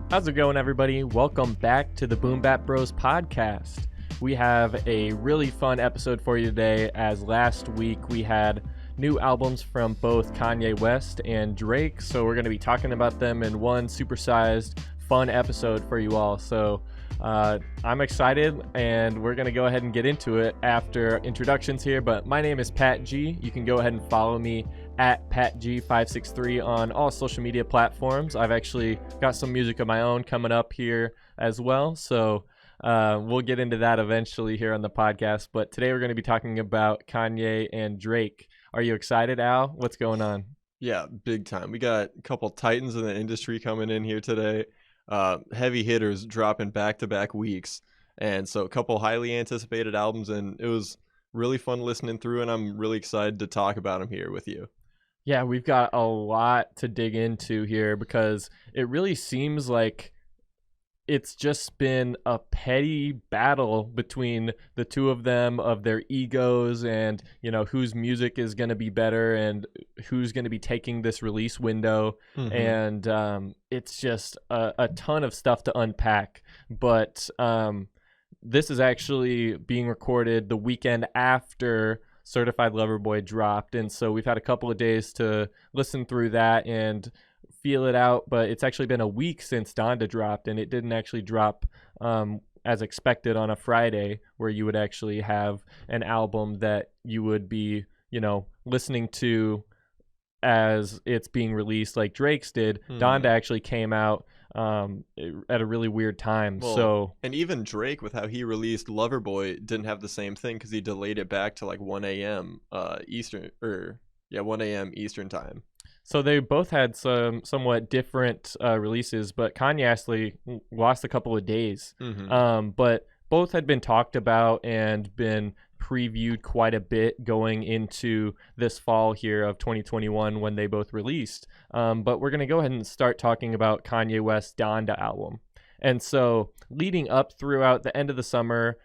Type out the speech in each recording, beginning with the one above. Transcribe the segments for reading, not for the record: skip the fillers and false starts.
How's it going, everybody? Welcome back to the Boom Bap Bros podcast. We have a really fun episode for you today, as last week we had new albums from both Kanye West and Drake, so we're going to be talking about them in one supersized, fun episode for you all. So I'm excited, and we're going to go ahead and get into it after introductions here, but my name is Pat G. You can go ahead and follow me at PatG563 on all social media platforms. I've actually got some music of my own coming up here as well, so we'll get into that eventually here on the podcast. But today we're going to be talking about Kanye and Drake. Are you excited, Al? What's going on? Yeah, big time. We got a couple titans in the industry coming in here today. Heavy hitters dropping back-to-back weeks. And so a couple highly anticipated albums, and it was really fun listening through, and I'm really excited to talk about them here with you. Yeah, we've got a lot to dig into here because it really seems like it's just been a petty battle between the two of them, of their egos and, you know, whose music is going to be better and who's going to be taking this release window. And it's just a ton of stuff to unpack. But this is actually being recorded the weekend after Certified Lover Boy dropped, and so we've had a couple of days to listen through that and feel it out, but it's actually been a week since Donda dropped, and it didn't actually drop as expected on a Friday, where you would actually have an album that you would be, you know, listening to as it's being released like Drake's did. Donda actually came out at a really weird time. And even Drake, with how he released Loverboy, didn't have the same thing because he delayed it back to like 1 a.m. Eastern, 1 a.m. Eastern time. So they both had some somewhat different releases, but Kanye actually lost a couple of days. But both had been talked about and been previewed quite a bit going into this fall here of 2021 when they both released. But we're going to go ahead and start talking about Kanye West's Donda album. And so leading up throughout the end of the summer,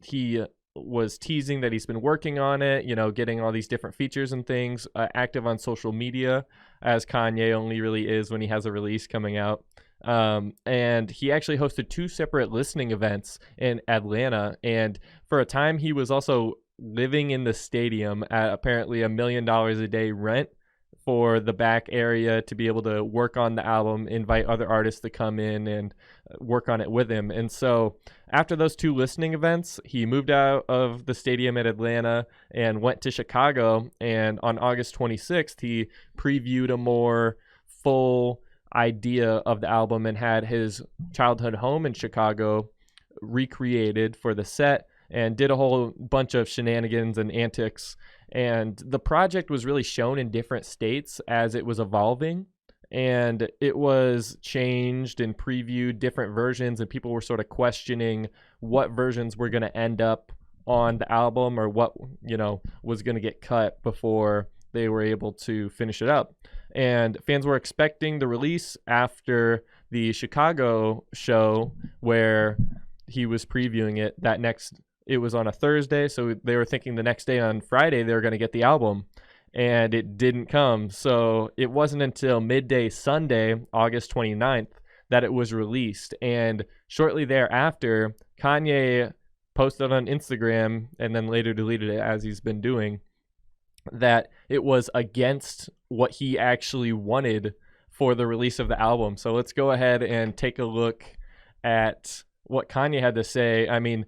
he was teasing that he's been working on it, you know, getting all these different features and things, active on social media, as Kanye only really is when he has a release coming out. And he actually hosted 2 separate listening events in Atlanta, and for a time he was also living in the stadium at apparently $1 million a day rent for the back area to be able to work on the album, invite other artists to come in and work on it with him. And so after those 2 listening events, he moved out of the stadium at Atlanta and went to Chicago, and on August 26th he previewed a more full idea of the album and had his childhood home in Chicago recreated for the set and did a whole bunch of shenanigans and antics. And the project was really shown in different states as it was evolving, and it was changed and previewed different versions, and people were sort of questioning what versions were going to end up on the album or what, you know, was going to get cut before they were able to finish it up. And fans were expecting the release after the Chicago show where he was previewing it. It was on a Thursday, so they were thinking the next day on Friday they were going to get the album, and it didn't come. So it wasn't until midday Sunday, August 29th, that it was released. And shortly thereafter, Kanye posted on Instagram, and then later deleted it as he's been doing, that it was against what he actually wanted for the release of the album. So let's go ahead and take a look at what Kanye had to say. I mean,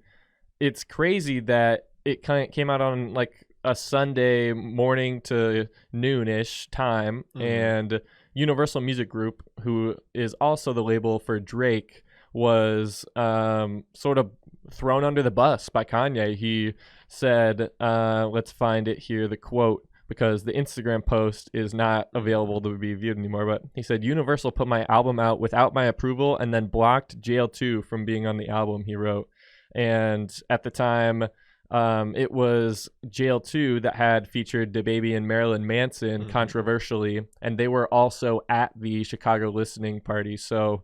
it's crazy that it came out on like a Sunday morning to noonish time, and Universal Music Group, who is also the label for Drake, was sort of thrown under the bus by Kanye. He said, let's find it here, the quote, because the Instagram post is not available to be viewed anymore, but he said, "Universal put my album out without my approval and then blocked Jail 2 from being on the album," he wrote. And at the time, it was Jail 2 that had featured DaBaby and Marilyn Manson controversially, and they were also at the Chicago listening party. So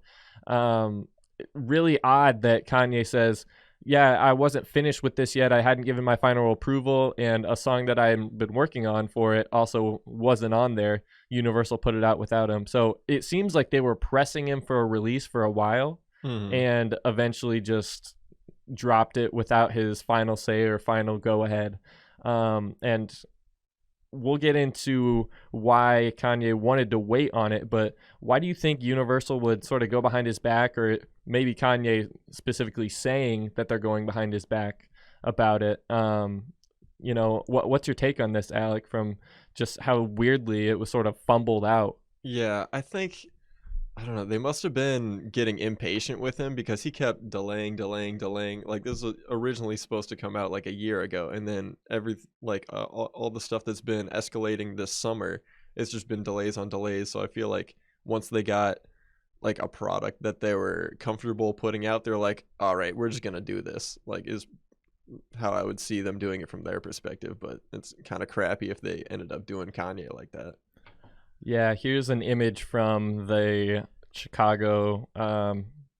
really odd that Kanye says, yeah, I wasn't finished with this yet. I hadn't given my final approval, and a song that I've been working on for it also wasn't on there. Universal put it out without him. So it seems like they were pressing him for a release for a while, and eventually just dropped it without his final say or final go ahead. And we'll get into why Kanye wanted to wait on it, but why do you think Universal would sort of go behind his back, or maybe Kanye specifically saying that they're going behind his back about it? What's your take on this, Alec, from just how weirdly it was sort of fumbled out? Yeah, I don't know. They must have been getting impatient with him because he kept delaying. Like, this was originally supposed to come out like a year ago, and then all the stuff that's been escalating this summer, it's just been delays on delays. So I feel like once they got like a product that they were comfortable putting out, they're like, all right, we're just gonna do this. Like, is how I would see them doing it from their perspective. But it's kind of crappy if they ended up doing Kanye like that. Yeah, here's an image from the Chicago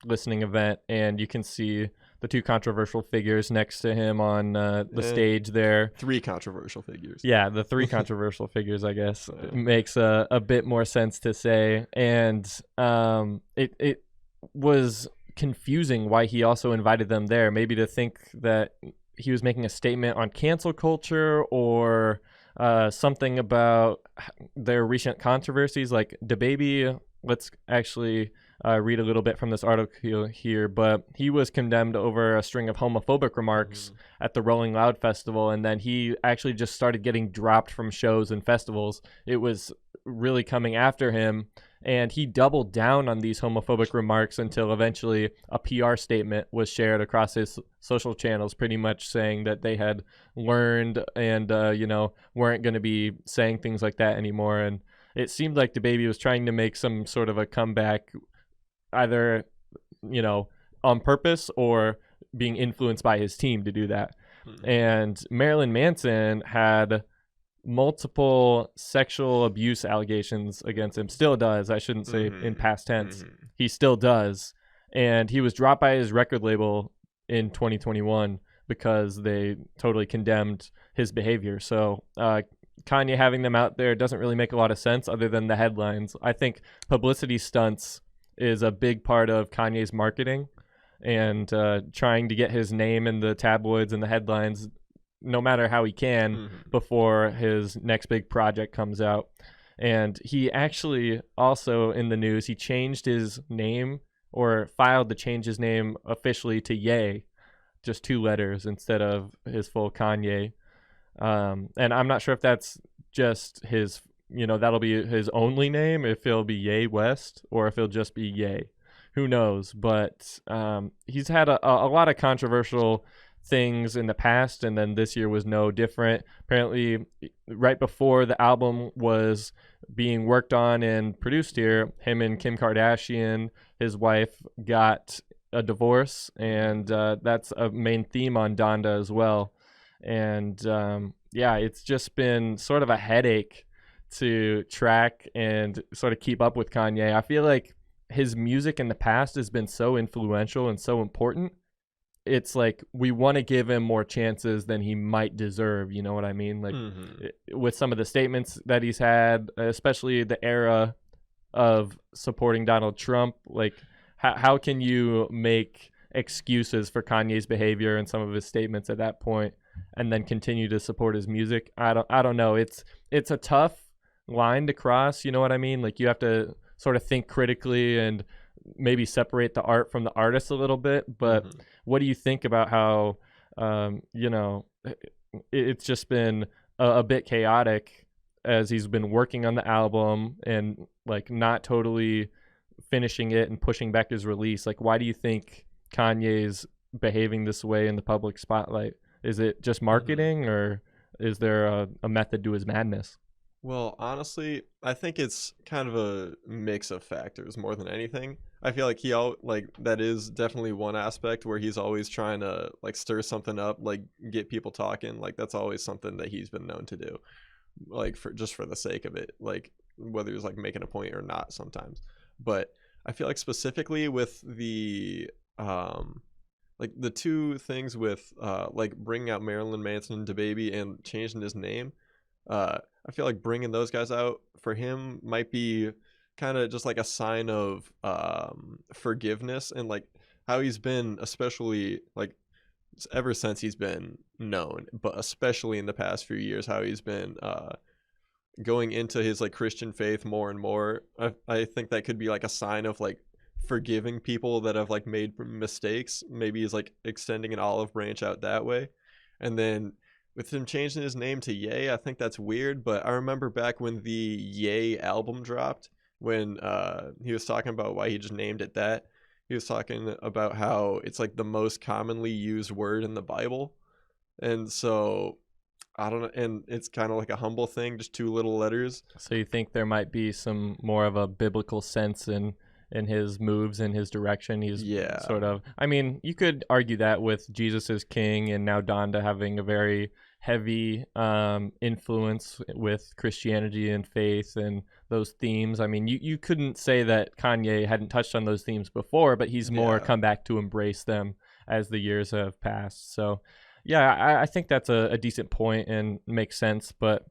listening event, and you can see the two controversial figures next to him on the stage there. 3 controversial figures. Yeah, the 3 controversial figures, I guess, makes a bit more sense to say. And it was confusing why he also invited them there, maybe to think that he was making a statement on cancel culture or something about their recent controversies like DaBaby. Let's actually read a little bit from this article here, but he was condemned over a string of homophobic remarks at the Rolling Loud festival, and then he actually just started getting dropped from shows and festivals. It was really coming after him, and he doubled down on these homophobic remarks until eventually a PR statement was shared across his social channels, pretty much saying that they had learned and weren't going to be saying things like that anymore. And it seemed like DaBaby was trying to make some sort of a comeback, either on purpose or being influenced by his team to do that. And Marilyn Manson had multiple sexual abuse allegations against him. Still does. I shouldn't say in past tense. He still does. And he was dropped by his record label in 2021 because they totally condemned his behavior. So Kanye having them out there doesn't really make a lot of sense other than the headlines. I think publicity stunts is a big part of Kanye's marketing, and trying to get his name in the tabloids and the headlines no matter how he can before his next big project comes out. And he actually also, in the news, he changed his name, or filed to change his name officially to Ye, just 2 letters instead of his full Kanye. And I'm not sure if that's just his, that'll be his only name, if he'll be Ye West, or if he'll just be Ye. Who knows? But he's had a lot of controversial things in the past, and then this year was no different. Apparently, right before the album was being worked on and produced here, him and Kim Kardashian, his wife, got a divorce, and that's a main theme on Donda as well. And it's just been sort of a headache to track and sort of keep up with Kanye. I feel like his music in the past has been so influential and so important. It's like we want to give him more chances than he might deserve. You know what I mean? Like with some of the statements that he's had, especially the era of supporting Donald Trump. Like, how can you make excuses for Kanye's behavior and some of his statements at that point, and then continue to support his music? I don't know. It's a tough line to cross. You know what I mean? Like, you have to sort of think critically and maybe separate the art from the artist a little bit. But what do you think about how it's just been a bit chaotic as he's been working on the album and like not totally finishing it and pushing back his release? Like, why do you think Kanye's behaving this way in the public spotlight? Is it just marketing, or is there a method to his madness? Well, honestly, I think it's kind of a mix of factors more than anything. I feel like that is definitely one aspect where he's always trying to like stir something up, like get people talking. Like, that's always something that he's been known to do, like for the sake of it, like whether he's like making a point or not sometimes. But I feel like specifically with the like the two things with like bringing out Marilyn Manson to Baby and changing his name. I feel like bringing those guys out for him might be kind of just like a sign of forgiveness, and like how he's been, especially like ever since he's been known, but especially in the past few years, how he's been going into his like Christian faith more and more. I think that could be like a sign of like forgiving people that have like made mistakes. Maybe he's like extending an olive branch out that way. And then with him changing his name to Ye, I think that's weird, but I remember back when the Ye album dropped, when he was talking about why he just named it that. He was talking about how it's like the most commonly used word in the Bible. And so I don't know, and it's kind of like a humble thing, just two little letters. So you think there might be some more of a biblical sense in his moves, in his direction? He's sort of, I mean, you could argue that with Jesus as King and now Donda having a very heavy influence with Christianity and faith and those themes. I mean, you couldn't say that Kanye hadn't touched on those themes before, but he's more come back to embrace them as the years have passed. So yeah, I think that's a decent point and makes sense, but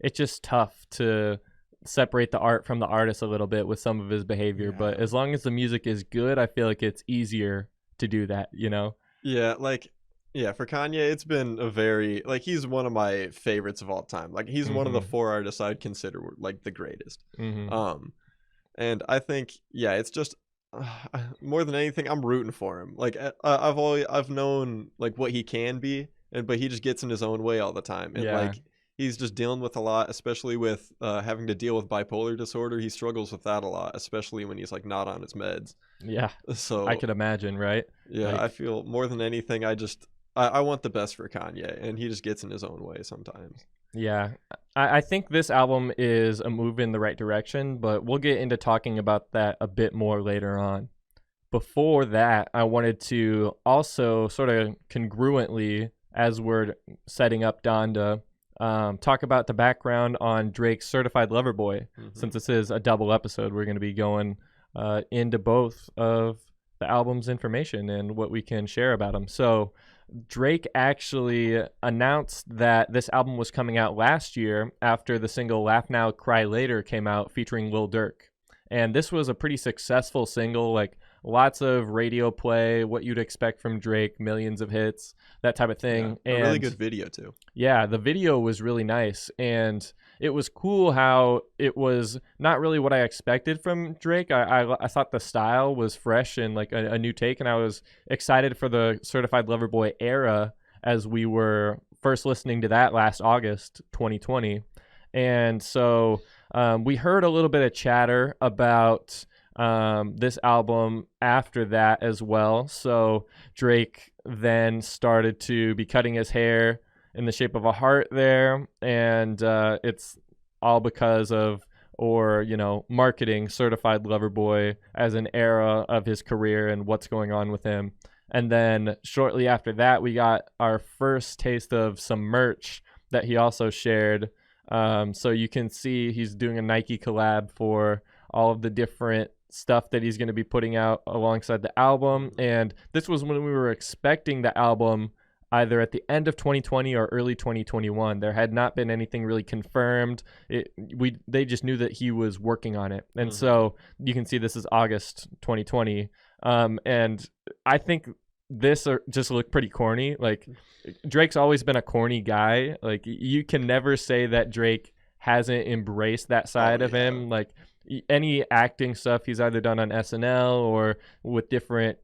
it's just tough to separate the art from the artist a little bit with some of his behavior. But as long as the music is good, I feel like it's easier to do that, you know? Yeah, like, yeah, for Kanye, it's been a very, like, he's one of my favorites of all time. Like, he's one of the 4 artists I'd consider, like, the greatest. And I think, yeah, it's just, more than anything, I'm rooting for him. Like, I've known, like, what he can be, but he just gets in his own way all the time. And, like, he's just dealing with a lot, especially with having to deal with bipolar disorder. He struggles with that a lot, especially when he's, like, not on his meds. Yeah, so I could imagine, right? Yeah, like, I feel more than anything, I want the best for Kanye, and he just gets in his own way sometimes. Yeah, I think this album is a move in the right direction, but we'll get into talking about that a bit more later on. Before that, I wanted to also sort of congruently, as we're setting up Donda, talk about the background on Drake's Certified Lover Boy. Since this is a double episode, we're going to be going into both of the album's information and what we can share about them. So Drake actually announced that this album was coming out last year after the single Laugh Now, Cry Later came out featuring Lil Durk. And this was a pretty successful single, like lots of radio play, what you'd expect from Drake, millions of hits, that type of thing. Yeah, a really good video too. Yeah, the video was really nice, and it was cool how it was not really what I expected from Drake. I thought the style was fresh and like a new take, and I was excited for the Certified Lover Boy era as we were first listening to that last August 2020. And so we heard a little bit of chatter about this album after that as well. So Drake then started to be cutting his hair in the shape of a heart there, and it's all because of, or marketing Certified Lover Boy as an era of his career and what's going on with him. And then shortly after that, we got our first taste of some merch that he also shared. So you can see he's doing a Nike collab for all of the different stuff that he's going to be putting out alongside the album. And this was when we were expecting the album either at the end of 2020 or early 2021. There had not been anything really confirmed. They just knew that he was working on it. And so you can see this is August 2020. And I think this just looked pretty corny. Like, Drake's always been a corny guy. Like, you can never say that Drake hasn't embraced that side of him. Like, any acting stuff he's either done on SNL or with different,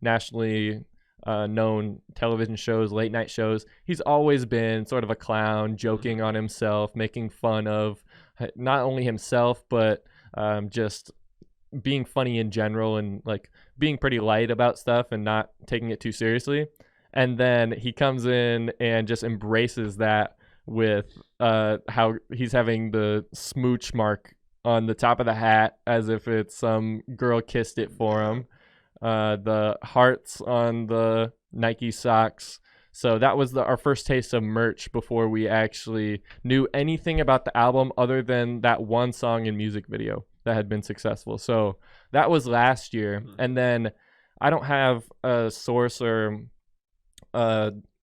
nationally known television shows, late night shows, he's always been sort of a clown, joking on himself, making fun of not only himself, but just being funny in general, and like being pretty light about stuff and not taking it too seriously. And then he comes in and just embraces that with how he's having the smooch mark on the top of the hat as if it's some girl kissed it for him. The hearts on the Nike socks. So that was our first taste of merch before we actually knew anything about the album other than that one song and music video that had been successful. So that was last year. And then I don't have a source or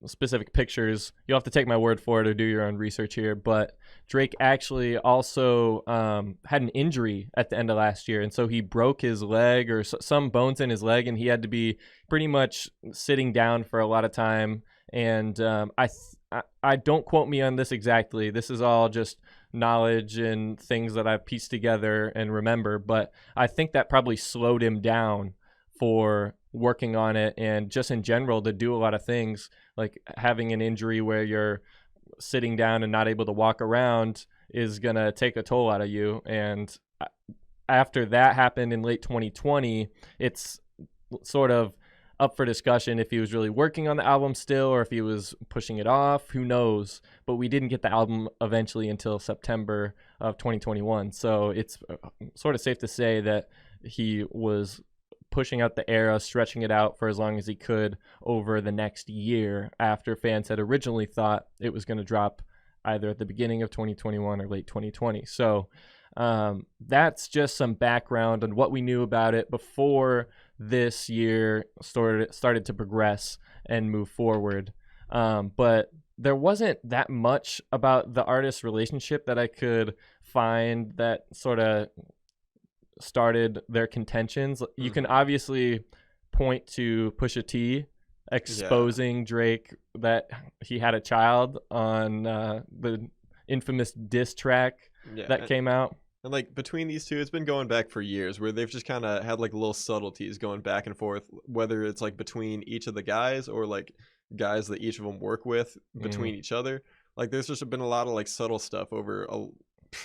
specific pictures. You'll have to take my word for it or do your own research here. But Drake actually also had an injury at the end of last year, and so he broke his leg or some bones in his leg, and he had to be pretty much sitting down for a lot of time. And I don't quote me on this exactly. This is all just knowledge and things that I've pieced together and remember, but I think that probably slowed him down for working on it, and just in general to do a lot of things, like having an injury where you're sitting down and not able to walk around is going to take a toll out of you. And after that happened in late 2020, it's sort of up for discussion if he was really working on the album still or if he was pushing it off. Who knows? But we didn't get the album eventually until September of 2021. So it's sort of safe to say that he was pushing out the era, stretching it out for as long as he could over the next year after fans had originally thought it was going to drop either at the beginning of 2021 or late 2020. So that's just some background on what we knew about it before this year started to progress and move forward. But there wasn't that much about the artist relationship that I could find that sort of started their contentions. You can obviously point to Pusha T exposing Drake that he had a child on the infamous diss track that came out. And like between these two, it's been going back for years where they've just kind of had like little subtleties going back and forth, whether it's like between each of the guys or like guys that each of them work with between each other. Like there's just been a lot of like subtle stuff over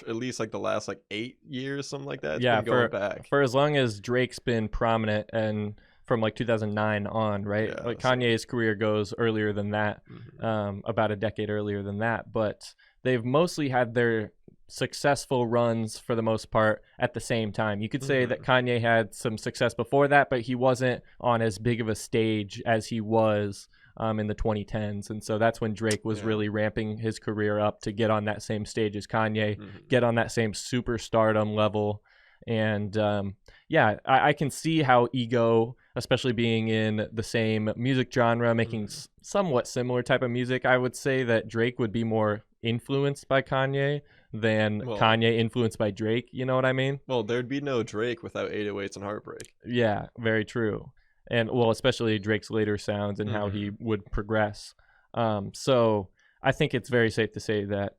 at least like the last like 8 years, something like that. It's been going back for as long as Drake's been prominent, and from like 2009 on, right? Yeah, like Kanye's career goes earlier than that, about a decade earlier than that. But they've mostly had their successful runs for the most part at the same time. You could say that Kanye had some success before that, but he wasn't on as big of a stage as he was in the 2010s. And so that's when Drake was really ramping his career up to get on that same stage as Kanye, get on that same superstardom level. And I can see how ego, especially being in the same music genre, making somewhat similar type of music, I would say that Drake would be more influenced by Kanye than Kanye influenced by Drake. You know what I mean? Well, there'd be no Drake without 808s and Heartbreak. Yeah, very true. And well, especially Drake's later sounds and how he would progress. So I think it's very safe to say that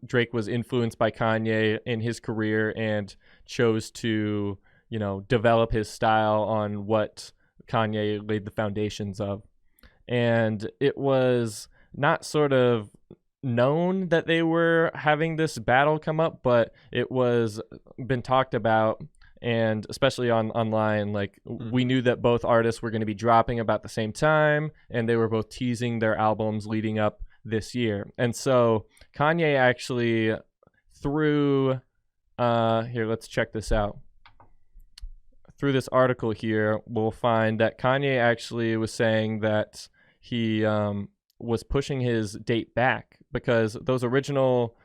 Drake was influenced by Kanye in his career and chose to, develop his style on what Kanye laid the foundations of. And it was not sort of known that they were having this battle come up, but it was been talked about, and especially online, like we knew that both artists were going to be dropping about the same time, and they were both teasing their albums leading up this year. And so Kanye actually through here, let's check this out. Through this article here, we'll find that Kanye actually was saying that he was pushing his date back because those original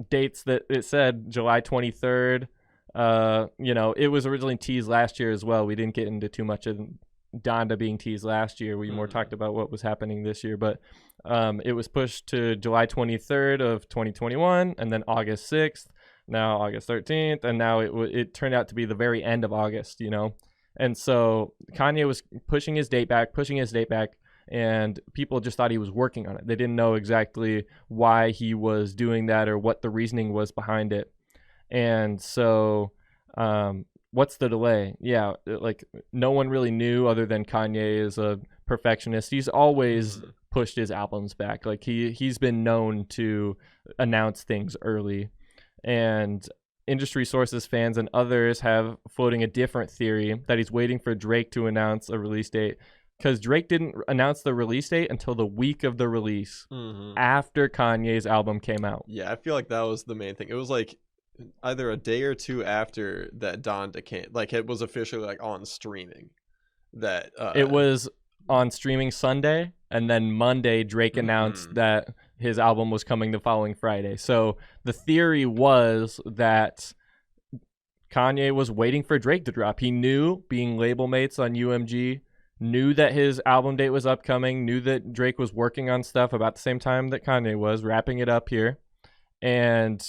dates that it said July 23rd, it was originally teased last year as well. We didn't get into too much of Donda being teased last year. We more talked about what was happening this year, but it was pushed to July 23rd of 2021, and then August 6th, now August 13th, and now it turned out to be the very end of August, And so Kanye was pushing his date back, and people just thought he was working on it. They didn't know exactly why he was doing that or what the reasoning was behind it. And so what's the delay? Yeah, like no one really knew other than Kanye is a perfectionist. He's always pushed his albums back. Like he's been known to announce things early. And industry sources, fans, and others have floating a different theory that he's waiting for Drake to announce a release date, because Drake didn't announce the release date until the week of the release after Kanye's album came out. Yeah, I feel like that was the main thing. It was like either a day or two after that Donda came, like it was officially like on streaming. That it was on streaming Sunday, and then Monday Drake announced that his album was coming the following Friday. So the theory was that Kanye was waiting for Drake to drop. He knew, being label mates on UMG, knew that his album date was upcoming, knew that Drake was working on stuff about the same time that Kanye was, wrapping it up here. And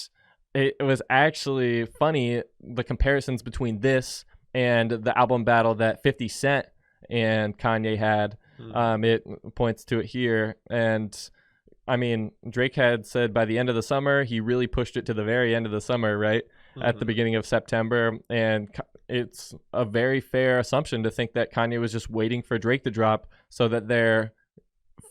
it was actually funny, the comparisons between this and the album battle that 50 Cent and Kanye had. It points to it here. And I mean, Drake had said by the end of the summer, he really pushed it to the very end of the summer, right? At the beginning of September. And it's a very fair assumption to think that Kanye was just waiting for Drake to drop so that their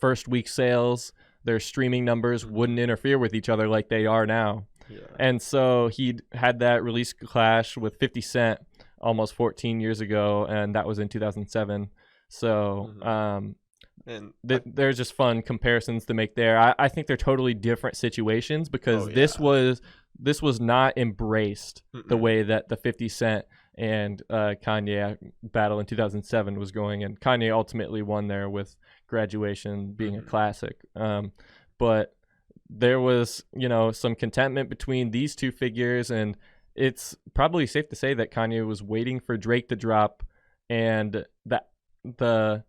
first week sales, their streaming numbers wouldn't interfere with each other like they are now. Yeah. And so he had that release clash with 50 Cent almost 14 years ago, and that was in 2007. So there's just fun comparisons to make there. I think they're totally different situations because this was not embraced the way that the 50 Cent and Kanye battle in 2007 was going, and Kanye ultimately won there with Graduation being a classic. But there was, some contentment between these two figures, and it's probably safe to say that Kanye was waiting for Drake to drop, and that the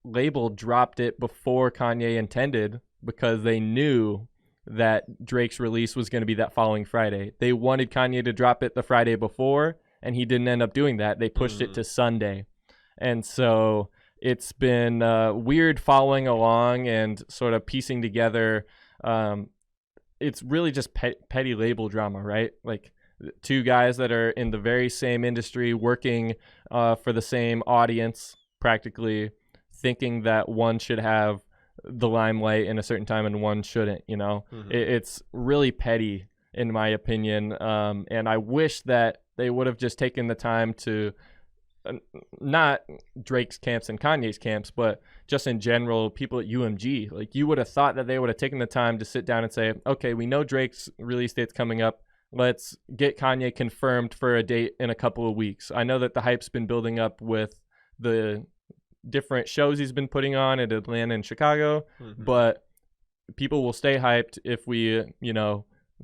label dropped it before Kanye intended because they knew that Drake's release was going to be that following Friday. They wanted Kanye to drop it the Friday before, and he didn't end up doing that. They pushed it to Sunday. And so it's been weird following along and sort of piecing together. It's really just petty label drama, right? Like two guys that are in the very same industry working for the same audience practically, thinking that one should have the limelight in a certain time and one shouldn't, It's really petty in my opinion. And I wish that they would have just taken the time to not Drake's camps and Kanye's camps, but just in general, people at UMG, like you would have thought that they would have taken the time to sit down and say, okay, we know Drake's release date's coming up. Let's get Kanye confirmed for a date in a couple of weeks. I know that the hype's been building up with the different shows he's been putting on at Atlanta and Chicago, but people will stay hyped if we,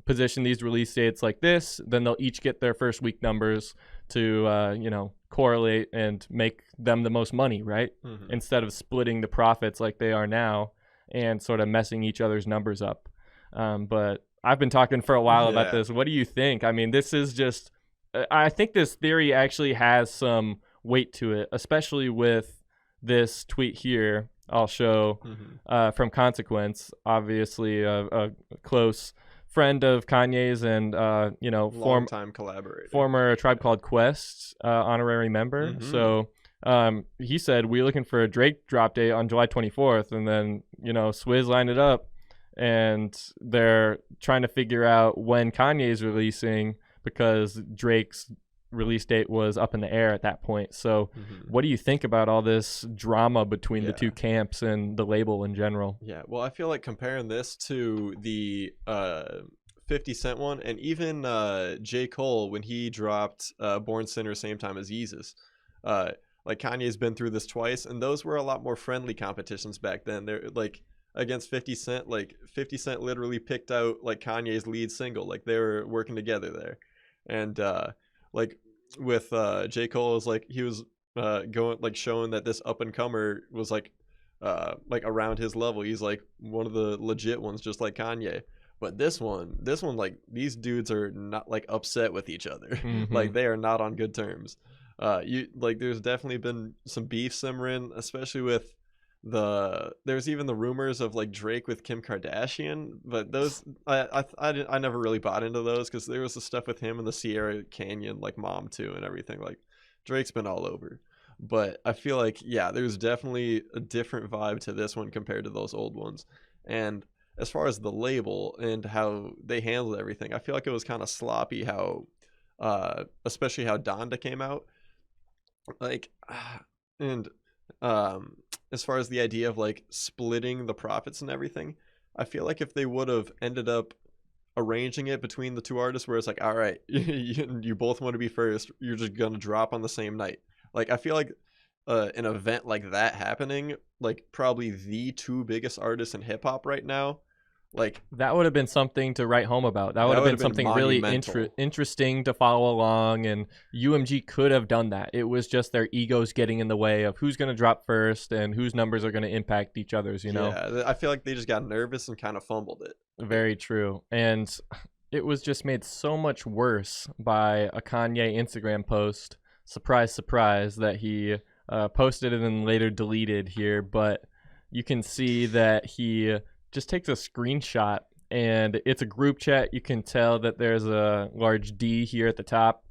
position these release dates like this. Then they'll each get their first week numbers to, correlate and make them the most money, right? Instead of splitting the profits like they are now and sort of messing each other's numbers up. But I've been talking for a while about this. What do you think? I mean, this is just, I think this theory actually has some weight to it, especially with this tweet here I'll show from Consequence, obviously a close friend of Kanye's and long-time collaborator, former Tribe Called Quest honorary member. So he said, we're looking for a Drake drop date on July 24th, and then Swizz lined it up, and they're trying to figure out when Kanye's releasing because Drake's release date was up in the air at that point. So what do you think about all this drama between the two camps and the label in general? Yeah, well, I feel like comparing this to the 50 Cent one, and even J. Cole when he dropped Born Sinner same time as Yeezus, like Kanye's been through this twice, and those were a lot more friendly competitions back then. They're like against 50 Cent, like 50 Cent literally picked out like Kanye's lead single, like they were working together there. And like with J. Cole, was like he was going like showing that this up and comer was like around his level. He's like one of the legit ones, just like Kanye. But this one, like these dudes are not like upset with each other. Like they are not on good terms. There's definitely been some beef simmering, especially with there's even the rumors of like Drake with Kim Kardashian, but those I never really bought into those because there was the stuff with him and the Sierra Canyon like mom too and everything. Like Drake's been all over, but I feel like there's definitely a different vibe to this one compared to those old ones. And as far as the label and how they handled everything, I feel like it was kind of sloppy how especially how Donda came out, like and as far as the idea of like splitting the profits and everything, I feel like if they would have ended up arranging it between the two artists where it's like, all right, you both want to be first, you're just gonna drop on the same night. Like I feel like an event like that happening, like probably the two biggest artists in hip hop right now, Like, that would have been something to write home about. That would have been something really interesting to follow along, and UMG could have done that. It was just their egos getting in the way of who's going to drop first and whose numbers are going to impact each other's, you know? Yeah, I feel like they just got nervous and kind of fumbled it. Very true. And it was just made so much worse by a Kanye Instagram post. Surprise, surprise, that he posted and then later deleted here. But you can see that he just takes a screenshot, and it's a group chat. You can tell that there's a large D here at the top,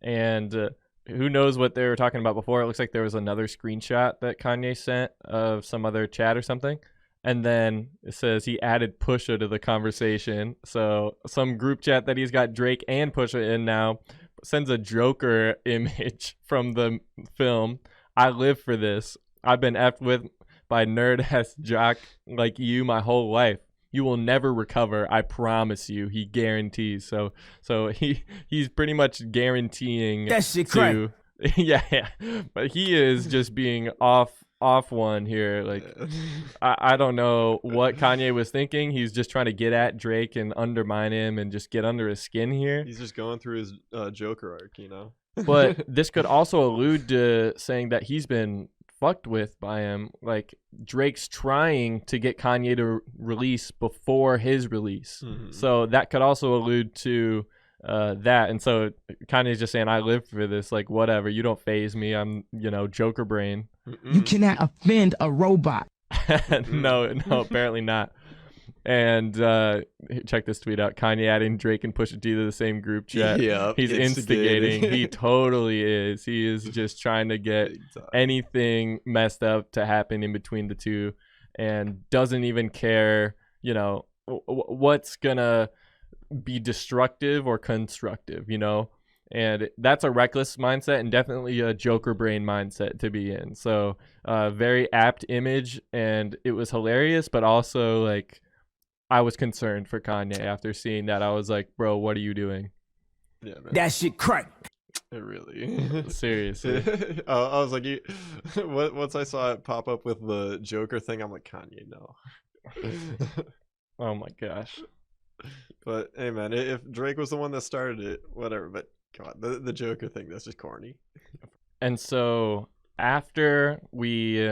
and who knows what they were talking about before. It looks like there was another screenshot that Kanye sent of some other chat or something, and then it says he added Pusha to the conversation. So some group chat that he's got Drake and Pusha in now sends a Joker image from the film. I live for this. I've been effed with by nerd-ass jock like you my whole life. You will never recover, I promise you, he guarantees. So he's pretty much guaranteeing that shit crack. yeah. But he is just being off one here. Like, I don't know what Kanye was thinking. He's just trying to get at Drake and undermine him and just get under his skin here. He's just going through his Joker arc, you know? But this could also allude to saying that he's been fucked with by him. Like, Drake's trying to get Kanye to release before his release. Mm-hmm. So that could also allude to that. And so Kanye's just saying, I live for this. Like, whatever. You don't phase me. I'm, Joker brain. You cannot offend a robot. No, apparently not. And check this tweet out. Kanye adding Drake and Pusha T to the same group chat. Yeah, he's instigating. He totally is. He is just trying to get anything messed up to happen in between the two, and doesn't even care, what's gonna be destructive or constructive, And that's a reckless mindset and definitely a Joker brain mindset to be in. So very apt image, and it was hilarious, but also like, I was concerned for Kanye after seeing that. I was like, bro, what are you doing? Yeah, man. That shit crack. It really. Seriously. I was like, once I saw it pop up with the Joker thing, I'm like, Kanye, no. Oh my gosh. But hey, man, if Drake was the one that started it, whatever. But come on, the Joker thing, that's just corny. And so after we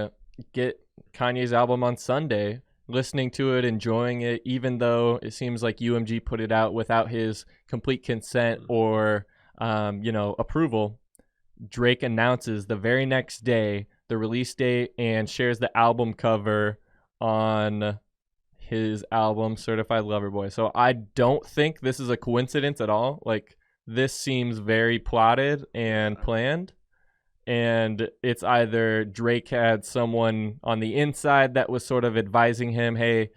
get Kanye's album on Sunday, listening to it, enjoying it, even though it seems like UMG put it out without his complete consent or, approval, Drake announces the very next day the release date and shares the album cover on his album, Certified Lover Boy. So I don't think this is a coincidence at all. Like, this seems very plotted and planned. And it's either Drake had someone on the inside that was sort of advising him, hey,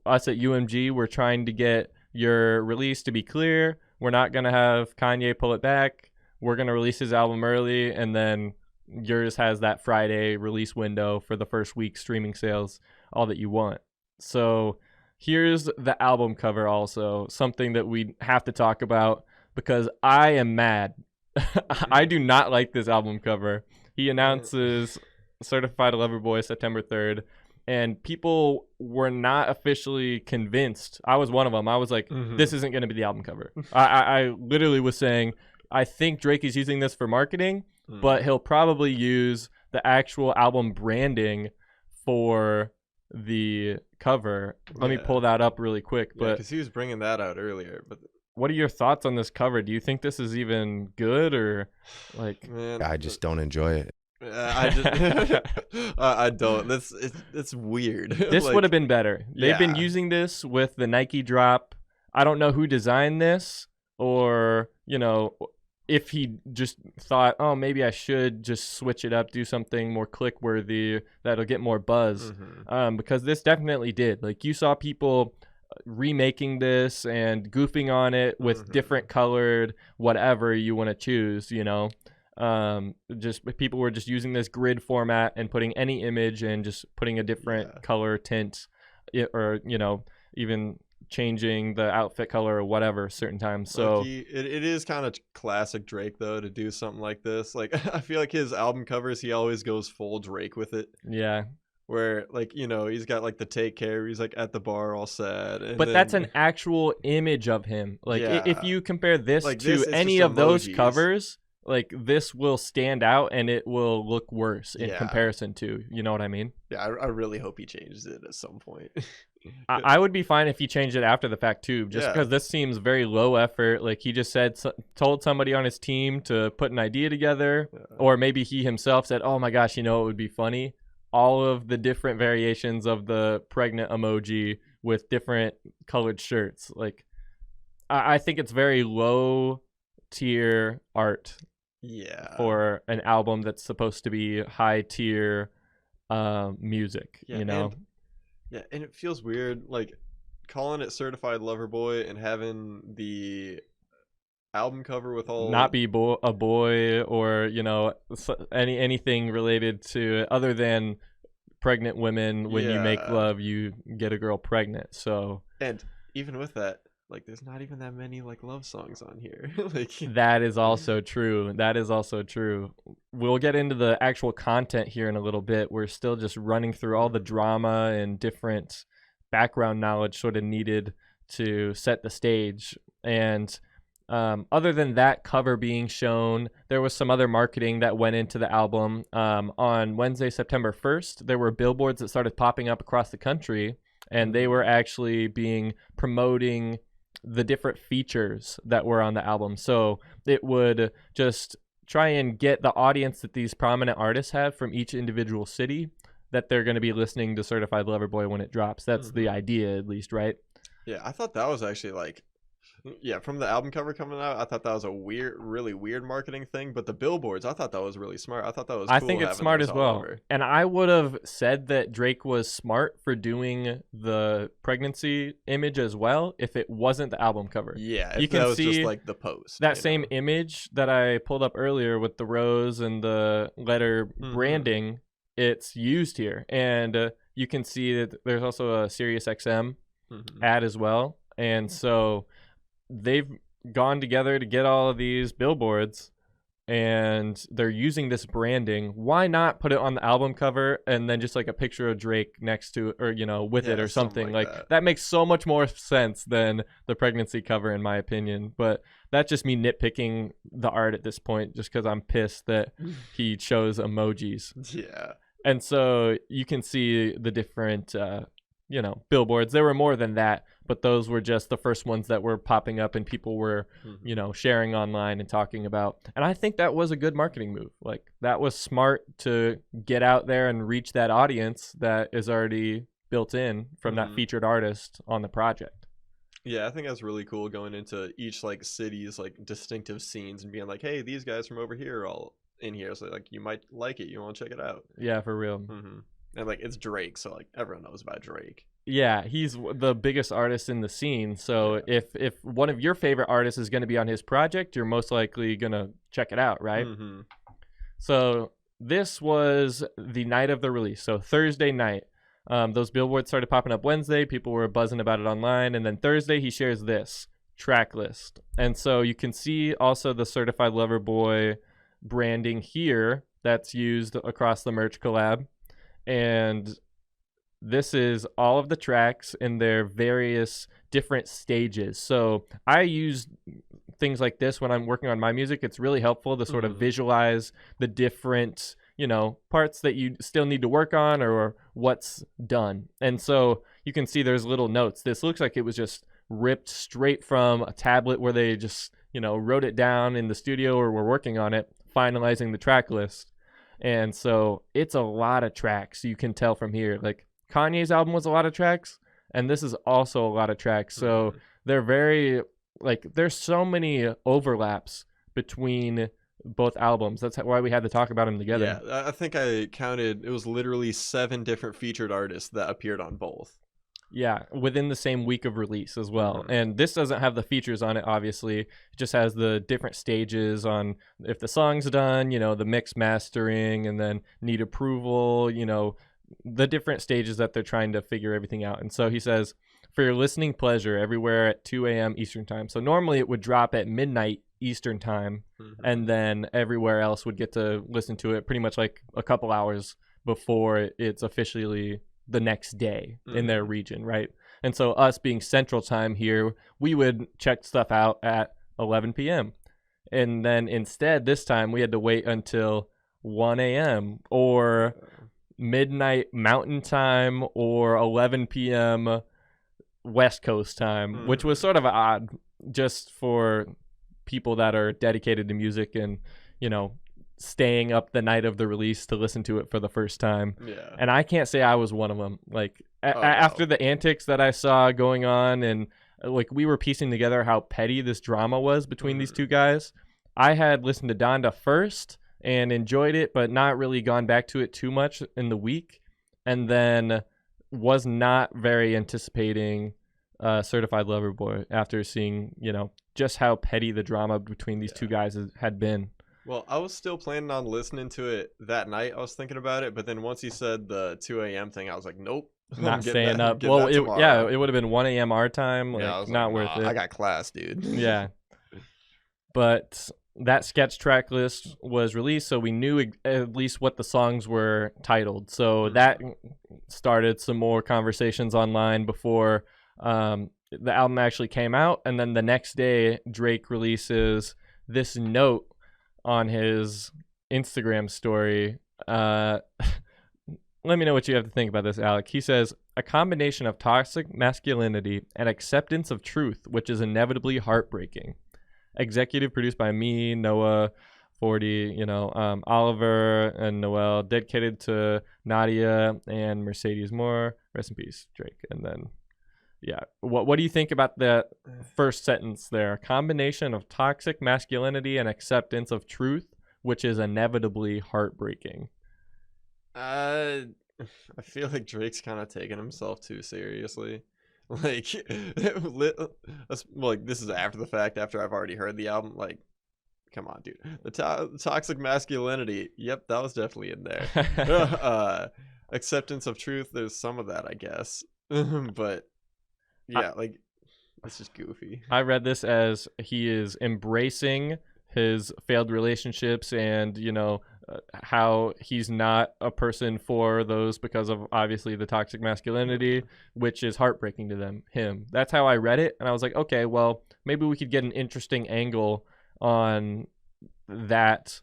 us at UMG, we're trying to get your release to be clear. We're not going to have Kanye pull it back. We're going to release his album early, and then yours has that Friday release window for the first week streaming sales, all that you want. So here's the album cover also, something that we have to talk about because I am mad. I do not like this album cover. He announces Certified Lover Boy September 3rd, and people were not officially convinced. I was one of them. I was like, this isn't going to be the album cover. I literally was saying, I think Drake is using this for marketing, but he'll probably use the actual album branding for the cover. Let me pull that up really quick. Yeah, because he was bringing that out earlier, but... What are your thoughts on this cover? Do you think this is even good, or like? Man, I just don't enjoy it. I don't. It's weird. This would have been better. They've been using this with the Nike drop. I don't know who designed this, or if he just thought, oh, maybe I should just switch it up, do something more click worthy that'll get more buzz. Because this definitely did. Like, you saw people remaking this and goofing on it with different colored whatever you want to choose, just people were just using this grid format and putting any image and just putting a different color tint, or even changing the outfit color or whatever certain times. So it is kind of classic Drake though to do something like this. Like, I feel like his album covers, he always goes full Drake with it. Yeah. where like he's got like the take care, he's like at the bar all sad, and but then, that's an actual image of him. Like if yeah, you compare this like to this, it's any just of those emojis. covers, like this will stand out and it will look worse in Yeah. comparison to, you know what I mean? Yeah, I really hope he changes it at some point. I would be fine if he changed it after the fact too, just Yeah. because this seems very low effort. Like he just told somebody on his team to put an idea together, or maybe he himself said, "Oh my gosh, it would be funny." All of the different variations of the pregnant emoji with different colored shirts. Like I think it's very low tier art. Yeah. For an album that's supposed to be high tier music, And it feels weird like calling it Certified Lover Boy and having the album cover with all not be a boy or anything related to it other than pregnant women. When you make love, you get a girl pregnant. So, and even with that, like there's not even that many like love songs on here. Like that is also true. We'll get into the actual content here in a little bit. We're still just running through all the drama and different background knowledge sort of needed to set the stage. And other than that cover being shown, there was some other marketing that went into the album. On Wednesday, September 1st, there were billboards that started popping up across the country, and they were actually promoting the different features that were on the album. So it would just try and get the audience that these prominent artists have from each individual city, that they're going to be listening to Certified Lover Boy when it drops. That's the idea, at least, right? Yeah, I thought that was actually like, from the album cover coming out, I thought that was a really weird marketing thing. But the billboards, I thought that was really smart. I thought that was cool. I think it's smart as well. Over. And I would have said that Drake was smart for doing the pregnancy image as well if it wasn't the album cover. Yeah, you can see just like the post. That same image that I pulled up earlier with the rose and the letter branding, it's used here. And you can see that there's also a Sirius XM ad as well. And so they've gone together to get all of these billboards, and they're using this branding. Why not put it on the album cover and then just like a picture of Drake next to it, or with it or something like that makes so much more sense than the pregnancy cover, in my opinion. But that's just me nitpicking the art at this point, just because I'm pissed that he chose emojis. Yeah. And so you can see the different billboards. There were more than that, but those were just the first ones that were popping up and people were, sharing online and talking about. And I think that was a good marketing move. Like that was smart to get out there and reach that audience that is already built in from that featured artist on the project. Yeah, I think that's really cool, going into each like city's like distinctive scenes and being like, hey, these guys from over here are all in here, so like you might like it, you want to check it out. Yeah, for real. And like it's Drake, so like everyone knows about Drake. Yeah, he's the biggest artist in the scene. So if one of your favorite artists is going to be on his project, you're most likely going to check it out, right? So this was the night of the release. So Thursday night, those billboards started popping up Wednesday. People were buzzing about it online. And then Thursday, he shares this track list. And so you can see also the Certified Lover Boy branding here that's used across the merch collab. And this is all of the tracks in their various different stages. So I use things like this when I'm working on my music. It's really helpful to sort of visualize the different, parts that you still need to work on or what's done. And so you can see there's little notes. This looks like it was just ripped straight from a tablet where they just, wrote it down in the studio or were working on it, finalizing the track list. And so it's a lot of tracks. You can tell from here, like Kanye's album was a lot of tracks, and this is also a lot of tracks. So they're very, there's so many overlaps between both albums. That's why we had to talk about them together. Yeah, I think I counted, it was literally 7 different featured artists that appeared on both. Yeah, within the same week of release as well. And this doesn't have the features on it, obviously. It just has the different stages on if the song's done, the mix mastering, and then need approval, the different stages that they're trying to figure everything out. And so he says, for your listening pleasure, everywhere at 2 a.m. Eastern time. So normally it would drop at midnight Eastern time, and then everywhere else would get to listen to it pretty much like a couple hours before it's officially the next day in their region, right? And so us being Central Time here, we would check stuff out at 11 p.m. And then instead, this time, we had to wait until 1 a.m. or midnight Mountain Time or 11 p.m. West Coast time, which was sort of odd just for people that are dedicated to music and, you know, staying up the night of the release to listen to it for the first time. Yeah. And I can't say I was one of them. Like after the antics that I saw going on, and like we were piecing together how petty this drama was between these two guys. I had listened to Donda first and enjoyed it, but not really gone back to it too much in the week. And then was not very anticipating Certified Lover Boy after seeing, you know, just how petty the drama between these two guys had been. Well, I was still planning on listening to it that night. I was thinking about it, but then once he said the 2 a.m. thing, I was like, nope. Not staying up. Well, it would have been 1 a.m. our time. Like, not worth it. I got class, dude. Yeah. But that sketch track list was released, so we knew at least what the songs were titled. So that started some more conversations online before the album actually came out. And then the next day, Drake releases this note on his Instagram story. Let me know what you have to think about this, Alec. He says, a combination of toxic masculinity and acceptance of truth, which is inevitably heartbreaking. Executive produced by me, Noah, 40, you know, Oliver and Noel, dedicated to Nadia and Mercedes Moore. Rest in peace, Drake. And then, yeah. What do you think about the first sentence there? A combination of toxic masculinity and acceptance of truth, which is inevitably heartbreaking. I feel like Drake's kind of taking himself too seriously. Like, like this is after the fact, after I've already heard the album. Like, come on, dude. The toxic masculinity, yep, that was definitely in there. Acceptance of truth, there's some of that, I guess. But yeah, like, it's just goofy. I read this as he is embracing his failed relationships and, you know, how he's not a person for those because of obviously the toxic masculinity, which is heartbreaking to him. That's how I read it. And I was like, okay, well, maybe we could get an interesting angle on that,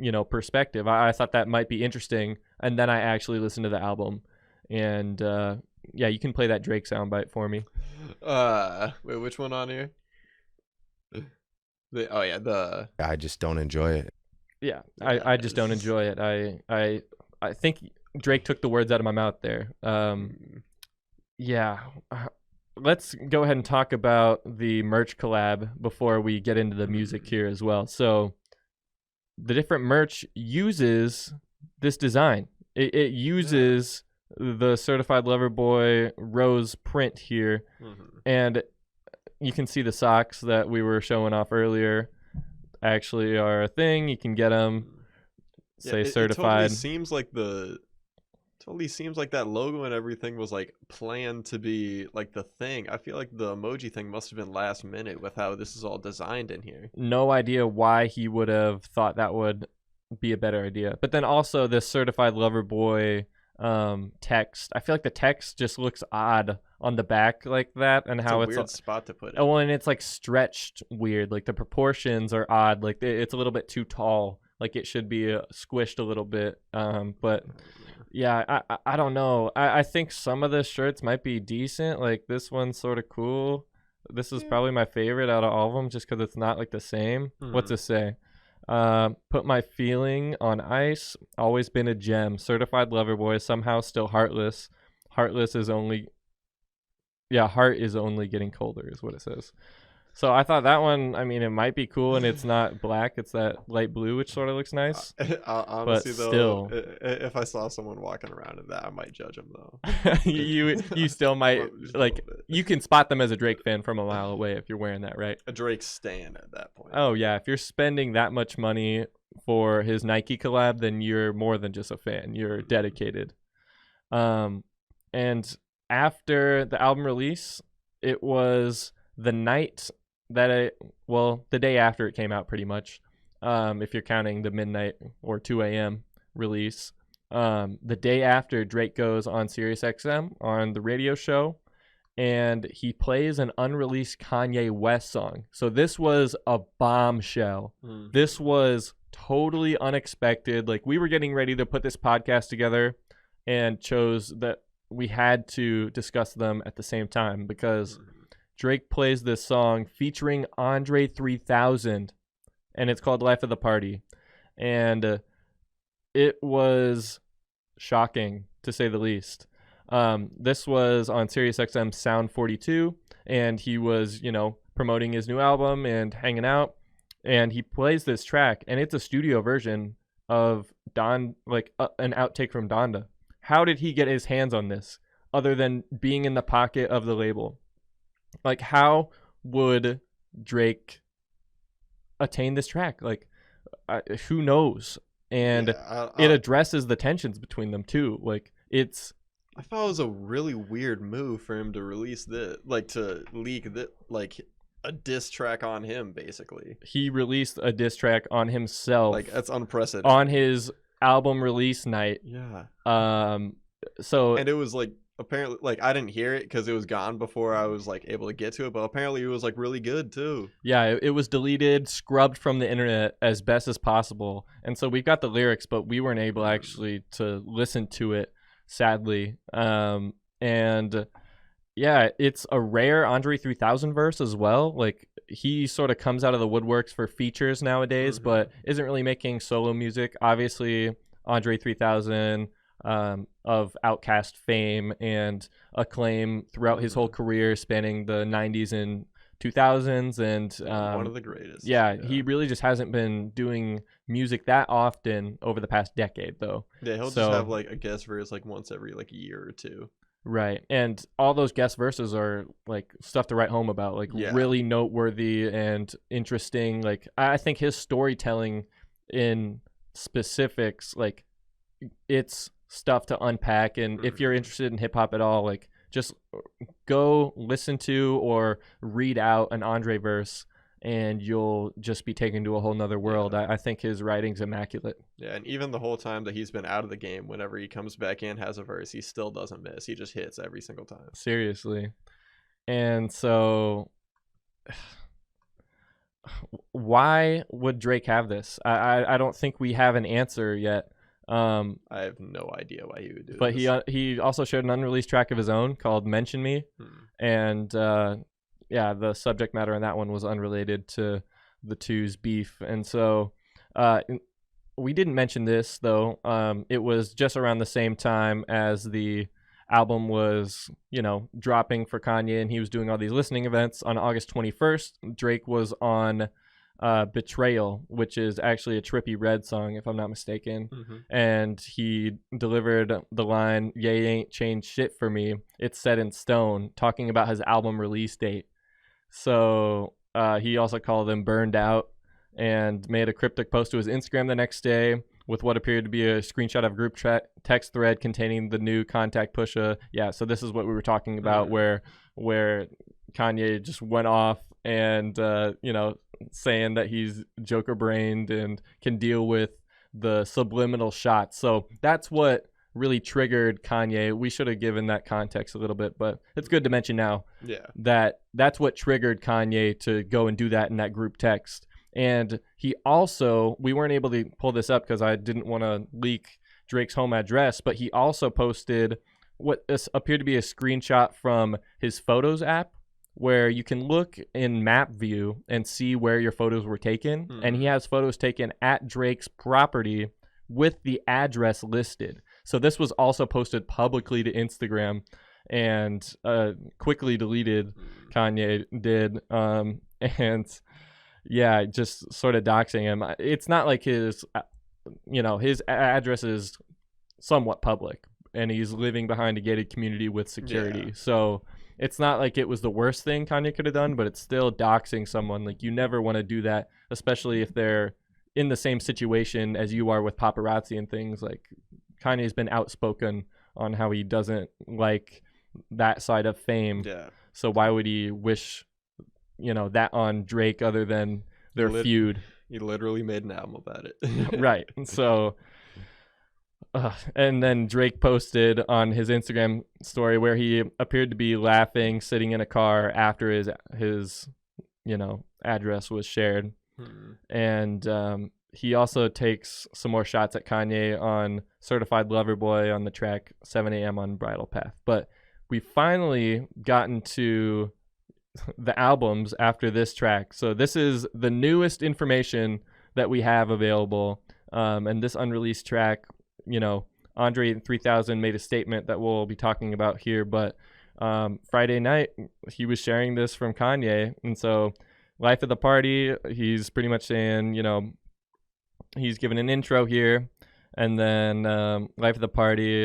you know, perspective. I thought that might be interesting. And then I actually listened to the album. And yeah, you can play that Drake soundbite for me. Wait, which one on here? I just don't enjoy it. Yeah, I just don't enjoy it. I think Drake took the words out of my mouth there. Yeah. Let's go ahead and talk about the merch collab before we get into the music here as well. So the different merch uses this design. It uses the Certified Lover Boy rose print here. And you can see the socks that we were showing off earlier actually are a thing. You can get them. Say certified. It totally seems like that logo and everything was like planned to be like the thing. I feel like the emoji thing must have been last minute with how this is all designed in here. No idea why he would have thought that would be a better idea. But then also this Certified Lover Boy text. I feel like the text just looks odd on the back like that, and how it's a weird spot to put it. Oh, well, and it's like stretched weird. Like the proportions are odd. Like it's a little bit too tall. Like it should be squished a little bit. But yeah, I don't know. I think some of the shirts might be decent. Like this one's sort of cool. This is probably my favorite out of all of them, just because it's not like the same. What's this say? Put my feeling on ice. Always been a gem. Certified Lover Boy. Somehow still heartless. Heartless is only. Yeah, heart is only getting colder is what it says. So I thought that one, I mean, it might be cool, and it's not black. It's that light blue, which sort of looks nice. Honestly, but though, still, if I saw someone walking around in that, I might judge them, though. you still might, like, you can spot them as a Drake fan from a mile away if you're wearing that, right? A Drake stan at that point. Oh, yeah. If you're spending that much money for his Nike collab, then you're more than just a fan. You're dedicated. And after the album release, it was the night that the day after it came out, pretty much, if you're counting the midnight or 2 a.m. release. the day after, Drake goes on SiriusXM on the radio show, and he plays an unreleased Kanye West song. So this was a bombshell. This was totally unexpected. Like, we were getting ready to put this podcast together and chose that we had to discuss them at the same time because Drake plays this song featuring Andre 3000, and it's called Life of the Party. And it was shocking, to say the least. This was on SiriusXM Sound 42, and he was, promoting his new album and hanging out, and he plays this track, and it's a studio version of an outtake from Donda. How did he get his hands on this other than being in the pocket of the label? Like, how would Drake attain this track? Like, who knows? And it addresses the tensions between them too. Like, I thought it was a really weird move for him to release to leak a diss track on him, basically. He released a diss track on himself. Like, that's unprecedented. On his album release night. Yeah. And it was apparently I didn't hear it because it was gone before I was able to get to it, but apparently it was really good too. Yeah, it was deleted, scrubbed from the internet as best as possible, and so we got the lyrics, but we weren't able actually to listen to it, sadly. And yeah, it's a rare Andre 3000 verse as well. Like, he sort of comes out of the woodworks for features nowadays, but isn't really making solo music. Obviously, Andre 3000 of Outkast fame and acclaim throughout his whole career, spanning the 90s and 2000s, and one of the greatest. Yeah, he really just hasn't been doing music that often over the past decade, though. Yeah, he'll just have a guest verse once every a year or two. Right, and all those guest verses are stuff to write home about, really noteworthy and interesting. I think his storytelling in specifics, it's stuff to unpack. And if you're interested in hip hop at all, just go listen to or read out an Andre verse, and you'll just be taken to a whole nother world. I think his writing's immaculate. Yeah, and even the whole time that he's been out of the game, whenever he comes back in, has a verse, he still doesn't miss. He just hits every single time. Seriously. And so, why would Drake have this? I don't think we have an answer yet. I have no idea why he would do but this. But he also shared an unreleased track of his own called Mention Me. And the subject matter on that one was unrelated to the two's beef. And so we didn't mention this, though. It was just around the same time as the album was, dropping for Kanye, and he was doing all these listening events. On August 21st, Drake was on Betrayal, which is actually a Trippie Redd song, if I'm not mistaken. And he delivered the line, "Yeah, you ain't changed shit for me. It's set in stone," talking about his album release date. So he also called him burned out and made a cryptic post to his Instagram the next day with what appeared to be a screenshot of a group text thread containing the new Contact Pusha. Yeah, so this is what we were talking about, where Kanye just went off and, saying that he's Joker-brained and can deal with the subliminal shots. So that's what really triggered Kanye. We should have given that context a little bit, but it's good to mention now that's what triggered Kanye to go and do that in that group text. And he also, we weren't able to pull this up because I didn't want to leak Drake's home address, but he also posted what appeared to be a screenshot from his Photos app, where you can look in map view and see where your photos were taken. And he has photos taken at Drake's property with the address listed. So this was also posted publicly to Instagram and quickly deleted. Kanye did. And yeah, just sort of doxing him. It's not like his address is somewhat public, and he's living behind a gated community with security. Yeah. So it's not like it was the worst thing Kanye could have done, but it's still doxing someone. Like, you never want to do that, especially if they're in the same situation as you are with paparazzi and things. Like, Kanye's been outspoken on how he doesn't like that side of fame. Yeah. So why would he wish, that on Drake other than their feud? He literally made an album about it. Right. So And then Drake posted on his Instagram story where he appeared to be laughing, sitting in a car after his address was shared. And he also takes some more shots at Kanye on Certified Lover Boy on the track 7 a.m. on Bridal Path. But we finally gotten to the albums after this track. So this is the newest information that we have available. And this unreleased track, Andre 3000 made a statement that we'll be talking about here. But Friday night, he was sharing this from Kanye. And so Life of the Party, he's pretty much saying, he's given an intro here, and then Life of the Party,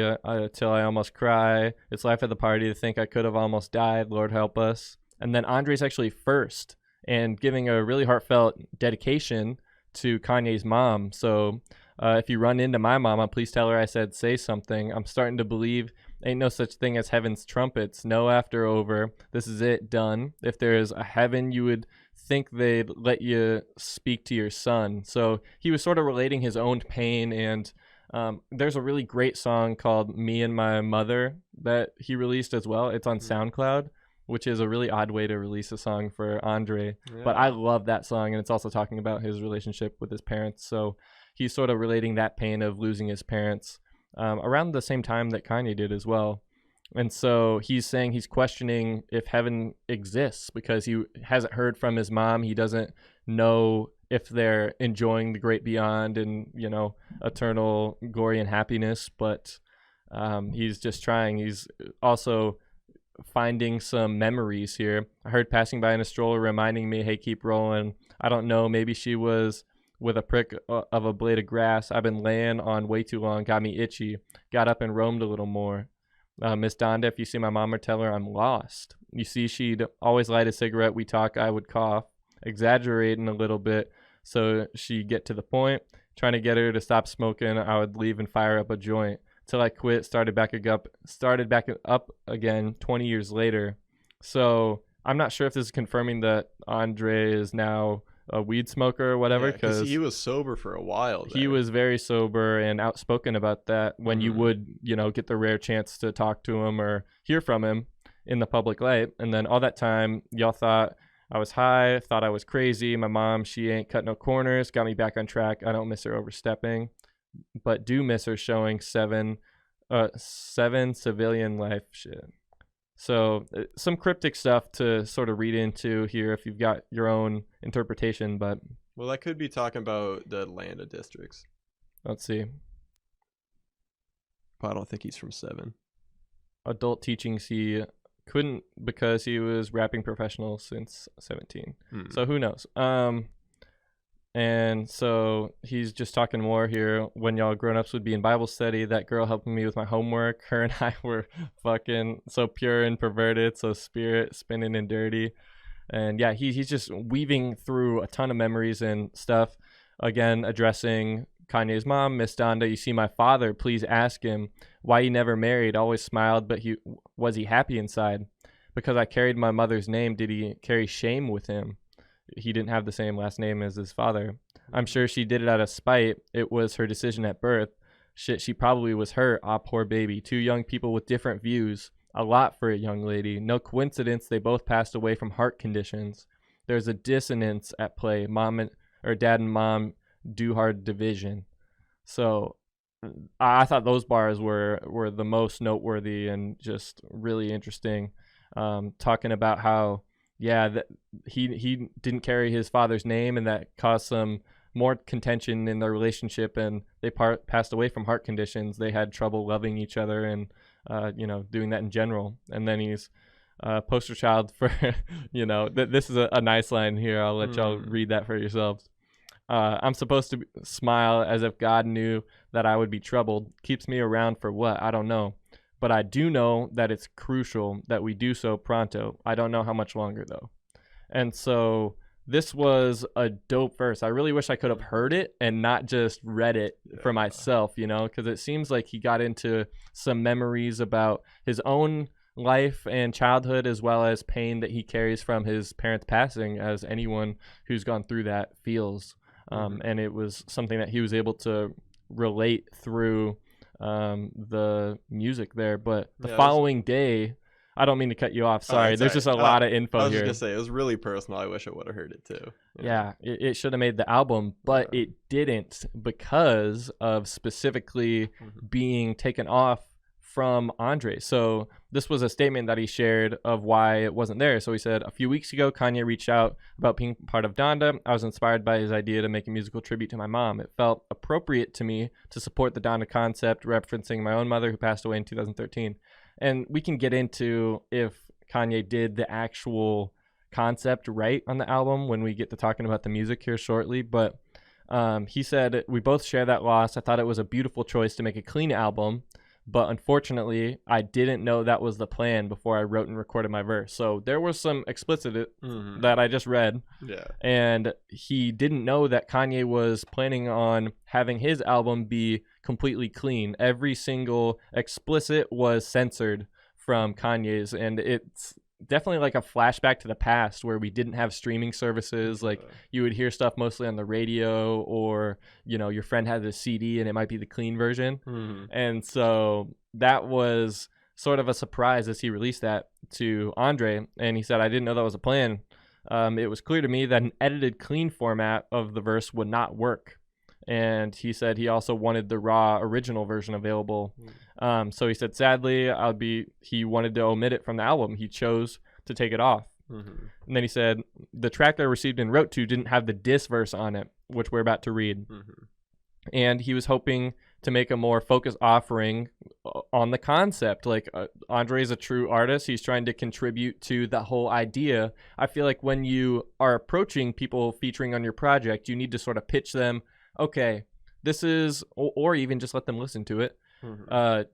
till I almost cry. It's Life of the Party to think I could have almost died. Lord help us. And then Andre's actually first and giving a really heartfelt dedication to Kanye's mom. So if you run into my mama, please tell her I said say something. I'm starting to believe ain't no such thing as heaven's trumpets. No after over. This is it, done. If there is a heaven, you would think they'd let you speak to your son. So he was sort of relating his own pain, and there's a really great song called Me and My Mother that he released as well. It's on SoundCloud, which is a really odd way to release a song for Andre. Yeah. But I love that song, and it's also talking about his relationship with his parents. So he's sort of relating that pain of losing his parents around the same time that Kanye did as well. And so he's saying he's questioning if heaven exists because he hasn't heard from his mom. He doesn't know if they're enjoying the great beyond and, eternal glory and happiness. But he's just trying. He's also finding some memories here. I heard passing by in a stroller reminding me, hey, keep rolling. I don't know. Maybe she was with a prick of a blade of grass. I've been laying on way too long. Got me itchy. Got up and roamed a little more. Miss Donda, if you see my mom or tell her I'm lost. You see, she'd always light a cigarette. We talk, I would cough, exaggerating a little bit so she'd get to the point. Trying to get her to stop smoking, I would leave and fire up a joint. Till I quit, started back up again 20 years later. So I'm not sure if this is confirming that Andre is now a weed smoker or whatever, because he was sober for a while there. He was very sober and outspoken about that when you would get the rare chance to talk to him or hear from him in the public light. And then all that time y'all thought I was high, thought I was crazy. My mom, she ain't cut no corners, got me back on track. I don't miss her overstepping, but do miss her showing seven civilian life shit. So some cryptic stuff to sort of read into here if you've got your own interpretation, but... Well, that could be talking about the Atlanta districts. Let's see. But I don't think he's from 7. Adult teachings he couldn't because he was rapping professional since 17. So who knows? And so he's just talking more here. When y'all grown-ups would be in Bible study, that girl helping me with my homework, her and I were fucking so pure and perverted, so spirit spinning and dirty. And yeah, he's just weaving through a ton of memories and stuff. Again, addressing Kanye's mom, Miss Donda. You see my father, please ask him why he never married, always smiled, but was he happy inside? Because I carried my mother's name, did he carry shame with him? He didn't have the same last name as his father. I'm sure she did it out of spite. It was her decision at birth. Shit, she probably was hurt. Ah, poor baby. 2 young people with different views. A lot for a young lady. No coincidence they both passed away from heart conditions. There's a dissonance at play. Dad and mom do hard division. So I thought those bars were the most noteworthy and just really interesting. Talking about how that he didn't carry his father's name, and that caused some more contention in their relationship, and they passed away from heart conditions. They had trouble loving each other and doing that in general. And then he's poster child for this is a nice line here. I'll let y'all read that for yourselves. I'm supposed to smile as if God knew that I would be troubled. Keeps me around for what? I don't know. But I do know that it's crucial that we do so pronto. I don't know how much longer, though. And so this was a dope verse. I really wish I could have heard it and not just read it for myself, because it seems like he got into some memories about his own life and childhood, as well as pain that he carries from his parents passing, as anyone who's gone through that feels. And it was something that he was able to relate through the music there. But the Yeah, following day, I don't mean to cut you off. Sorry, it's there's all just a right. lot of info I was here. just gonna say it was really personal. I wish I would have heard it too. Yeah, it should have made the album, but it didn't because of specifically being taken off from Andre. So this was a statement that he shared of why it wasn't there. So he said, a few weeks ago, Kanye reached out about being part of Donda. I was inspired by his idea to make a musical tribute to my mom. It felt appropriate to me to support the Donda concept, referencing my own mother who passed away in 2013. And we can get into if Kanye did the actual concept right on the album when we get to talking about the music here shortly. But he said, we both share that loss. I thought it was a beautiful choice to make a clean album, but unfortunately, I didn't know that was the plan before I wrote and recorded my verse. So there was some explicit that I just read. Yeah. And he didn't know that Kanye was planning on having his album be completely clean. Every single explicit was censored from Kanye's, and it's definitely like a flashback to the past where we didn't have streaming services. Like you would hear stuff mostly on the radio, or your friend had a CD and it might be the clean version. And so that was sort of a surprise as he released that to Andre, and he said, I didn't know that was a plan. It was clear to me that an edited clean format of the verse would not work. And he said he also wanted the raw original version available. So he said, sadly, he wanted to omit it from the album. He chose to take it off. And then he said, the track that I received and wrote to didn't have the diss verse on it, which we're about to read. And he was hoping to make a more focused offering on the concept. Like Andre is a true artist. He's trying to contribute to the whole idea. I feel like when you are approaching people featuring on your project, you need to sort of pitch them, okay, this is, or even just let them listen to it.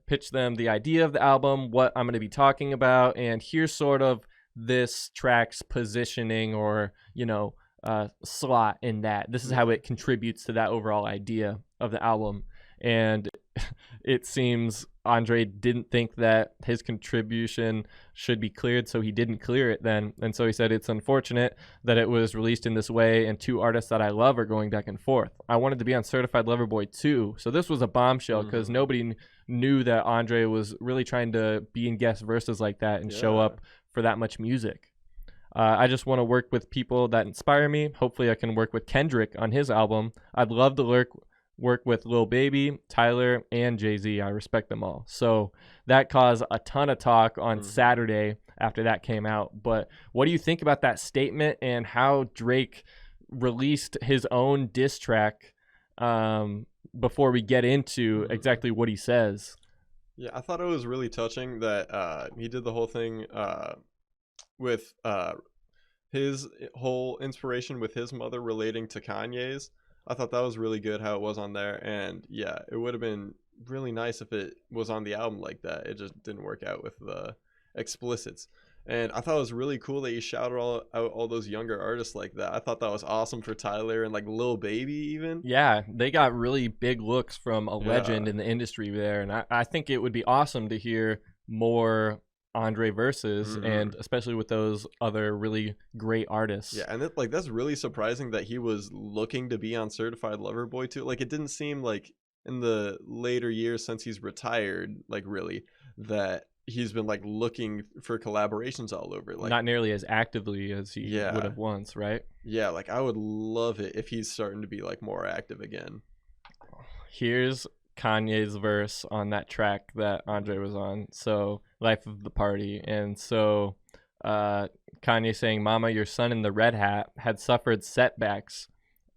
Pitch them the idea of the album, what I'm going to be talking about, and here's sort of this track's positioning or, slot in that. This is how it contributes to that overall idea of the album. And it seems Andre didn't think that his contribution should be cleared, so he didn't clear it then. And so he said, it's unfortunate that it was released in this way, and two artists that I love are going back and forth. I wanted to be on Certified Lover Boy too. So this was a bombshell because nobody knew that Andre was really trying to be in guest verses like that and show up for that much music. I just want to work with people that inspire me. Hopefully I can work with Kendrick on his album. I'd love to work with Lil Baby, Tyler, and Jay-Z. I respect them all. So that caused a ton of talk on Saturday after that came out. But what do you think about that statement and how Drake released his own diss track before we get into exactly what he says? Yeah, I thought it was really touching that he did the whole thing with his whole inspiration with his mother relating to Kanye's. I thought that was really good how it was on there, and yeah, it would have been really nice if it was on the album like that. It just didn't work out with the explicits, and I thought it was really cool that you shouted out all those younger artists like that. I thought that was awesome for Tyler and like Lil Baby even. Yeah, they got really big looks from a legend in the industry there, and I think it would be awesome to hear more Andre verses, and especially with those other really great artists. Yeah, and that's really surprising that he was looking to be on Certified Lover Boy too. Like, it didn't seem like in the later years since he's retired, like really, that he's been like looking for collaborations all over. Like, not nearly as actively as he would have once, right? Yeah, like I would love it if he's starting to be like more active again. Here's Kanye's verse on that track that Andre was on, so Life of the Party. And so Kanye saying, Mama, your son in the red hat had suffered setbacks.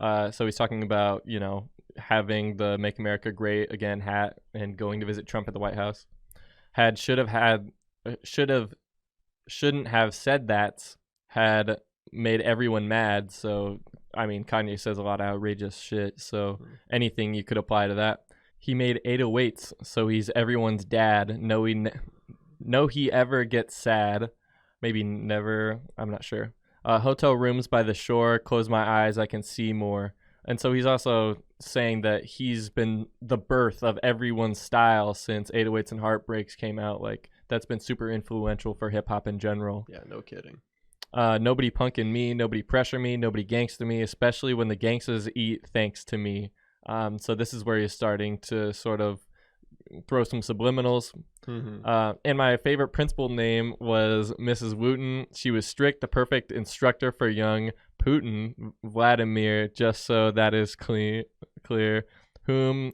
So he's talking about, having the Make America Great Again hat and going to visit Trump at the White House. Shouldn't have said that, had made everyone mad. So, I mean, Kanye says a lot of outrageous shit, so anything you could apply to that. He made 808s, so he's everyone's dad. No, he ever gets sad. Maybe never. I'm not sure. Hotel rooms by the shore. Close my eyes, I can see more. And so he's also saying that he's been the birth of everyone's style since 808s and Heartbreaks came out. Like, that's been super influential for hip hop in general. Yeah, no kidding. Nobody punkin' me, nobody pressure me, nobody gangster me, especially when the gangsters eat thanks to me. So this is where he's starting to sort of throw some subliminals. And my favorite principal name was Mrs. Wooten. She was strict, the perfect instructor for young Putin, Vladimir, just so that is clear. Whom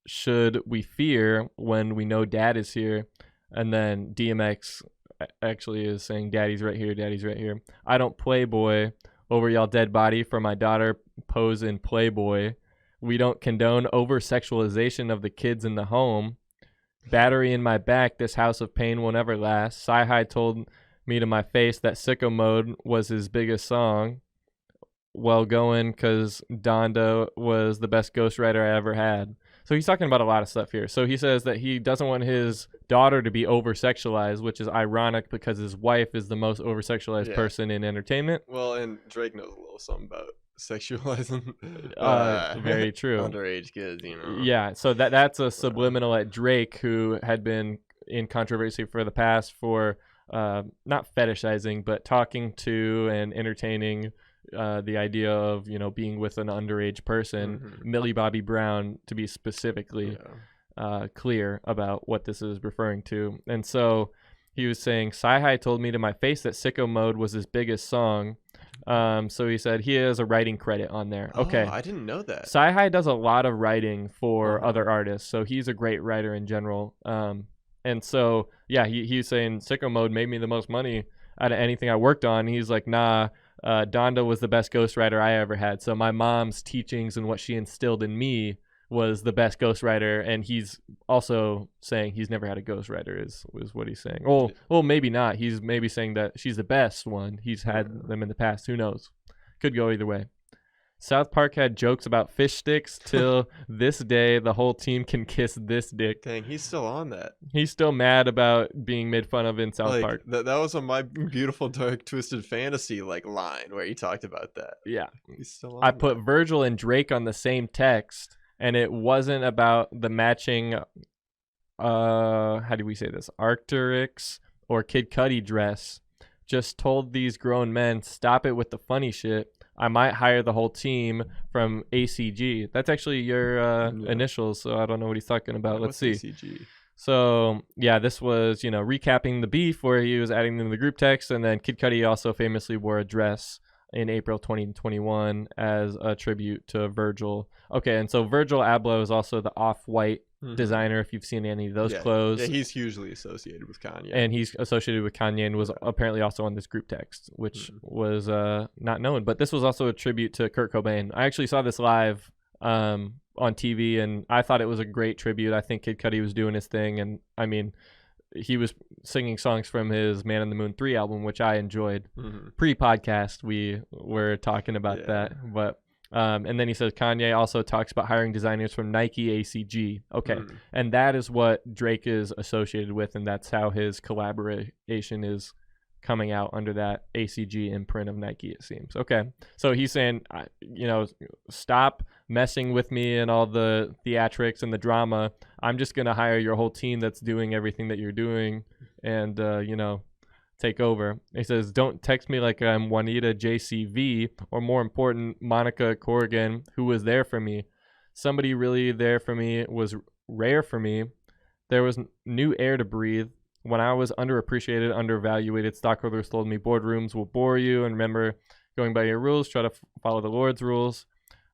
should we fear when we know dad is here? And then DMX actually is saying, daddy's right here, daddy's right here. I don't playboy over y'all dead body for my daughter pose in Playboy. We don't condone over-sexualization of the kids in the home. Battery in my back, this house of pain will never last. Sci-Hi told me to my face that Sicko Mode was his biggest song. Well going, because Donda was the best ghostwriter I ever had. So he's talking about a lot of stuff here. So he says that he doesn't want his daughter to be over-sexualized, which is ironic because his wife is the most over-sexualized person in entertainment. Well, and Drake knows a little something about sexualizing very true. Underage kids, you know. Yeah, so that's a subliminal at Drake, who had been in controversy for the past for not fetishizing, but talking to and entertaining the idea of, you know, being with an underage person. Millie Bobby Brown, to be specifically clear about what this is referring to. And so he was saying, Sci-Hi told me to my face that Sicko Mode was his biggest song. So he said he has a writing credit on there. Okay. I didn't know that. Sci-Hi does a lot of writing for other artists, so he's a great writer in general. And so, yeah, he's saying Sicko Mode made me the most money out of anything I worked on. He's like, nah, Donda was the best ghostwriter I ever had. So my mom's teachings and what she instilled in me was the best ghostwriter. And he's also saying he's never had a ghostwriter is what he's saying. Well, maybe not. He's maybe saying that she's the best one. He's had them in the past. Who knows? Could go either way. South Park had jokes about fish sticks till this day. The whole team can kiss this dick. Dang, he's still on that. He's still mad about being made fun of in South Park. That was on My Beautiful Dark Twisted Fantasy line where he talked about that. Yeah. He's still on I put Virgil and Drake on the same text, and it wasn't about the matching, how do we say this, Arc'teryx or Kid Cudi dress. Just told these grown men, stop it with the funny shit. I might hire the whole team from ACG. That's actually your initials, so I don't know what he's talking about. Let's see. ACG? So, yeah, this was, recapping the beef where he was adding them to the group text, and then Kid Cudi also famously wore a dress in April 2021 as a tribute to Virgil. Okay, and so Virgil Abloh is also the off-white designer, if you've seen any of those clothes. Yeah, he's hugely associated with Kanye. And he's associated with Kanye and was apparently also on this group text, which was not known. But this was also a tribute to Kurt Cobain. I actually saw this live on TV, and I thought it was a great tribute. I think Kid Cudi was doing his thing, and I mean, he was singing songs from his Man on the Moon 3 album, which I enjoyed. Pre-podcast, we were talking about that. But and then he says Kanye also talks about hiring designers from Nike, ACG. Okay. And that is what Drake is associated with, and that's how his collaboration is coming out under that ACG imprint of Nike, it seems. Okay. So he's saying, stop messing with me and all the theatrics and the drama. I'm just going to hire your whole team that's doing everything that you're doing and, take over. He says, don't text me like I'm Juanita JCV, or more important, Monica Corrigan, who was there for me. Somebody really there for me was rare for me. There was new air to breathe. When I was underappreciated, undervaluated, stockholders told me boardrooms will bore you, and remember going by your rules, try to follow the Lord's rules.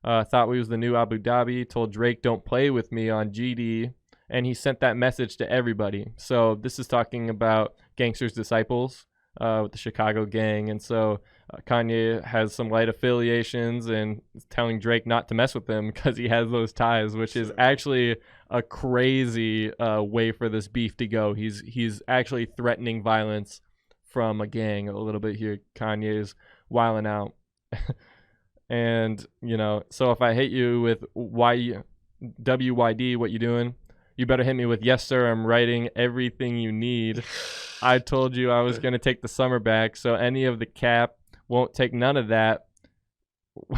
Thought we was the new Abu Dhabi, told Drake don't play with me on GD, and he sent that message to everybody. So this is talking about Gangster's Disciples with the Chicago gang, and so Kanye has some light affiliations and is telling Drake not to mess with them because he has those ties, which is actually a crazy way for this beef to go. He's actually threatening violence from a gang a little bit here. Kanye's wilding out. And, so if I hit you with WYD, what you doing? You better hit me with, yes, sir, I'm writing everything you need. I told you I was going to take the summer back, so any of the cap won't take none of that.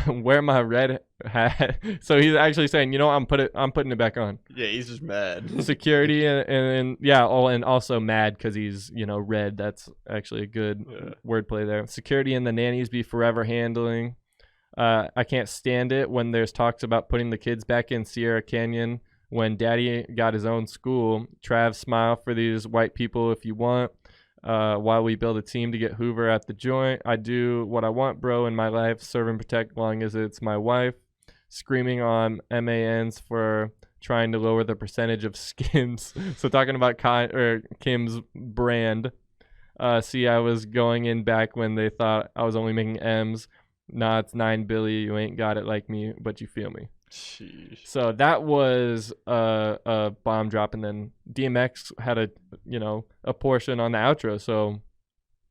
Wear my red hat. So he's actually saying, I'm putting it back on. Yeah, he's just mad. Security and also mad because he's, red. That's actually a good wordplay there. Security and the nannies be forever handling. I can't stand it when there's talks about putting the kids back in Sierra Canyon When Daddy got his own school, Trav, smile for these white people if you want. While we build a team to get Hoover at the joint, I do what I want, bro, in my life. Serve and protect long as it's my wife. Screaming on MANs for trying to lower the percentage of skims. So talking about Kim's brand. See, I was going in back when they thought I was only making M's. Nah, it's 9 Billy. You ain't got it like me, but you feel me. Sheesh. So that was a bomb drop, and then DMX had a portion on the outro. So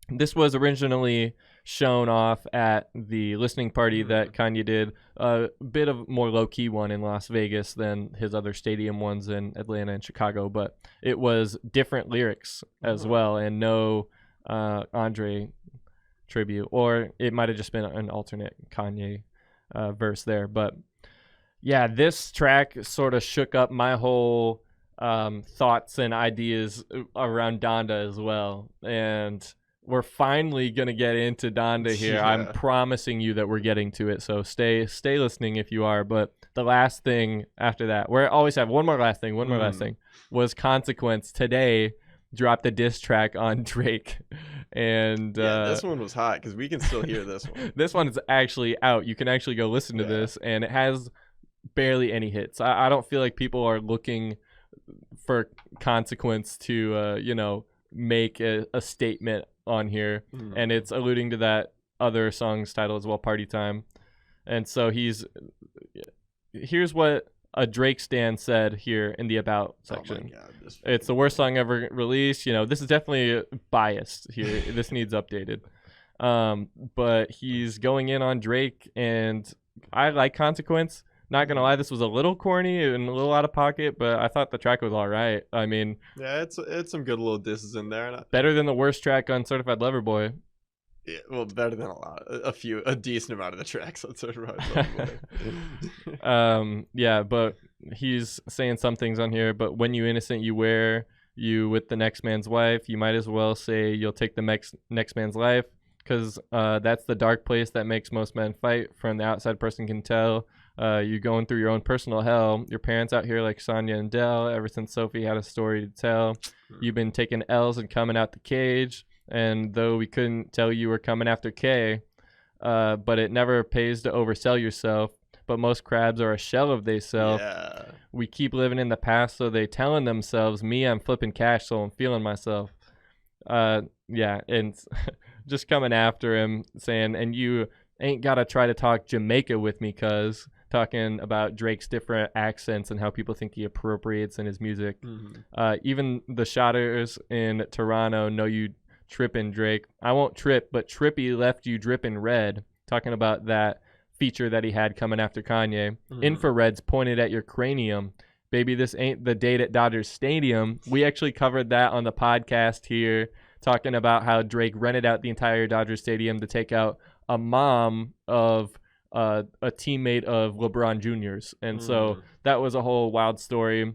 this was originally shown off at the listening party that Kanye did, a bit of more low-key one in Las Vegas than his other stadium ones in Atlanta and Chicago, but it was different lyrics as well, and no Andre tribute, or it might have just been an alternate Kanye verse there. But yeah, this track sort of shook up my whole thoughts and ideas around Donda as well. And we're finally going to get into Donda here. Yeah. I'm promising you that we're getting to it. So stay listening if you are. But the last thing after that, we always have one more last thing, was Consequence today dropped a diss track on Drake. And this one was hot because we can still hear this one. This one is actually out. You can actually go listen to this, and it has barely any hits. I don't feel like people are looking for Consequence to make a statement on here, and it's alluding to that other song's title as well, Party Time. And so here's what a Drake stan said here in the About section. Oh my God, it's the worst song ever released. This is definitely biased here. This needs updated. But he's going in on Drake, and I like Consequence. Not gonna lie, this was a little corny and a little out of pocket, but I thought the track was all right. I mean, yeah, it's some good little disses in there. Better than the worst track on Certified Lover Boy. Yeah, well, better than a decent amount of the tracks on Certified Lover Boy. Yeah, but he's saying some things on here. But when you innocent, you wear you with the next man's wife. You might as well say you'll take the next man's life, because that's the dark place that makes most men fight. From the outside person can tell. You're going through your own personal hell. Your parents out here like Sonia and Dell. Ever since Sophie had a story to tell, you've been taking L's and coming out the cage. And though we couldn't tell you were coming after K, but it never pays to oversell yourself. But most crabs are a shell of theyself. Yeah. We keep living in the past, so they telling themselves, me, I'm flipping cash, so I'm feeling myself. Yeah, and just coming after him, saying, and you ain't got to try to talk Jamaica with me, cuz. Talking about Drake's different accents and how people think he appropriates in his music. Even the shotters in Toronto know you tripping, Drake. I won't trip, but Trippy left you dripping red. Talking about that feature that he had coming after Kanye. Infrareds pointed at your cranium. Baby, this ain't the date at Dodgers Stadium. We actually covered that on the podcast here, talking about how Drake rented out the entire Dodgers Stadium to take out a mom of a teammate of LeBron Jr.'s. And so that was a whole wild story.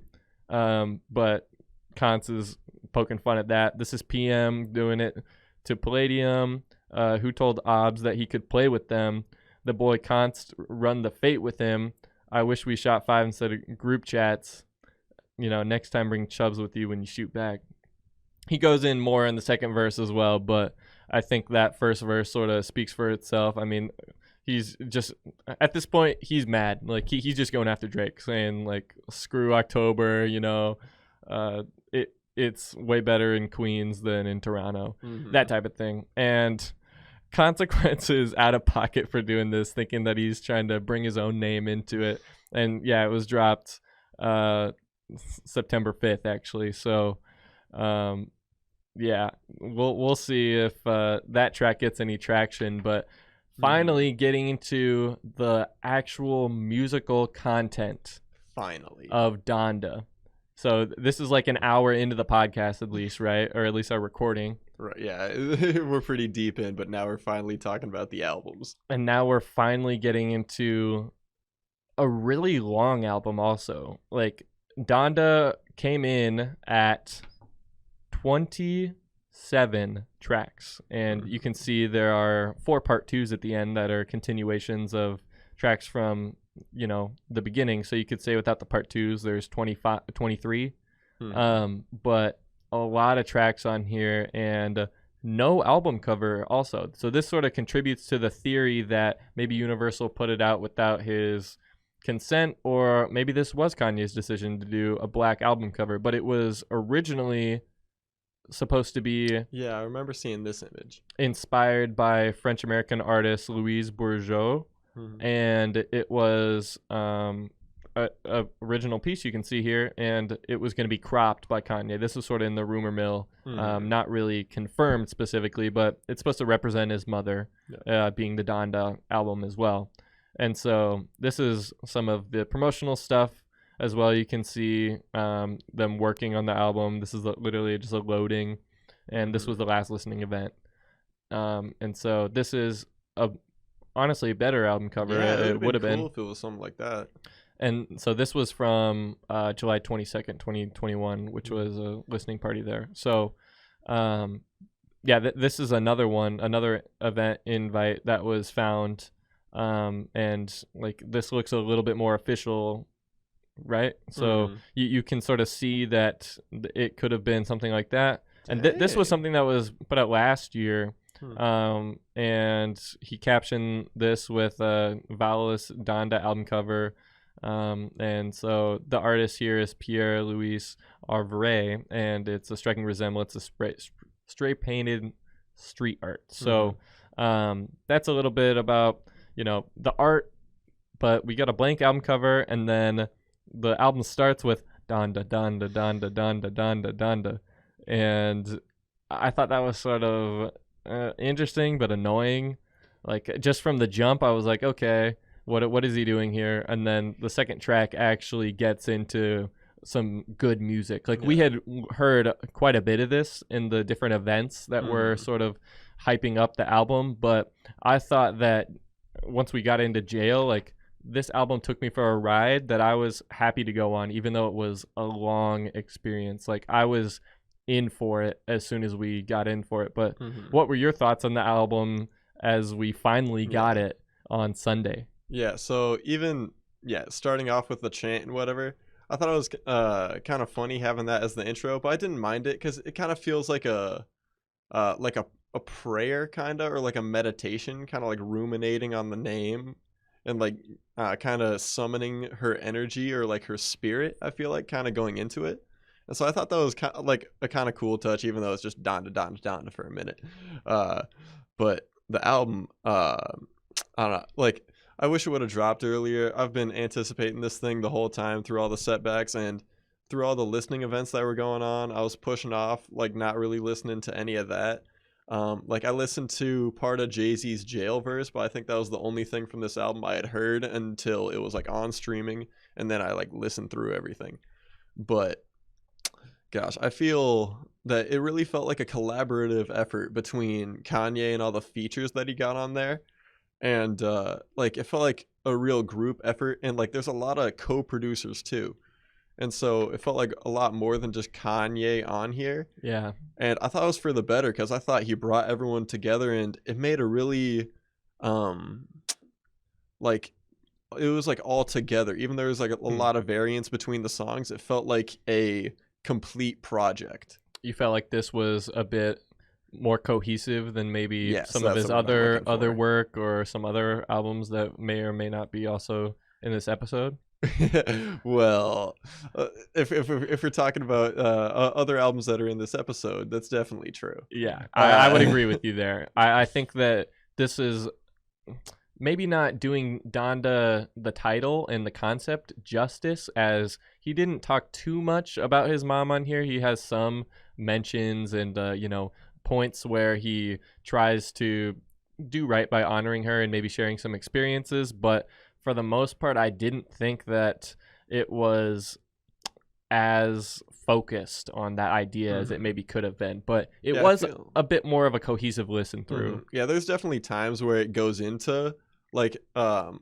But Conce is poking fun at that. This is PM doing it to Palladium, who told Obs that he could play with them. The boy Conce run the fate with him. I wish we shot 5 instead of group chats. Next time bring Chubbs with you when you shoot back. He goes in more in the second verse as well, but I think that first verse sort of speaks for itself. I mean, he's just, at this point, he's mad. Like, he's just going after Drake, saying, like, screw October, it's way better in Queens than in Toronto, that type of thing. And Consequences out of pocket for doing this, thinking that he's trying to bring his own name into it. And, yeah, it was dropped September 5th, actually. So, yeah, we'll see if that track gets any traction, but finally getting into the actual musical content of Donda. So this is like an hour into the podcast at least, right? Or at least our recording. Right, yeah. We're pretty deep in, but now we're finally talking about the albums. And now we're finally getting into a really long album also. Like, Donda came in at 27 tracks, and you can see there are 4 part 2s at the end that are continuations of tracks from the beginning. So you could say without the part twos, there's 23. But a lot of tracks on here and no album cover also. So this sort of contributes to the theory that maybe Universal put it out without his consent, or maybe this was Kanye's decision to do a black album cover, but it was originally supposed to be I remember seeing this image, inspired by French American artist Louise Bourgeois, and it was a original piece you can see here, and it was going to be cropped by Kanye. This was sort of in the rumor mill, not really confirmed specifically, but it's supposed to represent his mother, being the Donda album as well. And so this is some of the promotional stuff as well. You can see them working on the album. This is literally just a loading, and this was the last listening event. And so this is honestly a better album cover. Yeah, it would have been cool if it was something like that. And so this was from July 22nd, 2021, which was a listening party there. So this is another event invite that was found. And like this looks a little bit more official, right? So you can sort of see that it could have been something like that. And this was something that was put out last year. And he captioned this with a Vowelless Donda album cover. And so the artist here is Pierre-Louis Arvray, and it's a striking resemblance to spray painted street art. So that's a little bit about the art, but we got a blank album cover, and then the album starts with Donda, Donda, Donda, Donda, Donda, Donda. And I thought that was sort of interesting, but annoying. Like, just from the jump, I was like, okay, what is he doing here? And then the second track actually gets into some good music. Like, we had heard quite a bit of this in the different events that were sort of hyping up the album, but I thought that once we got into jail, like, this album took me for a ride that I was happy to go on, even though it was a long experience. Like, I was in for it as soon as we got in for it. But what were your thoughts on the album as we finally got it on Sunday? Yeah, so even starting off with the chant and whatever, I thought it was kind of funny having that as the intro, but I didn't mind it because it kind of feels like a prayer, kind of, or like a meditation, kind of like ruminating on the name and like kind of summoning her energy or like her spirit, I feel like, kind of going into it. And so I thought that was kind of like a kind of cool touch, even though it's just Donda, Donda, Donda for a minute. But the album, I don't know, like, I wish it would have dropped earlier. I've been anticipating this thing the whole time through all the setbacks and through all the listening events that were going on. I was pushing off, like, not really listening to any of that. Like, I listened to part of Jay-Z's Jail verse, but I think that was the only thing from this album I had heard until it was like on streaming, and then I like listened through everything. But gosh, I feel that it really felt like a collaborative effort between Kanye and all the features that he got on there. And like, it felt like a real group effort, and like there's a lot of co-producers too. And so it felt like a lot more than just Kanye on here. Yeah. And I thought it was for the better, because I thought he brought everyone together, and it made a really, like, it was like all together. Even though there was like a lot of variance between the songs, it felt like a complete project. You felt like this was a bit more cohesive than maybe some of his what other work or some other albums that may or may not be also in this episode? Well, if we're talking about other albums that are in this episode, that's definitely true. Yeah, I would agree with you there. I think that this is maybe not doing Donda, the title and the concept, justice, as he didn't talk too much about his mom on here. He has some mentions and points where he tries to do right by honoring her and maybe sharing some experiences, but for the most part, I didn't think that it was as focused on that idea as it maybe could have been, but it was a bit more of a cohesive listen through. Yeah, there's definitely times where it goes into like,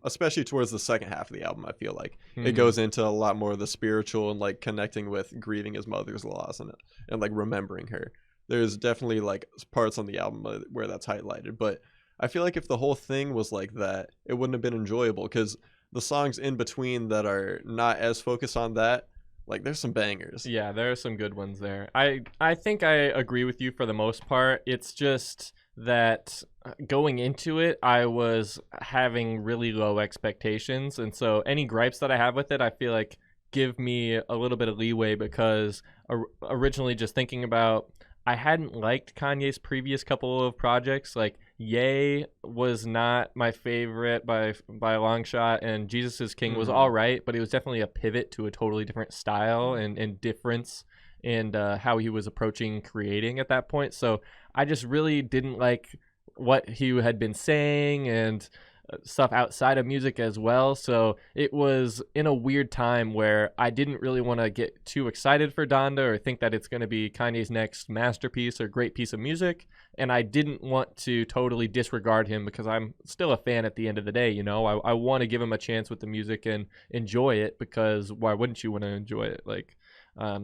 especially towards the second half of the album, I feel like it goes into a lot more of the spiritual and like connecting with grieving his mother's loss and like remembering her. There's definitely like parts on the album where that's highlighted, but I feel like if the whole thing was like that, it wouldn't have been enjoyable, because the songs in between that are not as focused on that, like there's some bangers. Yeah, there are some good ones there. I think I agree with you for the most part. It's just that going into it, I was having really low expectations, and so any gripes that I have with it, I feel like give me a little bit of leeway because originally just thinking about, I hadn't liked Kanye's previous couple of projects. Like Ye was not my favorite by a long shot, and Jesus is King was all right, but it was definitely a pivot to a totally different style and difference in how he was approaching creating at that point. So I just really didn't like what he had been saying and stuff outside of music as well. So it was in a weird time where I didn't really want to get too excited for Donda or think that it's going to be Kanye's next masterpiece or great piece of music. And I didn't want to totally disregard him because I'm still a fan at the end of the day. You know, I want to give him a chance with the music and enjoy it, because why wouldn't you want to enjoy it? Like,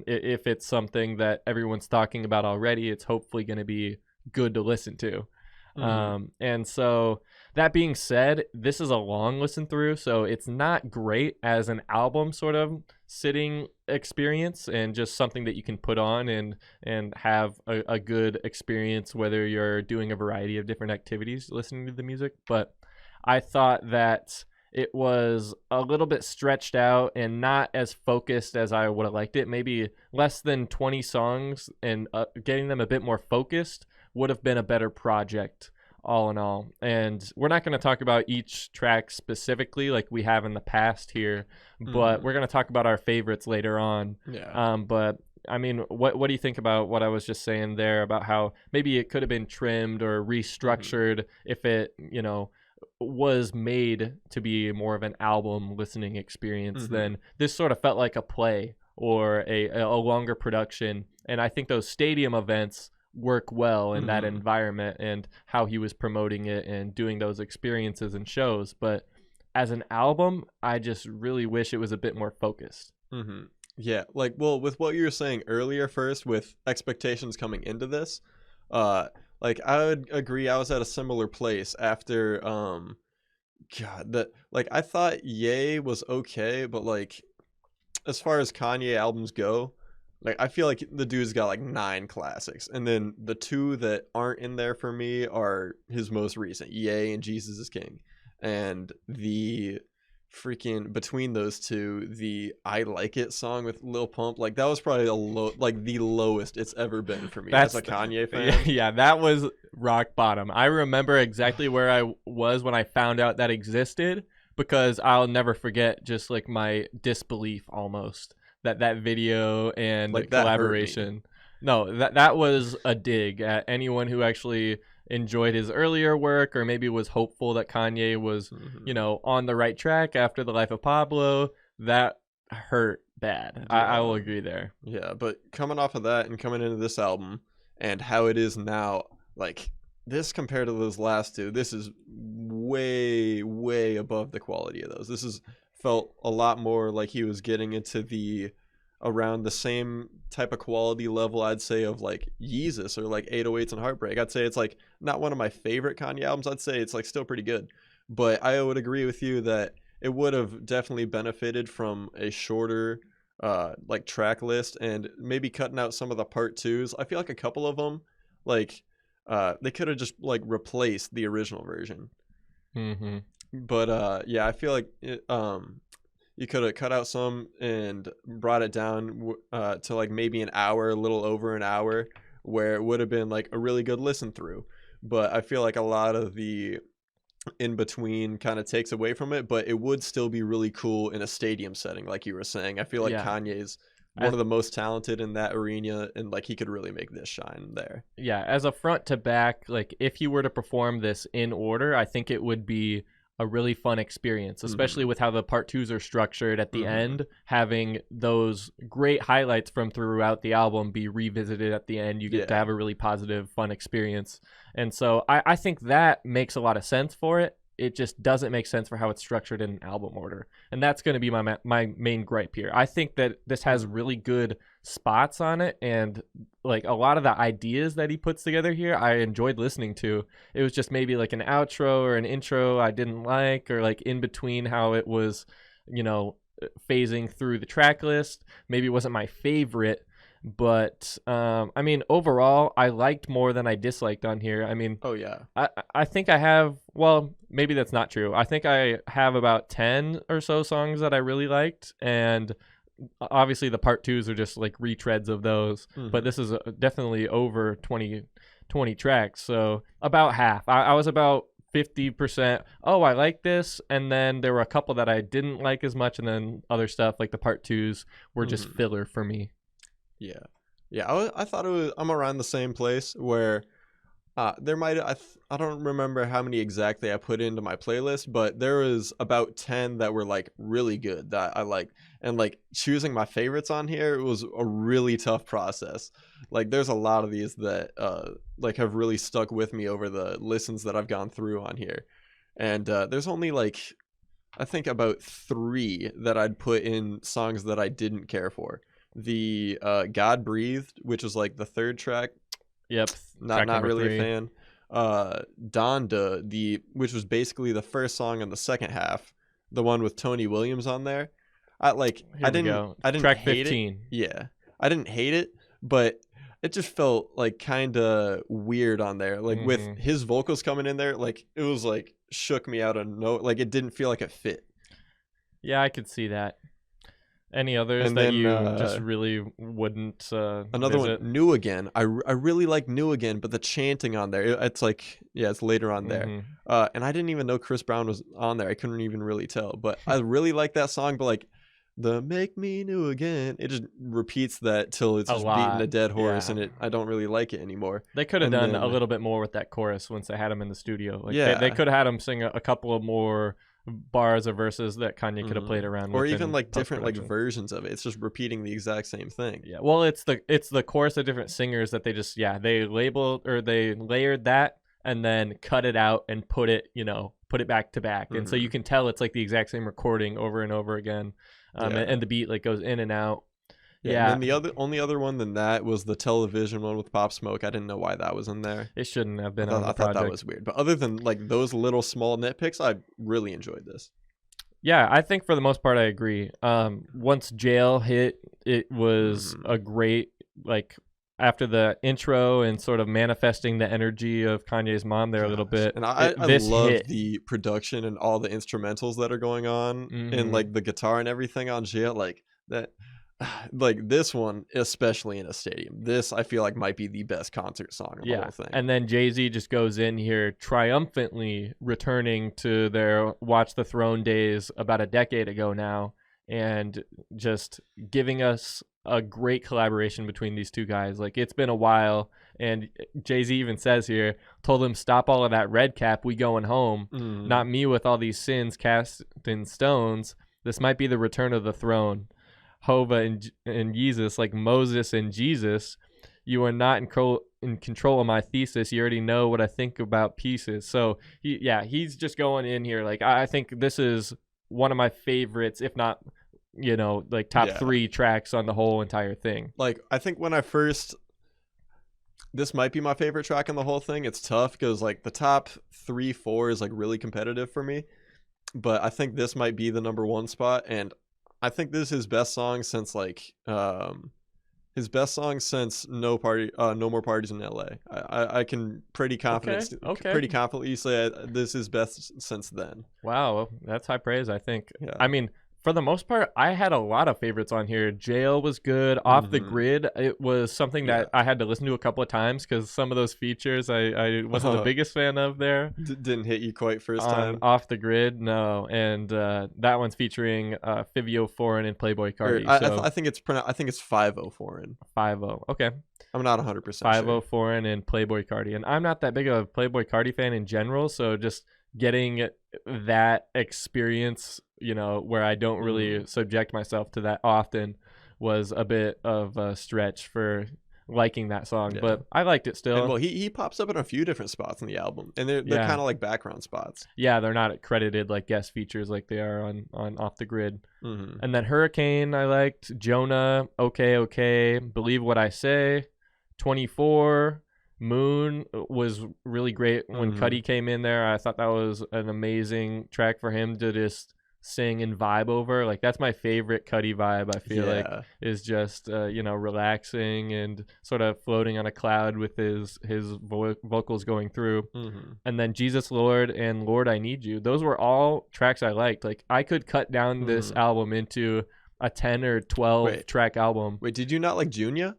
if it's something that everyone's talking about already, it's hopefully going to be good to listen to. And so that being said, this is a long listen through, so it's not great as an album sort of sitting experience and just something that you can put on and have a good experience, whether you're doing a variety of different activities listening to the music. But I thought that it was a little bit stretched out and not as focused as I would have liked it. Maybe less than 20 songs, and getting them a bit more focused would have been a better project all in all. And we're not going to talk about each track specifically like we have in the past here, but we're going to talk about our favorites later on. Yeah. But I mean, what do you think about what I was just saying there about how maybe it could have been trimmed or restructured if it, you know, was made to be more of an album listening experience? Then this sort of felt like a play or a longer production. And I think those stadium events work well in that environment and how he was promoting it and doing those experiences and shows. But as an album, I just really wish it was a bit more focused. Yeah, like, well, with what you were saying earlier first, with expectations coming into this, like, I would agree. I was at a similar place after, I thought Ye was okay, but, like, as far as Kanye albums go, like, I feel like the dude's got like 9 classics, and then the 2 that aren't in there for me are his most recent, Ye and Jesus is King. And the freaking, between those two, the I Like It song with Lil Pump, like, that was probably the lowest it's ever been for me as a Kanye fan. Yeah, that was rock bottom. I remember exactly where I was when I found out that existed, because I'll never forget just like my disbelief almost that video and Like, collaboration. No, that was a dig at anyone who actually enjoyed his earlier work, or maybe was hopeful that Kanye was, you know, on the right track after The Life of Pablo. That hurt bad. Yeah. I will agree there. Yeah, but coming off of that and coming into this album and how it is now, like, this compared to those last two, this is way, way above the quality of those. This is felt a lot more like he was getting into around the same type of quality level, I'd say, of like Yeezus or like 808s and Heartbreak. I'd say it's like not one of my favorite Kanye albums. I'd say it's like still pretty good, but I would agree with you that it would have definitely benefited from a shorter like track list, and maybe cutting out some of the part 2s. I feel like a couple of them, like they could have just like replaced the original version. But yeah, I feel like you could have cut out some and brought it down to like maybe an hour, a little over an hour, where it would have been like a really good listen through. But I feel like a lot of the in between kind of takes away from it, but it would still be really cool in a stadium setting, like you were saying. I feel like Kanye's one of the most talented in that arena, and like he could really make this shine there. Yeah, as a front to back, like if you were to perform this in order, I think it would be a really fun experience, especially with how the part 2s are structured at the end, having those great highlights from throughout the album be revisited at the end. You get to have a really positive, fun experience. And so I think that makes a lot of sense for it. it just doesn't make sense for how it's structured in an album order. And that's going to be my main gripe here. I think that this has really good spots on it, and like a lot of the ideas that he puts together here I enjoyed listening to. It was just maybe like an outro or an intro I didn't like, or like in between how it was, phasing through the track list. Maybe it wasn't my favorite, but I mean, overall I liked more than I disliked on here. I mean, oh yeah, I think I have, well, maybe that's not true. I think I have about 10 or so songs that I really liked, and obviously the part twos are just like retreads of those, but this is definitely over 20 tracks, so about half. I was about 50%, oh, I like this, and then there were a couple that I didn't like as much, and then other stuff like the part twos were just filler for me. I thought it was, I'm around the same place where there might, I don't remember how many exactly I put into my playlist, but there was about 10 that were like really good that I liked. And like choosing my favorites on here was a really tough process. Like there's a lot of these that like have really stuck with me over the listens that I've gone through on here. And there's only like, I think about 3 that I'd put in songs that I didn't care for. The God Breathed, which was like the 3rd track. Yep. Not really 3. A fan. Donda, which was basically the first song on the second half, the one with Tony Williams on there. I didn't track hate 15. It. Yeah. I didn't hate it, but it just felt like kind of weird on there. Like with his vocals coming in there, like it was like shook me out of like it didn't feel like it fit. Yeah, I could see that. Any others that you just really wouldn't another visit? One, New Again. I really like New Again, but the chanting on there, it's like, yeah, it's later on there. And I didn't even know Chris Brown was on there. I couldn't even really tell. But I really like that song, but like the Make Me New Again, it just repeats that till it's just beating a dead horse, and I don't really like it anymore. They could have done a little bit more with that chorus once they had him in the studio. Like they could have had him sing a couple of more bars or verses that Kanye could have played around with, or even like different like versions of it. It's just repeating the exact same thing. Yeah, well, it's the chorus of different singers that they just they labeled, or they layered that and then cut it out and put it back to back, and so you can tell it's like the exact same recording over and over again. And the beat like goes in and out. And then the only other one than that was the Television one with Pop Smoke. I didn't know why that was in there. It shouldn't have been on the project. I thought that was weird. But other than like those little small nitpicks, I really enjoyed this. Yeah, I think for the most part I agree. Once Jail hit, it was a great, like, after the intro and sort of manifesting the energy of Kanye's mom there a little bit. And I love the production and all the instrumentals that are going on and like the guitar and everything on Jail, like that. Like this one, especially in a stadium, this I feel like might be the best concert song of the whole thing. And then Jay-Z just goes in here triumphantly returning to their Watch the Throne days about a decade ago now, and just giving us a great collaboration between these two guys. Like, it's been a while, and Jay-Z even says here, told him, stop all of that red cap, we going home. Not me with all these sins cast in stones. This might be the return of the throne. Hova and Jesus, like Moses and Jesus, you are not in control of my thesis. You already know what I think about pieces. So he's just going in here. Like, I think this is one of my favorites, if not, like top 3 tracks on the whole entire thing. Like, I think when this might be my favorite track on the whole thing. It's tough because like the top 3-4 is like really competitive for me, but I think this might be the number 1 spot. And I think this is his best song since No More Parties in LA. I can pretty confidently say this is best since then. Wow, that's high praise, I think. Yeah. I mean, for the most part, I had a lot of favorites on here. Jail was good. Off the Grid, it was something that I had to listen to a couple of times because some of those features I wasn't the biggest fan of there. Didn't hit you quite first time? Off the Grid, no. And that one's featuring Fivio Foreign and Playboy Cardi. I think it's 5-0 Foreign. 5-0, okay. I'm not 100% 5-0 Foreign and Playboy Cardi. And I'm not that big of a Playboy Cardi fan in general, so just getting that experience, where I don't really subject myself to that often, was a bit of a stretch for liking that song, Yeah. but I liked it still. And well, he pops up in a few different spots in the album, and they're Yeah. kind of like background spots. Yeah, they're not credited like guest features like they are on Off the Grid. Mm-hmm. And then Hurricane I liked, Jonah, okay, Believe What I Say, 24, Moon was really great when Cudi came in there. I thought that was an amazing track for him to just sing and vibe over. Like that's my favorite Cudi vibe. I feel like is just relaxing and sort of floating on a cloud with his vocals going through. And then Jesus Lord and Lord I Need You, those were all tracks I liked. Like I could cut down this album into a 10 or 12 track album. Wait, did you not like Junior?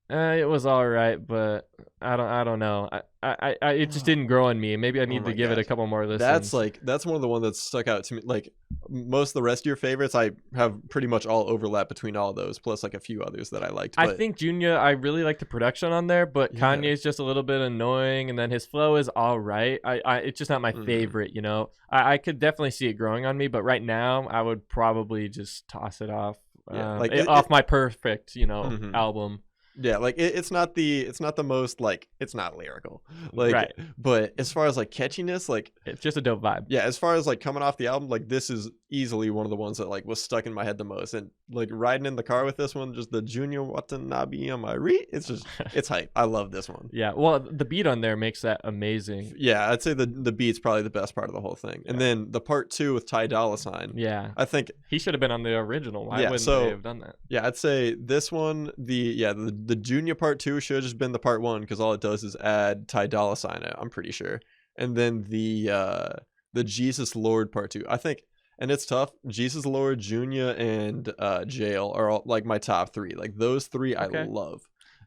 It was all right, but I don't know. It just didn't grow on me. Maybe I need to give it a couple more listens. That's one of the ones that stuck out to me. Like most of the rest of your favorites, I have pretty much all overlap between all of those, plus like a few others that I liked. But... I think Junior, I really like the production on there, but Kanye's just a little bit annoying, and then his flow is all right. It's just not my favorite, you know. I could definitely see it growing on me, but right now I would probably just toss it off, off my perfect, album. Yeah, like it's not the most like it's not lyrical, like but as far as like catchiness, like it's just a dope vibe. Yeah, as far as like coming off the album, like this is easily one of the ones that like was stuck in my head the most, and like riding in the car with this one, just the Junior Watanabe on my it's just it's hype. I love this one. Yeah, well the beat on there makes that amazing. Yeah, I'd say the beat's probably the best part of the whole thing, and then the part 2 with Ty Dolla $ign. Yeah, I think he should have been on the original. Why wouldn't they have done that? Yeah, I'd say this one, the Junior part 2 should have just been the part 1 because all it does is add Ty Dolla $ign. I'm pretty sure, and then the Jesus Lord part 2. I think, and it's tough. Jesus Lord, Junior, and Jail are all like my top 3. Like those 3 I love.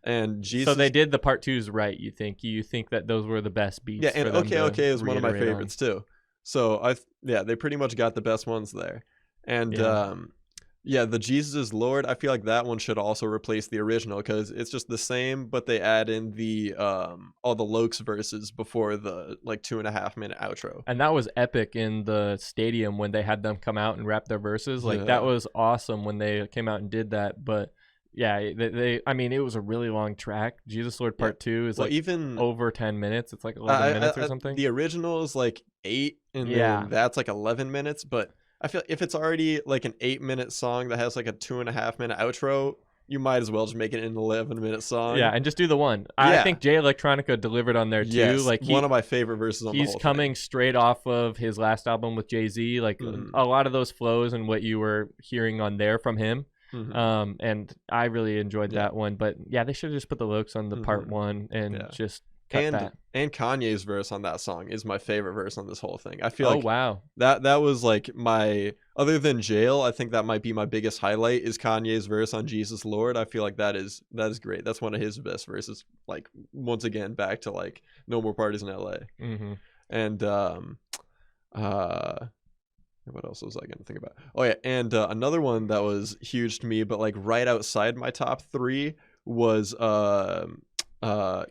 And Jesus. So they did the part 2s right. You think that those were the best beats? Yeah, and okay is one of my favorites too. So they pretty much got the best ones there, and yeah, the Jesus is Lord, I feel like that one should also replace the original because it's just the same, but they add in the all the Lokes verses before the like 2.5 minute outro. And that was epic in the stadium when they had them come out and rap their verses. Like that was awesome when they came out and did that. But yeah, I mean, it was a really long track. Jesus Lord Part 2 is like even over 10 minutes. It's like 11 minutes or something. The original is like 8, and then that's like 11 minutes, but I feel if it's already like an 8-minute song that has like a 2.5 minute outro, you might as well just make it an 11-minute song. Yeah, and just do the one. I think Jay Electronica delivered on there too. Yes, like one of my favorite verses on the whole He's coming straight off of his last album with Jay-Z. Like a lot of those flows and what you were hearing on there from him. And I really enjoyed that one. But yeah, they should have just put the Lokes on the part 1 and just cut that. And Kanye's verse on that song is my favorite verse on this whole thing. I feel that was like my, other than Jail, I think that might be my biggest highlight is Kanye's verse on Jesus Lord. I feel like that is great. That's one of his best verses. Like once again, back to like No More Parties in LA. And what else was I gonna think about? Oh yeah, and another one that was huge to me, but like right outside my top 3 was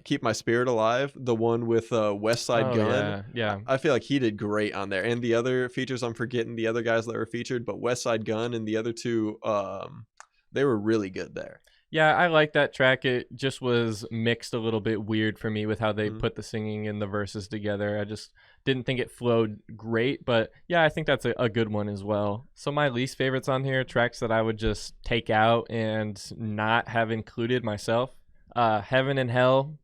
Keep My Spirit Alive, the one with West Side Gun. Yeah. I feel like he did great on there, and the other features, I'm forgetting the other guys that were featured, but West Side Gun and the other 2 they were really good there. Yeah, I like that track. It just was mixed a little bit weird for me with how they put the singing and the verses together. I just didn't think it flowed great, but yeah, I think that's a good one as well. So my least favorites on here, tracks that I would just take out and not have included myself. Heaven and Hell,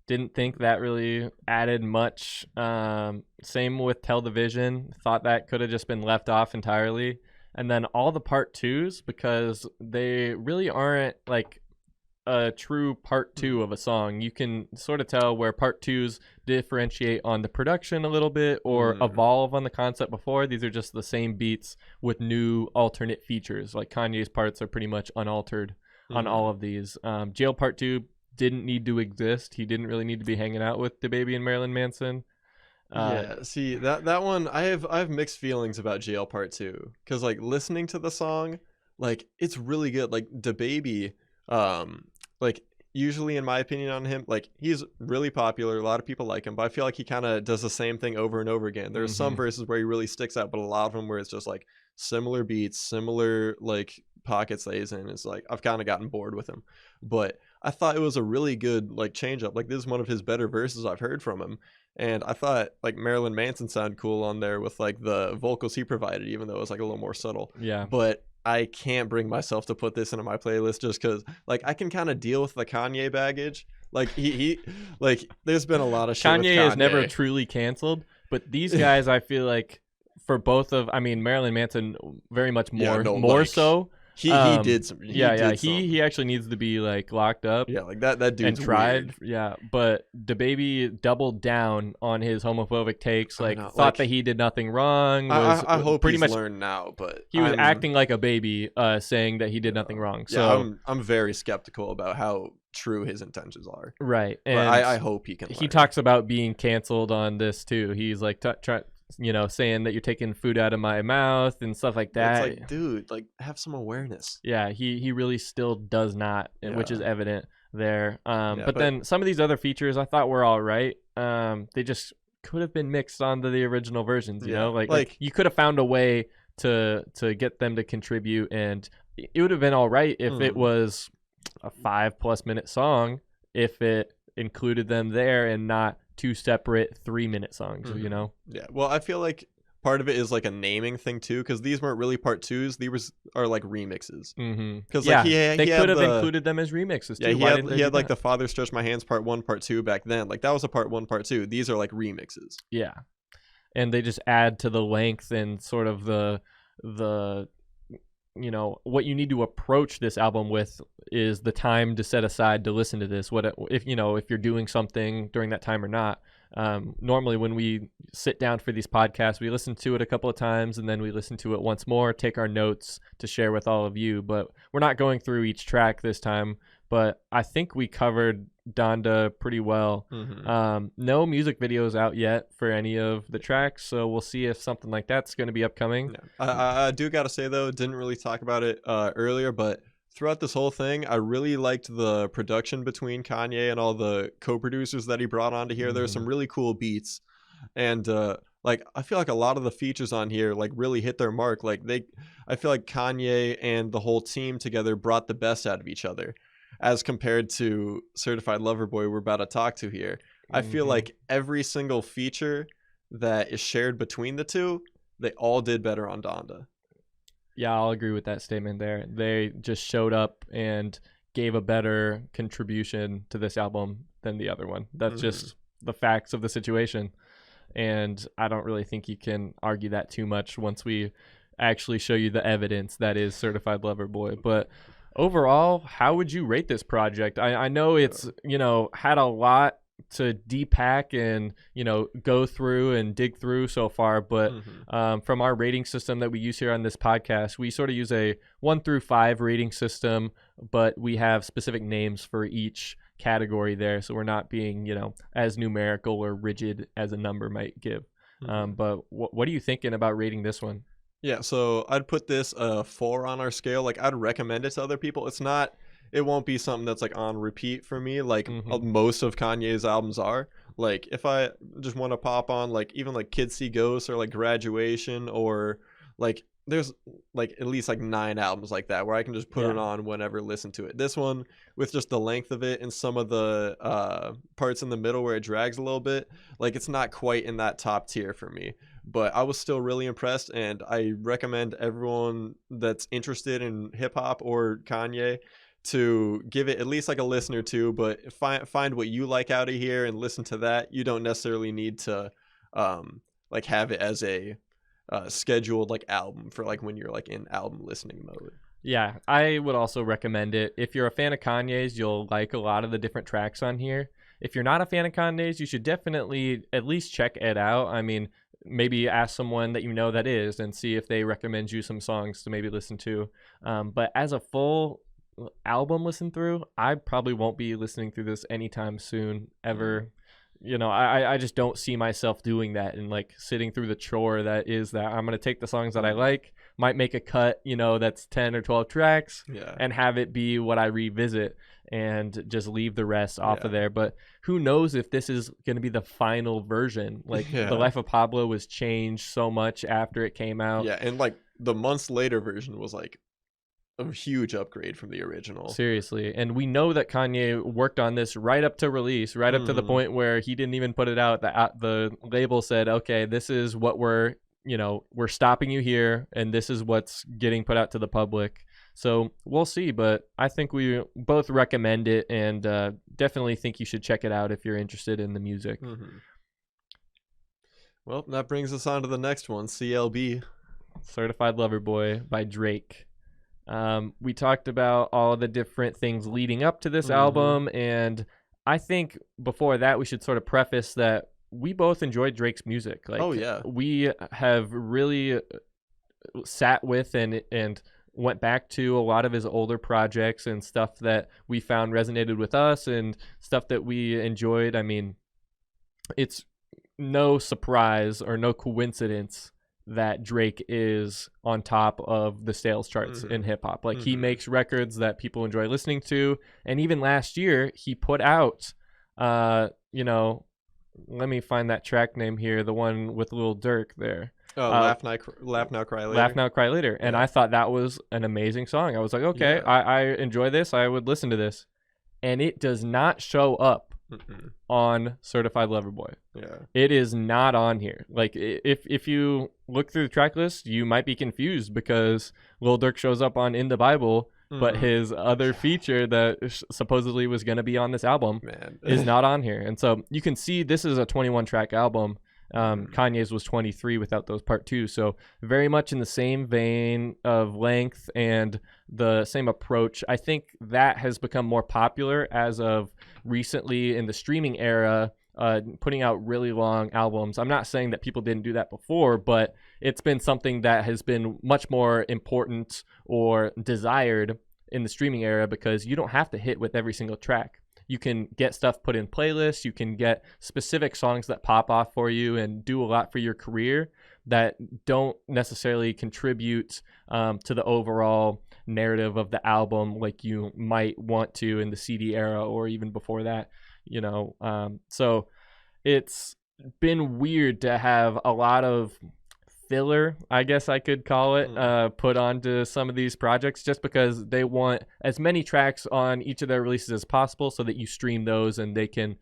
didn't think that really added much. Same with Tell the Vision, thought that could have just been left off entirely. And then all the part 2s, because they really aren't like a true part 2 of a song. You can sort of tell where part 2s differentiate on the production a little bit or evolve on the concept before. These are just the same beats with new alternate features. Like Kanye's parts are pretty much unaltered on all of these. Jail Part 2 didn't need to exist. He didn't really need to be hanging out with DaBaby and Marilyn Manson. See that one, I have mixed feelings about Jail Part 2 because like listening to the song, like it's really good. Like DaBaby, like usually in my opinion on him, like he's really popular, a lot of people like him, but I feel like he kind of does the same thing over and over again. There's some verses where he really sticks out, but a lot of them where it's just like similar beats, similar like pockets that he's in. It's like I've kind of gotten bored with him, but I thought it was a really good like change up. Like this is one of his better verses I've heard from him. And I thought like Marilyn Manson sounded cool on there with like the vocals he provided, even though it was like a little more subtle. Yeah. But I can't bring myself to put this into my playlist just because like I can kind of deal with the Kanye baggage. Like he like there's been a lot of shit with Kanye is never truly canceled, but these guys I feel like for both of Marilyn Manson very much more so. He did some. He actually needs to be like locked up. Yeah, like that dude's and tried. Weird. Yeah, but DaBaby doubled down on his homophobic takes. Like thought that he did nothing wrong. I hope pretty much learned now, but he was acting like a baby, saying that he did nothing wrong. So yeah, I'm very skeptical about how true his intentions are. Right, and but I hope he can. He talks about being canceled on this too. He's like saying that you're taking food out of my mouth and stuff like that. It's like, dude, like have some awareness. Yeah, he really still does not, which is evident there. But then some of these other features I thought were all right. They just could have been mixed onto the original versions, you know? Like you could have found a way to get them to contribute, and it would have been all right if it was a 5+ minute song, if it included them there and not 2 separate 3-minute songs, you know? Yeah, well, I feel like part of it is like a naming thing too, because these weren't really part 2s; these are like remixes. Because they could have included them as remixes too. Yeah, he had like the Father Stretch My Hands part 1, part 2 back then. Like that was a part 1, part 2. These are like remixes. Yeah, and they just add to the length and sort of the you know what you need to approach this album with is the time to set aside to listen to this. If you're doing something during that time or not. Normally when we sit down for these podcasts, we listen to it a couple of times and then we listen to it once more, take our notes to share with all of you. But we're not going through each track this time. But I think we covered Donda pretty well. No music videos out yet for any of the tracks, so we'll see if something like that's going to be upcoming. Yeah. I do got to say, though, didn't really talk about it earlier, but throughout this whole thing, I really liked the production between Kanye and all the co-producers that he brought onto here. There's some really cool beats, and like I feel like a lot of the features on here like really hit their mark. Like I feel like Kanye and the whole team together brought the best out of each other, as compared to Certified Lover Boy we're about to talk to here. I feel like every single feature that is shared between the two, they all did better on Donda. Yeah, I'll agree with that statement there. They just showed up and gave a better contribution to this album than the other one. That's just the facts of the situation. And I don't really think you can argue that too much once we actually show you the evidence that is Certified Lover Boy. But overall, how would you rate this project? I know it's, had a lot to depack and, go through and dig through so far. But from our rating system that we use here on this podcast, we sort of use a 1 through 5 rating system, but we have specific names for each category there. So we're not being, as numerical or rigid as a number might give. But what are you thinking about rating this one? Yeah, so I'd put this a 4 on our scale. Like, I'd recommend it to other people. It won't be something that's like on repeat for me, like most of Kanye's albums are. Like, if I just want to pop on, like, even like Kids See Ghosts or like Graduation, or like there's like at least like 9 albums like that where I can just put it on whenever, listen to it. This one, with just the length of it and some of the parts in the middle where it drags a little bit, like it's not quite in that top tier for me. But I was still really impressed, and I recommend everyone that's interested in hip hop or Kanye to give it at least like a listen or two, but find what you like out of here and listen to that. You don't necessarily need to like have it as a scheduled like album for like when you're like in album listening mode. Yeah, I would also recommend it. If you're a fan of Kanye's, you'll like a lot of the different tracks on here. If you're not a fan of Kanye's, you should definitely at least check it out. I mean, maybe ask someone that you know that is and see if they recommend you some songs to maybe listen to. But as a full album listen through, I probably won't be listening through this anytime soon, ever. I just don't see myself doing that and like sitting through the chore that is that. I'm going to take the songs that I like, might make a cut, that's 10 or 12 tracks, and have it be what I revisit and just leave the rest off of there. But who knows if this is going to be the final version. Like The Life of Pablo was changed so much after it came out. Yeah, and like the months later version was like a huge upgrade from the original. Seriously. And we know that Kanye worked on this right up to release, right up to the point where he didn't even put it out. The label said, okay, this is what we're stopping you here, and this is what's getting put out to the public. So we'll see, but I think we both recommend it, and definitely think you should check it out if you're interested in the music. Well, that brings us on to the next one, CLB. Certified Lover Boy by Drake. We talked about all the different things leading up to this album, and I think before that we should sort of preface that we both enjoyed Drake's music. Like, we have really sat with and went back to a lot of his older projects and stuff that we found resonated with us and stuff that we enjoyed. I mean, it's no surprise or no coincidence that Drake is on top of the sales charts in hip hop. Like, he makes records that people enjoy listening to. And even last year, he put out, let me find that track name here, the one with Lil Durk there. Oh, Laugh Now, Cry Later. Laugh Now, Cry Later. And I thought that was an amazing song. I was like, okay, I enjoy this. I would listen to this. And it does not show up on Certified Lover Boy. It is not on here. Like, if you look through the track list, you might be confused because Lil Durk shows up on In the Bible, but his other feature that supposedly was going to be on this album is not on here. And so you can see this is a 21 track album. Kanye's was 23 without those part 2, so very much in the same vein of length and the same approach. I think that has become more popular as of recently in the streaming era, putting out really long albums. I'm not saying that people didn't do that before, but it's been something that has been much more important or desired in the streaming era because you don't have to hit with every single track. You can get stuff put in playlists. You can get specific songs that pop off for you and do a lot for your career that don't necessarily contribute to the overall narrative of the album like you might want to in the CD era or even before that, So it's been weird to have a lot of filler, I guess I could call it, put onto some of these projects just because they want as many tracks on each of their releases as possible so that you stream those and they can,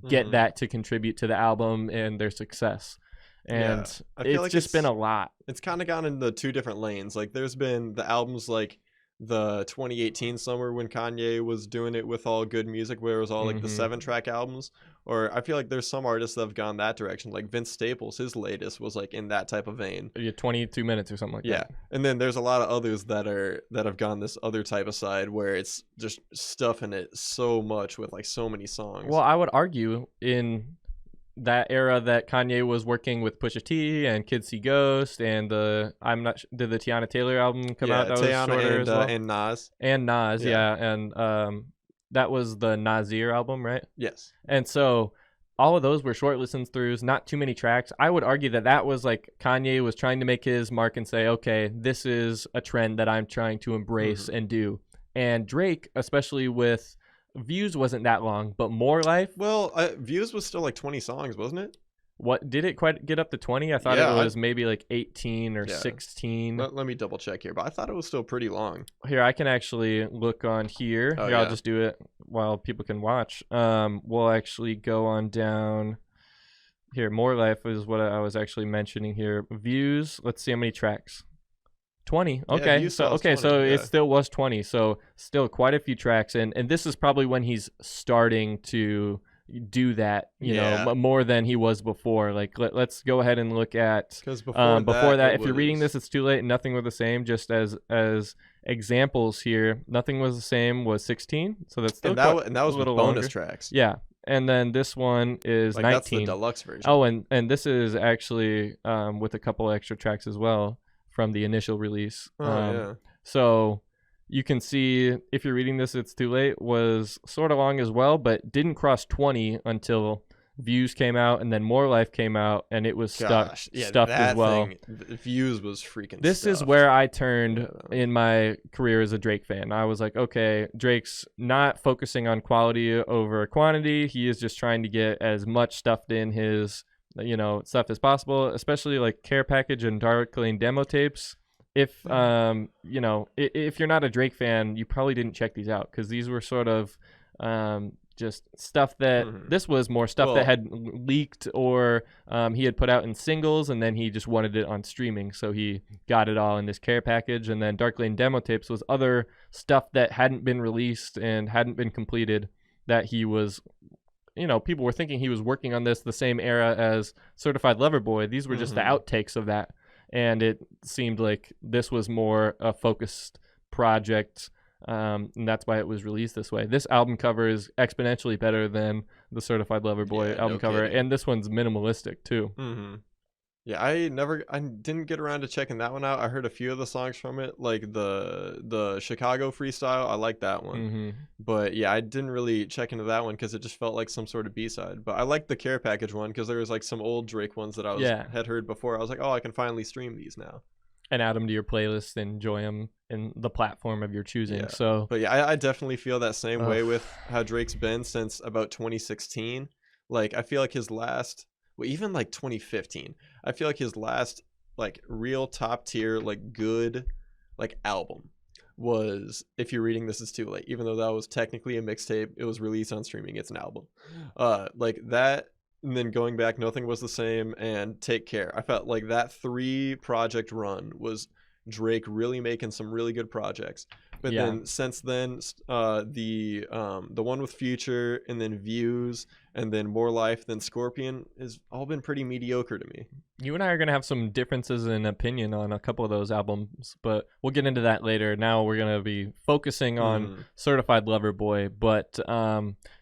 get that to contribute to the album and their success. And it's just been a lot. It's kind of gone into 2 different lanes. Like, there's been the albums like the 2018 summer when Kanye was doing it with all good music, where it was all like the 7-track albums. Or I feel like there's some artists that have gone that direction. Like Vince Staples, his latest was like in that type of vein. 22 minutes or something like that. And then there's a lot of others that have gone this other type of side where it's just stuffing it so much with like so many songs. Well, I would argue in that era that Kanye was working with Pusha T and Kids See Ghost and did the Tiana Taylor album come out? That Tiana was shorter and, as well? and Nas. And Nas, and that was the Nasir album, right? Yes. And so all of those were short listens throughs, not too many tracks. I would argue that was like Kanye was trying to make his mark and say, okay, this is a trend that I'm trying to embrace and do. And Drake, especially with Views wasn't that long, but More Life. Well, Views was still like 20 songs, wasn't it? What, did it quite get up to 20? I thought it was maybe like 18 or 16. Let me double check here, but I thought it was still pretty long. Here, I can actually look on here. I'll just do it while people can watch. We'll actually go on down here. More Life is what I was actually mentioning here. Views, let's see how many tracks. 20. Okay. It still was 20. So still quite a few tracks. And this is probably when he's starting to do that, you know, more than he was before. Like, let's go ahead and look at before that if you're reading this, it's too late. Nothing was the same. Just as examples here, Nothing Was the Same was 16. So that's still and that was a little with bonus longer. tracks. Yeah. And then this one is like 19. That's the deluxe version. Oh, and this is actually with a couple extra tracks as well from the initial release. So you can see, if you're reading this, It's Too Late was sort of long as well, but didn't cross 20 until Views came out, and then More Life came out, and it was stuffed as well. Views was freaking This stuffed. is where I turned in my career as a Drake fan. I was like, okay, Drake's not focusing on quality over quantity. He is just trying to get as much stuffed in his, stuff as possible, especially like Care Package and Dark Lane demo tapes. if if you're not a Drake fan, you probably didn't check these out because these were sort of just stuff that this was more stuff that had leaked or he had put out in singles, and then he just wanted it on streaming, so he got it all in this care package. And then Dark Lane demo tapes was other stuff that hadn't been released and hadn't been completed that he was, people were thinking he was working on this the same era as Certified Lover Boy. These were just the outtakes of that, and it seemed like this was more a focused project. And that's why it was released this way. This album cover is exponentially better than the Certified Lover Boy album cover, and this one's minimalistic too. Yeah, I didn't get around to checking that one out. I heard a few of the songs from it, like the Chicago freestyle. I like that one, but yeah, I didn't really check into that one because it just felt like some sort of B-side. But I liked the care package one because there was like some old Drake ones that I had heard before. I was like, oh, I can finally stream these now. And add them to your playlist and enjoy them in the platform of your choosing. Yeah. So, but yeah, I definitely feel that same way with how Drake's been since about 2016. Like, I feel like his last, even like 2015, I feel like his last like real top tier, like good, like album was If You're Reading This Is Too Late. Even though that was technically a mixtape, it was released on streaming. It's an album. Like that. And then going back, Nothing Was the Same and Take Care. I felt like that 3-project run was Drake really making some really good projects. But then since then, the one with Future, and then Views, and then More Life, then Scorpion has all been pretty mediocre to me. You and I are going to have some differences in opinion on a couple of those albums, but we'll get into that later. Now we're going to be focusing on Certified Lover Boy. But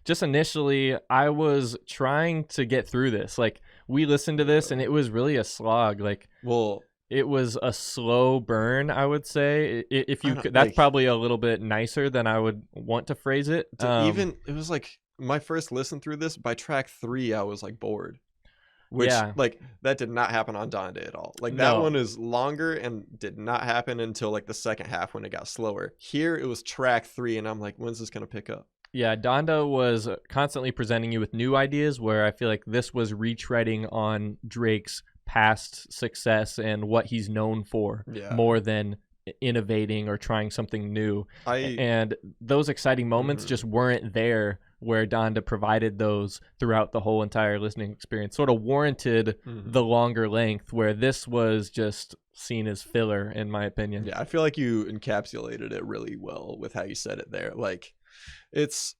just initially, I was trying to get through this. Like, we listened to this, and it was really a slog. Like, it was a slow burn, I would say. If you could, that's probably a little bit nicer than I would want to phrase it. It was like my first listen through this. By track 3, I was like bored, which like that did not happen on Donda at all. Like that one is longer and did not happen until like the second half when it got slower. Here it was track 3, and I'm like, when's this gonna pick up? Yeah, Donda was constantly presenting you with new ideas, where I feel like this was retreading on Drake's past success and what he's known for more than innovating or trying something new. And those exciting moments just weren't there where Donda provided those throughout the whole entire listening experience. Sort of warranted the longer length, where this was just seen as filler, in my opinion. Yeah, I feel like you encapsulated it really well with how you said it there. Like, it's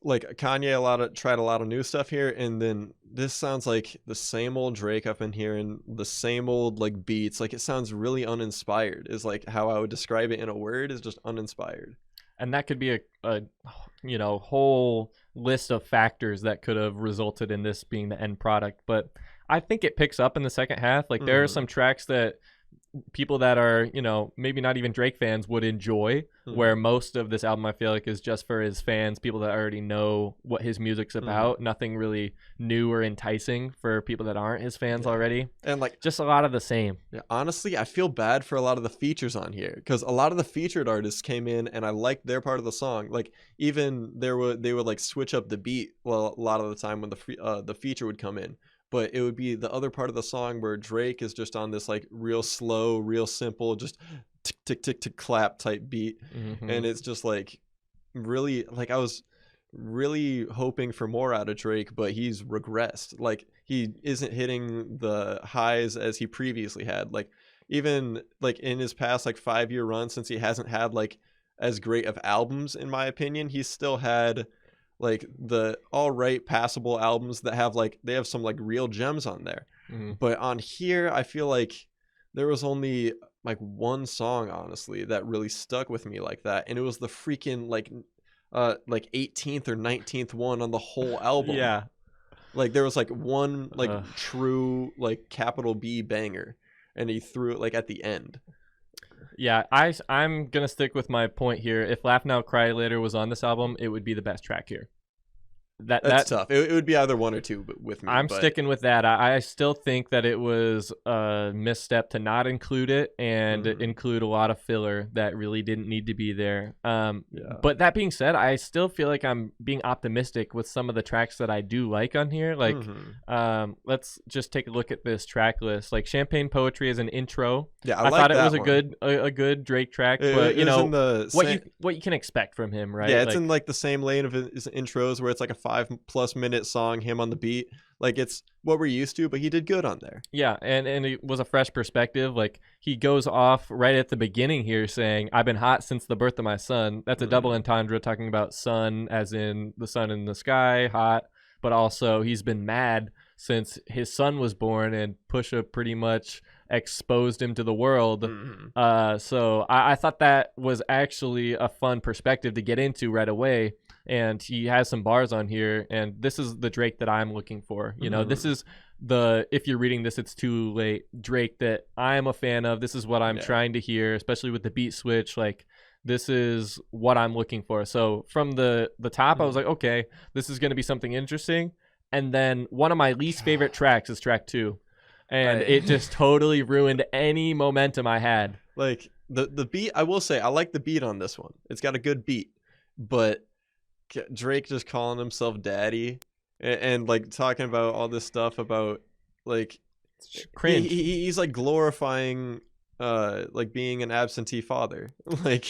like Kanye tried a lot of new stuff here, and then this sounds like the same old Drake I've been hearing, the same old like beats. Like, it sounds really uninspired, is like how I would describe it in a word, is just uninspired. And that could be a whole list of factors that could have resulted in this being the end product. But I think it picks up in the second half. Like, there are some tracks that people that are, maybe not even Drake fans would enjoy, where most of this album I feel like is just for his fans, people that already know what his music's about. Nothing really new or enticing for people that aren't his fans already, and like just a lot of the same. Honestly, I feel bad for a lot of the features on here, because a lot of the featured artists came in and I liked their part of the song. Like, even they would like switch up the beat a lot of the time when the feature would come in. But it would be the other part of the song where Drake is just on this like real slow, real simple, just tick, tick, tick, tick, clap type beat. And it's just like really, like, I was really hoping for more out of Drake, but he's regressed. Like, he isn't hitting the highs as he previously had. Like, even like in his past like 5-year run, since he hasn't had like as great of albums, in my opinion, he's still had like the all right passable albums that have like, they have some like real gems on there. But on here, I feel like there was only like one song, honestly, that really stuck with me like that, and it was the freaking like 18th or 19th one on the whole album. Like, there was like one like true like capital B banger, and he threw it like at the end. Yeah, I'm gonna stick with my point here. If Laugh Now Cry Later was on this album, it would be the best track here. That's tough. It would be either one or two, but with me. I'm sticking with that. I still think that it was a misstep to not include it and include a lot of filler that really didn't need to be there. But that being said, I still feel like I'm being optimistic with some of the tracks that I do like on here. Like, let's just take a look at this track list. Like Champagne Poetry as an intro. Yeah, I like thought it that was one. a good Drake track, but you know what you can expect from him, right? Yeah, it's in like the same lane of his intros where it's like a 5+ minute song, him on the beat. Like it's what we're used to, but he did good on there. Yeah, and it was a fresh perspective. Like he goes off right at the beginning here saying, "I've been hot since the birth of my son." That's a double entendre, talking about sun as in the sun in the sky, hot, but also he's been mad since his son was born, and Pusha pretty much exposed him to the world. So I thought that was actually a fun perspective to get into right away. And he has some bars on here, and this is the Drake that I'm looking for. You know, this is if you're reading this, it's too late Drake that I'm a fan of. This is what I'm trying to hear, especially with the beat switch. Like, this is what I'm looking for. So from the top, I was like, okay, this is going to be something interesting. And then one of my least favorite tracks is track 2. And it just totally ruined any momentum I had. Like the beat, I will say, I like the beat on this one. It's got a good beat, but Drake just calling himself daddy and like talking about all this stuff about like cringe. He's like glorifying like being an absentee father. Like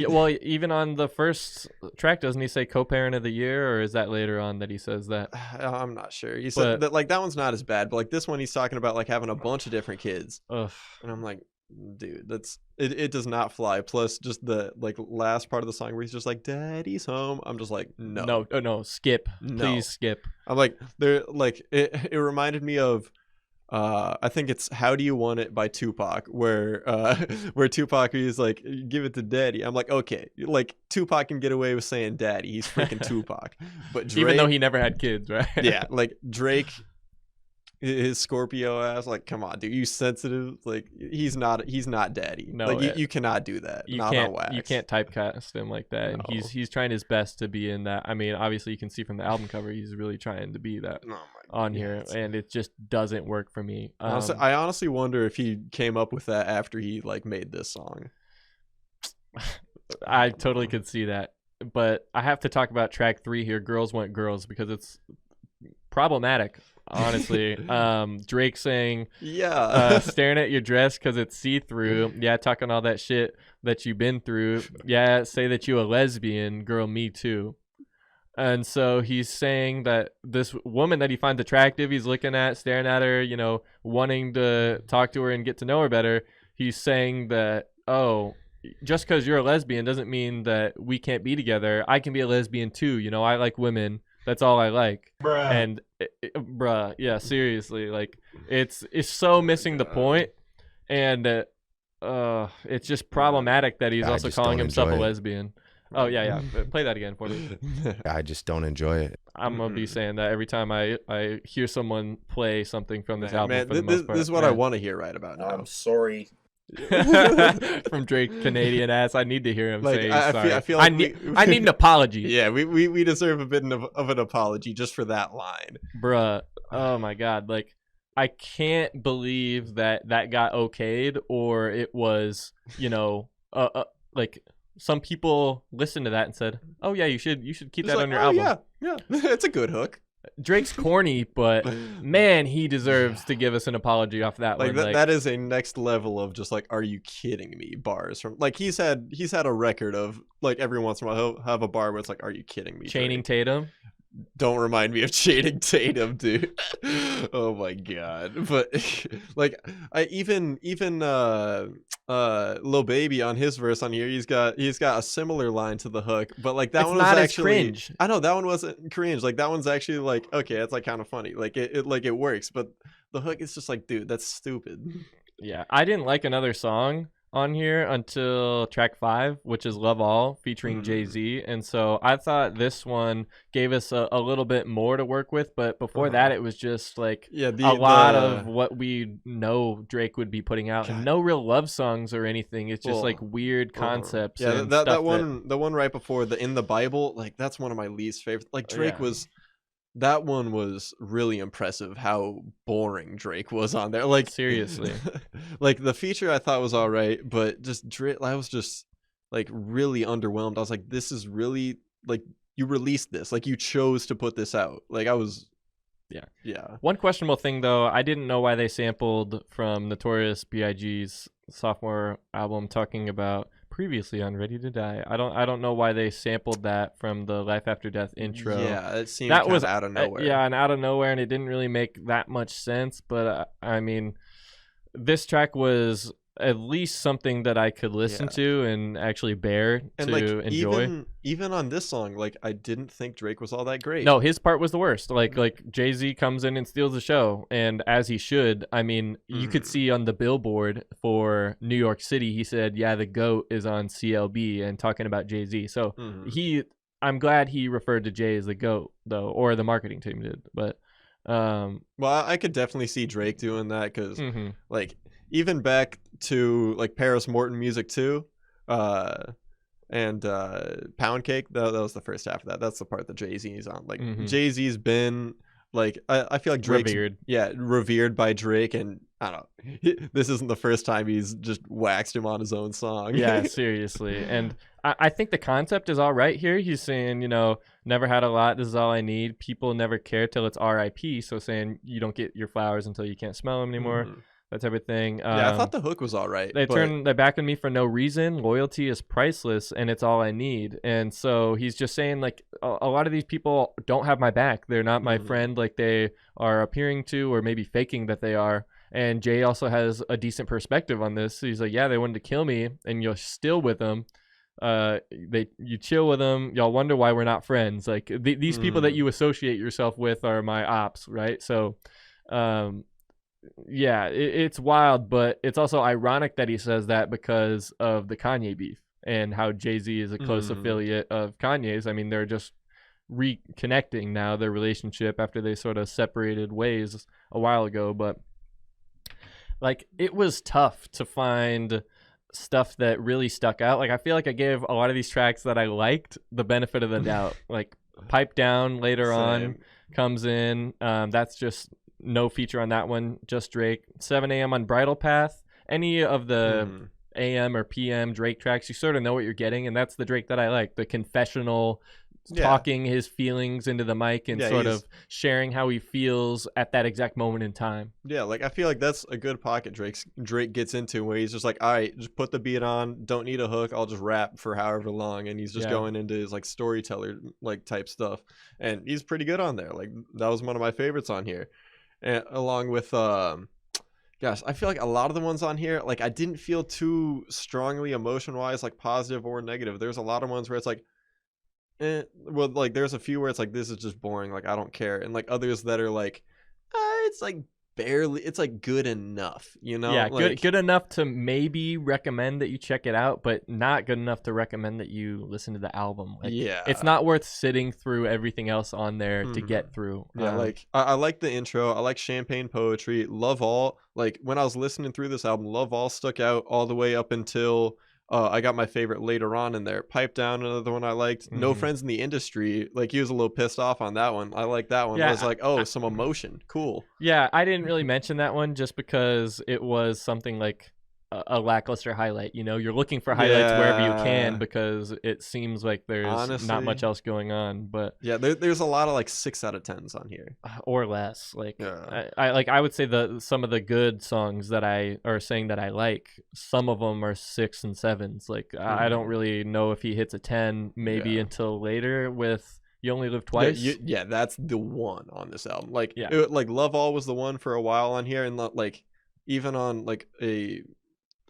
well, even on the first track, doesn't he say co-parent of the year, or is that later on that he says that? I'm not sure. He said that like that one's not as bad, but like this one he's talking about like having a bunch of different kids. And I'm like, dude, that's it does not fly. Plus just the like last part of the song where he's just like, daddy's home. I'm just like, no, skip. Please skip. I'm like, they're like it reminded me of I think it's How Do You Want It by Tupac, where Tupac is like, give it to daddy. I'm like, okay, like Tupac can get away with saying daddy. He's freaking Tupac. But Drake, even though he never had kids, right? Yeah, like Drake, his Scorpio ass, like, come on, dude, you sensitive? Like, he's not daddy. No, like you cannot do that. You not can't. on wax. You can't typecast him like that. No. And he's trying his best to be in that. I mean, obviously you can see from the album cover, he's really trying to be that on here, and it just doesn't work for me. I honestly wonder if he came up with that after he like made this song. I totally could see that, but I have to talk about track 3 here, Girls Want Girls, because it's problematic, honestly. Drake saying, staring at your dress because it's see-through. Yeah, talking all that shit that you've been through. Yeah, say that you a lesbian. Girl, me too. And so he's saying that this woman that he finds attractive, he's looking at, staring at her, you know, wanting to talk to her and get to know her better. He's saying that, oh, just because you're a lesbian doesn't mean that we can't be together. I can be a lesbian too. You know, I like women. That's all I like. Bruh. And bruh, yeah, seriously, like it's so missing the point, and it's just problematic that he's also calling himself a lesbian. Oh yeah, play that again for me. I just don't enjoy it. I'm gonna be saying that every time I hear someone play something from this album. Man, for the most part. This is what I want to hear right about now. I'm sorry. From Drake, Canadian ass. I need to hear him say sorry. I feel like I need an apology. Yeah, we deserve a bit of an apology just for that line, bruh. Oh my god, like I can't believe that got okayed, or it was, you know, like some people listened to that and said, "Oh yeah, you should keep that on your album." Yeah, it's a good hook. Drake's corny, but man, he deserves to give us an apology off that one. That is a next level of just like, are you kidding me? Bars from like he's had a record of like every once in a while he'll have a bar where it's like, are you kidding me? Chaining Drake? Tatum. Don't remind me of Channing Tatum, dude. Oh my god. But like I even Lil Baby on his verse on here, he's got a similar line to the hook, but like that one was not actually as cringe. I know that one wasn't cringe. Like that one's actually like, okay, it's like kind of funny. Like it works, but the hook is just like, dude, that's stupid. Yeah, I didn't like another song on here until track 5, which is Love All featuring Jay-Z, and so I thought this one gave us a little bit more to work with, but before that it was just like a lot of what we know Drake would be putting out, and no real love songs or anything. It's just like weird concepts. Yeah, that one, the one right before the In the Bible, like that's one of my least favorite. Like Drake was that one was really impressive how boring Drake was on there. Like Seriously. like the feature I thought was all right, but just Drake, I was just like really underwhelmed. I was like, this is really like, you released this, like you chose to put this out. Like I was, yeah. One questionable thing though, I didn't know why they sampled from Notorious B.I.G.'s sophomore album talking about previously on Ready to Die. I don't know why they sampled that from the Life After Death intro. Yeah, it seemed that kind was of out of nowhere. and out of nowhere, and it didn't really make that much sense. But I mean, this track was at least something that I could listen to and actually bear and to like, enjoy. Even on this song, like I didn't think Drake was all that great. No, his part was the worst. Like Jay-Z comes in and steals the show, and as he should. I mean, you could see on the billboard for New York City, he said, "Yeah, the GOAT is on CLB," and talking about Jay-Z. So I'm glad he referred to Jay as the GOAT though, or the marketing team did. But well, I could definitely see Drake doing that because like even back to like Paris Morton Music 2 and Pound Cake, that was the first half of that. That's the part that Jay-Z's on. Like Jay-Z's been like, I feel like Drake's revered by Drake, and I don't know, this isn't the first time he's just waxed him on his own song. Yeah, seriously. And I think the concept is all right here. He's saying, you know, never had a lot, this is all I need. People never care till it's RIP. So saying you don't get your flowers until you can't smell them anymore. That type of thing. Yeah, I thought the hook was all right. They back on me for no reason. Loyalty is priceless, and it's all I need. And so he's just saying, like, a lot of these people don't have my back. They're not my friend like they are appearing to, or maybe faking that they are. And Jay also has a decent perspective on this. He's like, yeah, they wanted to kill me, and you're still with them. You chill with them. Y'all wonder why we're not friends. Like these people that you associate yourself with are my ops, right? So, yeah, it's wild, but it's also ironic that he says that because of the Kanye beef and how Jay-Z is a close affiliate of Kanye's. I mean, they're just reconnecting now, their relationship, after they sort of separated ways a while ago. But like, it was tough to find stuff that really stuck out. Like, I feel like I gave a lot of these tracks that I liked the benefit of the doubt. Like Pipe Down later on comes in. That's just no feature on that one, just Drake. 7 a.m. on Bridal Path. Any of the AM or PM Drake tracks, you sort of know what you're getting, and that's the Drake that I like. The confessional, talking his feelings into the mic and sort of sharing how he feels at that exact moment in time. Yeah, like I feel like that's a good pocket Drake gets into, where he's just like, all right, just put the beat on, don't need a hook, I'll just rap for however long, and he's just going into his like storyteller like type stuff, and he's pretty good on there. Like that was one of my favorites on here. And along with gosh, I feel like a lot of the ones on here, like I didn't feel too strongly emotion wise, like positive or negative. There's a lot of ones where it's like, well, like there's a few where it's like, this is just boring, like I don't care, and like others that are like, it's like barely, it's like good enough, you know? Yeah, like, good enough to maybe recommend that you check it out, but not good enough to recommend that you listen to the album. Like, it's not worth sitting through everything else on there to get through. Yeah, like I like the intro, I like Champagne Poetry, Love All. Like when I was listening through this album, Love All stuck out all the way up until I got my favorite later on in there. Pipe Down, another one I liked. No Friends in the Industry, like he was a little pissed off on that one. I like that one. I was like, oh, some emotion, cool. Yeah, I didn't really mention that one just because it was something like a lackluster highlight. You know, you're looking for highlights wherever you can because it seems like there's honestly not much else going on. But yeah, there's a lot of like 6 out of 10s on here or less. Like I would say some of the good songs that I are saying that I like, some of them are 6 and 7s. Like I don't really know if he hits a 10 maybe until later with You Only Live Twice. Yeah, that's the one on this album. Like like Love All was the one for a while on here, and like even on like a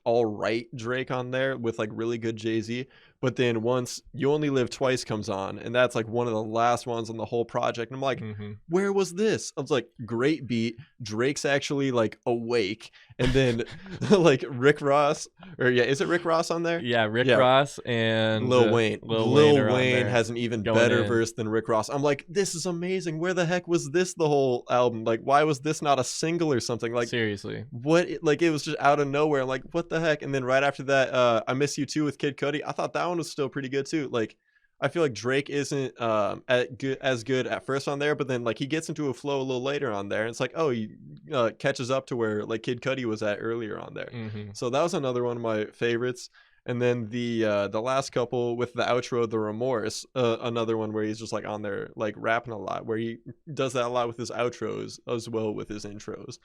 all right Drake on there with like really good Jay-Z, but then once You Only Live Twice comes on, and that's like one of the last ones on the whole project, and I'm like, where was this? I was like, great beat, Drake's actually like awake, and then like Rick Ross, or is it Rick Ross on there? Yeah, Rick Ross and Lil Wayne. Lil Wayne has an even better verse than Rick Ross. I'm like, this is amazing. Where the heck was this the whole album? Like, why was this not a single or something? Like, seriously, what? Like, it was just out of nowhere. I'm like, what the heck? And then right after that, I Miss You Too with Kid Cudi. I thought that one was still pretty good too. Like, I feel like Drake isn't as good at first on there, but then like he gets into a flow a little later on there, and it's like, oh, he catches up to where like Kid Cudi was at earlier on there. So that was another one of my favorites. And then the last couple with the outro, the Remorse, another one where he's just like on there like rapping a lot, where he does that a lot with his outros as well with his intros.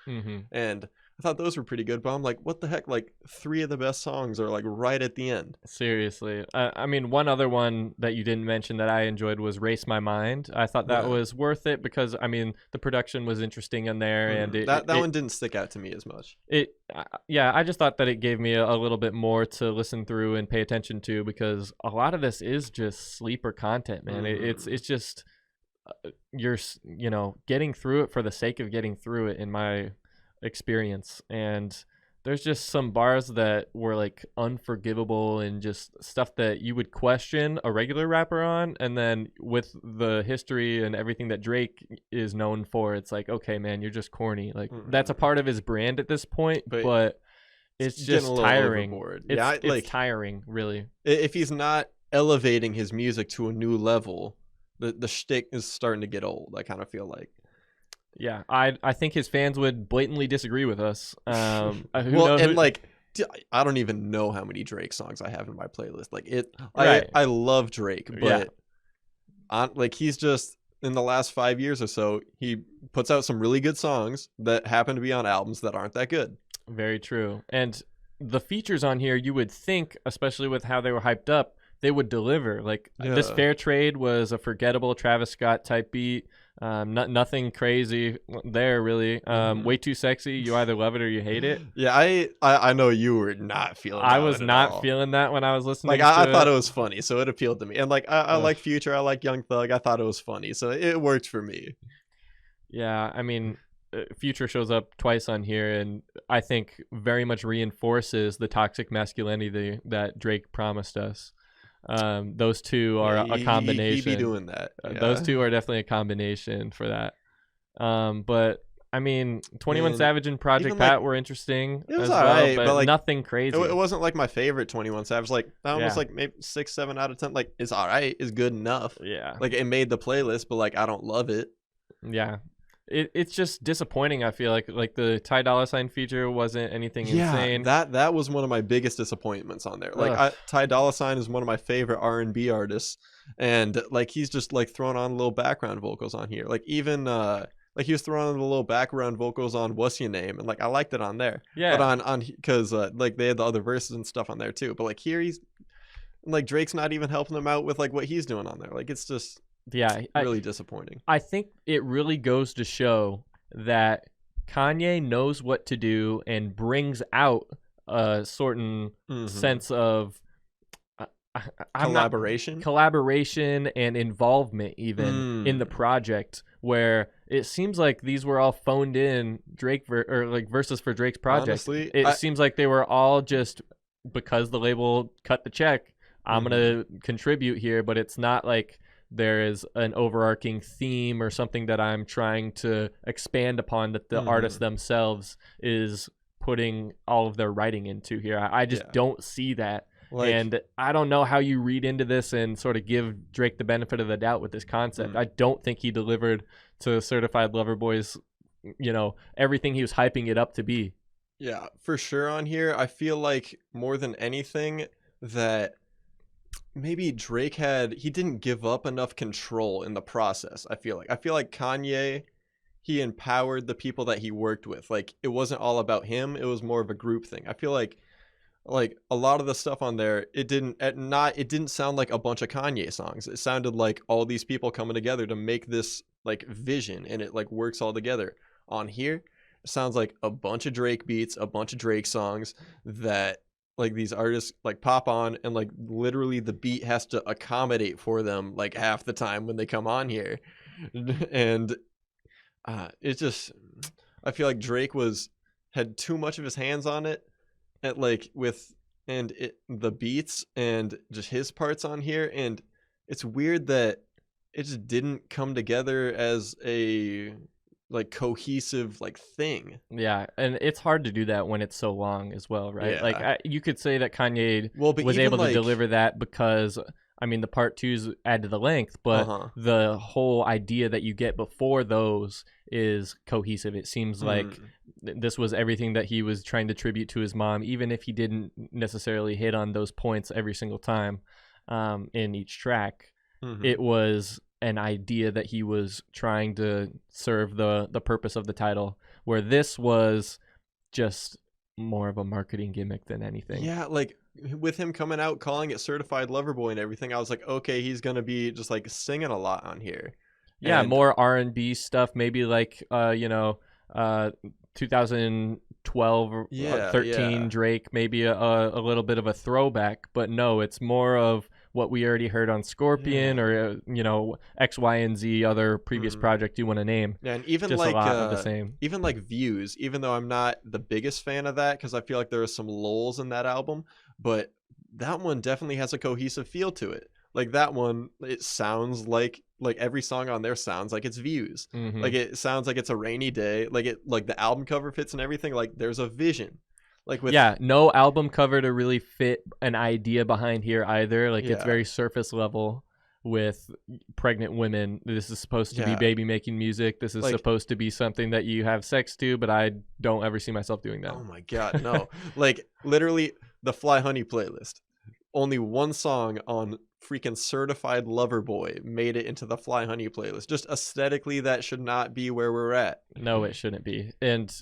And I thought those were pretty good, but I'm like, what the heck? Like 3 of the best songs are like right at the end. Seriously. I mean, one other one that you didn't mention that I enjoyed was Race My Mind. I thought that was worth it because, I mean, the production was interesting in there. And that one didn't stick out to me as much. Yeah, I just thought that it gave me a little bit more to listen through and pay attention to, because a lot of this is just sleeper content, man. It's just you're getting through it for the sake of getting through it, in my experience. And there's just some bars that were like unforgivable and just stuff that you would question a regular rapper on, and then with the history and everything that Drake is known for, it's like, okay, man, you're just corny. Like that's a part of his brand at this point, but it's just tiring. It's tiring, really. If he's not elevating his music to a new level, the shtick is starting to get old, I kind of feel like. Yeah, I think his fans would blatantly disagree with us. I don't even know how many Drake songs I have in my playlist. Like I love Drake, but like he's just, in the last 5 years or so, he puts out some really good songs that happen to be on albums that aren't that good. Very true. And the features on here, you would think, especially with how they were hyped up, they would deliver. Like this Fair Trade was a forgettable Travis Scott type beat. Nothing crazy there, really. Way Too Sexy. You either love it or you hate it. Yeah, I know you were not feeling that. I was not feeling that when I was listening to it. I thought it was funny, so it appealed to me. And like I like Future, I like Young Thug. I thought it was funny, so it worked for me. Yeah, I mean, Future shows up twice on here, and I think very much reinforces the toxic masculinity that Drake promised us. Those two are a combination. He be doing that. Yeah. Those two are definitely a combination for that. But I mean, 21 Savage and Project Pat were interesting. It was alright, but like, nothing crazy. It wasn't like my favorite 21 Savage. Like that was like maybe 6, 7 out of 10. Like it's alright, it's good enough. Yeah. Like it made the playlist, but like I don't love it. Yeah. It's just disappointing. I feel like the Ty Dolla $ign feature wasn't anything insane. That was one of my biggest disappointments on there. Like Ty Dolla $ign is one of my favorite R&B artists, and like he's just like throwing on little background vocals on here. Like even like he was throwing on the little background vocals on What's Your Name, and like I liked it on there. Yeah. But on because like they had the other verses and stuff on there too. But like here he's like Drake's not even helping them out with like what he's doing on there. Like it's just really disappointing. I think it really goes to show that Kanye knows what to do and brings out a certain sense of collaboration and involvement even in the project, where it seems like these were all phoned in Drake verses for Drake's project. Honestly, it seems like they were all just because the label cut the check, I'm gonna contribute here, but it's not like there is an overarching theme or something that I'm trying to expand upon that the artist themselves is putting all of their writing into here. I just don't see that. And I don't know how you read into this and sort of give Drake the benefit of the doubt with this concept. I don't think he delivered to Certified Lover Boys, everything he was hyping it up to be. Yeah, for sure on here. I feel like more than anything that maybe Drake he didn't give up enough control in the process. I feel like Kanye, he empowered the people that he worked with. Like it wasn't all about him, it was more of a group thing. I feel like a lot of the stuff on there, it didn't sound like a bunch of Kanye songs. It sounded like all these people coming together to make this like vision, and it like works all together. On here, it sounds like a bunch of Drake beats, a bunch of Drake songs that like these artists like pop on, and like literally the beat has to accommodate for them like half the time when they come on here. And it's just, I feel like Drake had too much of his hands on it, at like the beats and just his parts on here. And it's weird that it just didn't come together as a like cohesive like thing. Yeah, and it's hard to do that when it's so long as well, right? Yeah. Like you could say that Kanye was able to deliver that because I mean, the part twos add to the length, but the whole idea that you get before those is cohesive. It seems like this was everything that he was trying to tribute to his mom, even if he didn't necessarily hit on those points every single time in each track. It was an idea that he was trying to serve the purpose of the title, where this was just more of a marketing gimmick than anything. Yeah, like with him coming out calling it Certified Lover Boy and everything, I was like, okay, he's gonna be just like singing a lot on here. Yeah, more R&B stuff, maybe like 2012 or 13 Drake, maybe a little bit of a throwback, but no, it's more of what we already heard on Scorpion or X, Y, and Z other previous project you want to name. Yeah, and even just like a lot of the same. Even like Views, even though I'm not the biggest fan of that because I feel like there are some lulls in that album, but that one definitely has a cohesive feel to it. Like that one, it sounds like every song on there sounds like it's Views. Like it sounds like it's a rainy day. Like the album cover fits and everything. Like there's a vision. Like with no album cover to really fit an idea behind here either. Like it's very surface level with pregnant women. This is supposed to be baby making music. This is supposed to be something that you have sex to, but I don't ever see myself doing that. Oh my God, no. Like literally the Fly Honey playlist. Only one song on freaking Certified Lover Boy made it into the Fly Honey playlist. Just aesthetically, that should not be where we're at. No, it shouldn't be. And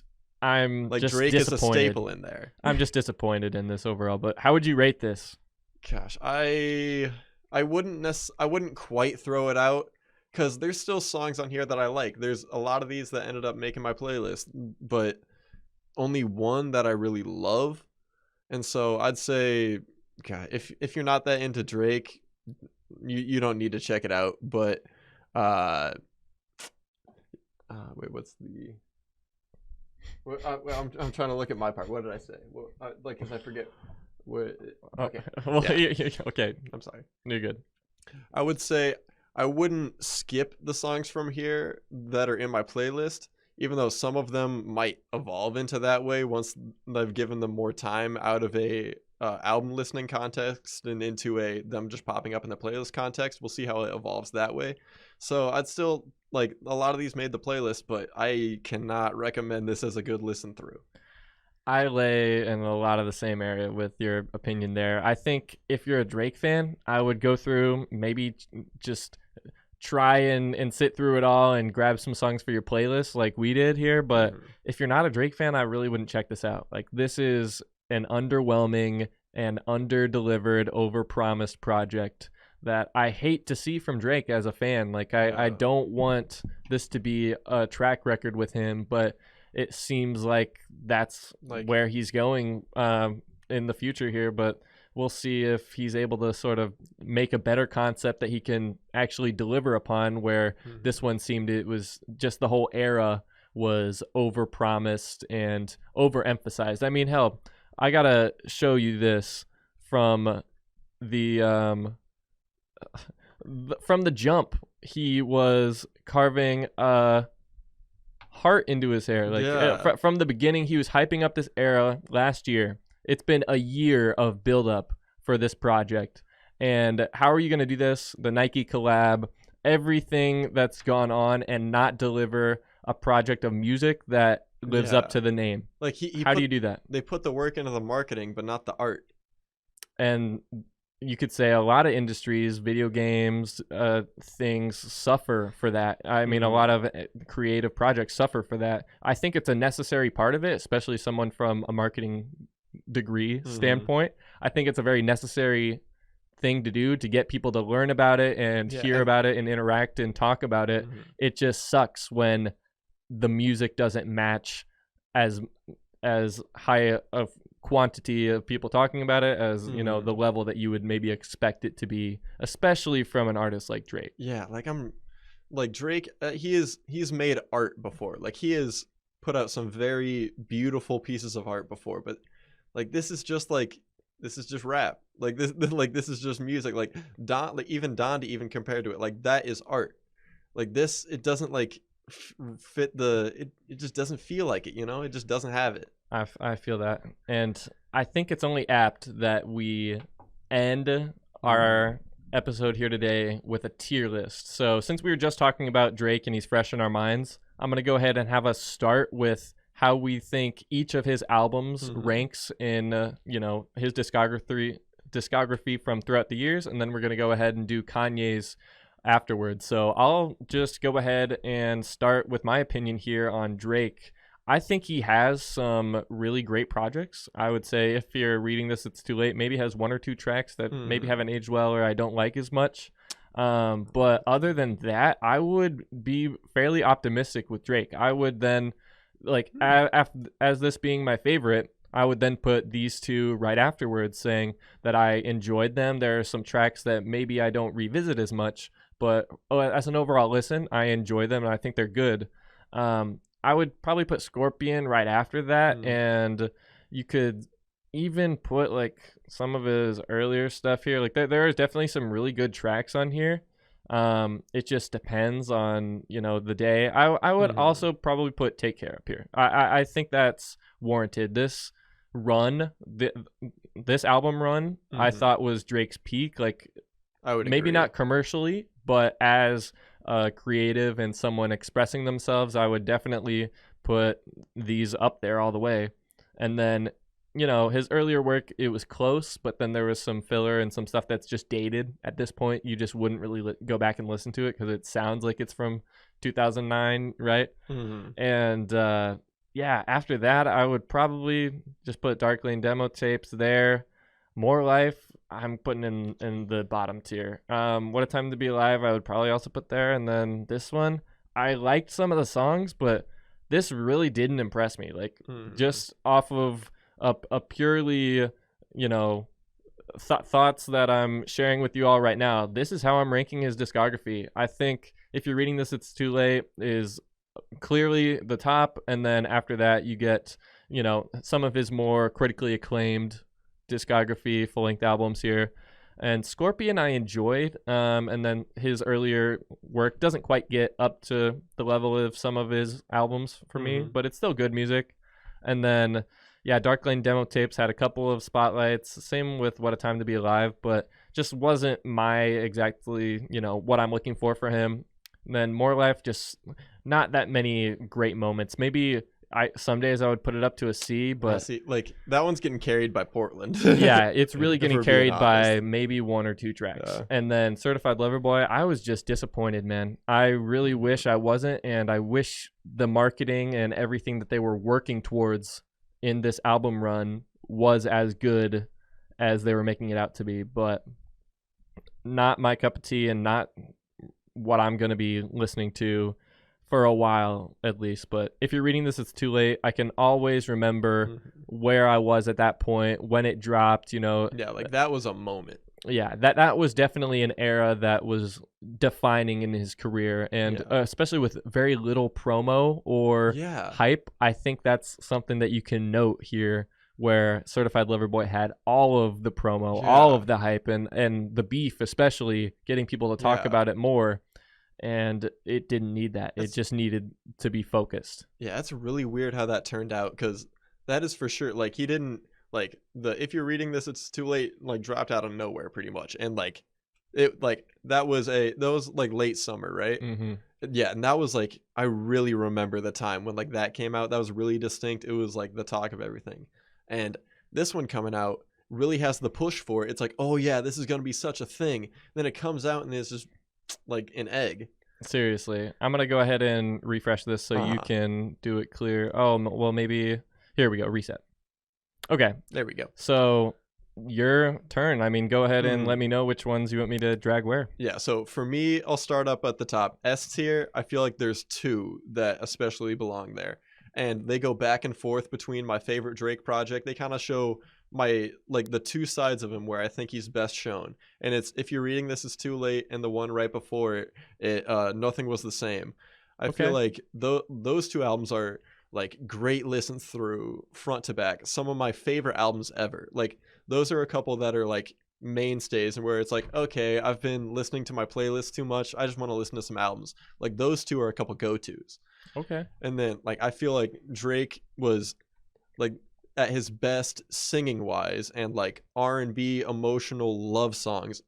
I'm like just Drake disappointed. is a staple in there. I'm just disappointed in this overall. But how would you rate this? Gosh, I wouldn't quite throw it out because there's still songs on here that I like. There's a lot of these that ended up making my playlist, but only one that I really love. And so I'd say, God, if you're not that into Drake, you don't need to check it out. But wait, what's the? I'm trying to look at my part. What did I say? Well, because I forget. Okay. Well, okay. I'm sorry. You're good. I would say I wouldn't skip the songs from here that are in my playlist, even though some of them might evolve into that way once I've given them more time out of a album listening context and into them just popping up in the playlist context. We'll see how it evolves that way. So I'd still like a lot of these made the playlist, but I cannot recommend this as a good listen through. I lay in a lot of the same area with your opinion there. I think if you're a Drake fan, I would go through, maybe just try and sit through it all and grab some songs for your playlist like we did here. But if you're not a Drake fan, I really wouldn't check this out. Like this is an underwhelming and under-delivered, over-promised project that I hate to see from Drake as a fan. Like I don't want this to be a track record with him, but it seems like that's where he's going in the future here. But we'll see if he's able to sort of make a better concept that he can actually deliver upon, where this one seemed it was just the whole era was overpromised and overemphasized. I mean, hell, I got to show you this from the jump. He was carving heart into his hair. From the beginning, he was hyping up this era last year. It's been a year of buildup for this project. And how are you going to do this? The Nike collab, everything that's gone on, and not deliver a project of music that lives up to the name. Like how do you do that? They put the work into the marketing, but not the art. And you could say a lot of industries, video games, things suffer for that. I mean, a lot of creative projects suffer for that. I think it's a necessary part of it, especially someone from a marketing degree standpoint. I think it's a very necessary thing to do to get people to learn about it and hear about it and interact and talk about it. It just sucks when the music doesn't match as high of quantity of people talking about it as the level that you would maybe expect it to be, especially from an artist like Drake. Drake, he's made art before. Like he has put out some very beautiful pieces of art before, but like this is just rap. This is just music. Even Donda, even compared to it, like that is art. Like this, it doesn't fit it just doesn't feel like it. It just doesn't have it. I feel that, and I think it's only apt that we end our episode here today with a tier list. So since we were just talking about Drake and he's fresh in our minds, I'm going to go ahead and have us start with how we think each of his albums ranks in, his discography from throughout the years. And then we're going to go ahead and do Kanye's afterwards. So I'll just go ahead and start with my opinion here on Drake. I think he has some really great projects. I would say if you're reading this, it's too late. Maybe has one or two tracks that maybe haven't aged well or I don't like as much. But other than that, I would be fairly optimistic with Drake. I would then, as this being my favorite, I would then put these two right afterwards, saying that I enjoyed them. There are some tracks that maybe I don't revisit as much, but as an overall listen, I enjoy them and I think they're good. I would probably put Scorpion right after that, and you could even put like some of his earlier stuff here. Like there is definitely some really good tracks on here. It just depends on the day. I would also probably put Take Care up here. I think that's warranted. This run, this album run, I thought was Drake's peak. Like I would maybe agree. not commercially, but as creative and someone expressing themselves, I would definitely put these up there all the way. And then his earlier work, it was close, but then there was some filler and some stuff that's just dated at this point. You just wouldn't really go back and listen to it because it sounds like it's from 2009, right? And after that, I would probably just put Dark Lane demo tapes there. More Life, I'm putting in the bottom tier. What a Time to Be Alive, I would probably also put there. And then this one, I liked some of the songs, but this really didn't impress me. Like just off of a purely, thoughts that I'm sharing with you all right now, this is how I'm ranking his discography. I think if you're reading this, It's Too Late is clearly the top. And then after that, you get, some of his more critically acclaimed discography, full-length albums here. And Scorpion I enjoyed, and then his earlier work doesn't quite get up to the level of some of his albums for me, but it's still good music. And then Dark Lane demo tapes had a couple of spotlights, same with What a Time to Be Alive, but just wasn't my exactly what I'm looking for him. And then More Life, just not that many great moments. Maybe some days I would put it up to a C, but see, like that one's getting carried by Portland. Yeah, it's really getting carried by maybe one or two tracks. And then Certified Lover Boy, I was just disappointed, man. I really wish I wasn't, and I wish the marketing and everything that they were working towards in this album run was as good as they were making it out to be, but not my cup of tea and not what I'm going to be listening to for a while at least. But if you're reading this, It's Too Late. I can always remember where I was at that point when it dropped, that was a moment. That was definitely an era that was defining in his career, and especially with very little promo or hype. I think that's something that you can note here, where Certified Lover Boy had all of the promo, all of the hype, and the beef, especially getting people to talk about it more. And it didn't need that. It just needed to be focused. Yeah, that's really weird how that turned out, because that is for sure. Like, he didn't, like, if you're reading this, It's Too Late, like, dropped out of nowhere pretty much. And, like, that was late summer, right? Yeah, and that was, like, I really remember the time when, like, that came out. That was really distinct. It was, like, the talk of everything. And this one coming out really has the push for it. It's like, oh, yeah, this is going to be such a thing. Then it comes out and it's just like an egg. Seriously, I'm gonna go ahead and refresh this so you can do it clear. Oh well, maybe here we go. Reset. Okay, there we go. So your turn. I mean, go ahead and let me know which ones you want me to drag where. Yeah, so for me, I'll start up at the top. S tier, I feel like there's two that especially belong there, and they go back and forth between my favorite Drake project. They kind of show my, like, the two sides of him where I think he's best shown. And it's If You're Reading This, Is Too Late, and the one right before it, Nothing Was the Same. I feel like those two albums are, like, great listens through front to back. Some of my favorite albums ever. Like, those are a couple that are, like, mainstays, and where it's like, okay, I've been listening to my playlist too much, I just want to listen to some albums. Like, those two are a couple go-tos. Okay. And then, like, I feel like Drake was, like, at his best singing wise, and like R&B emotional love songs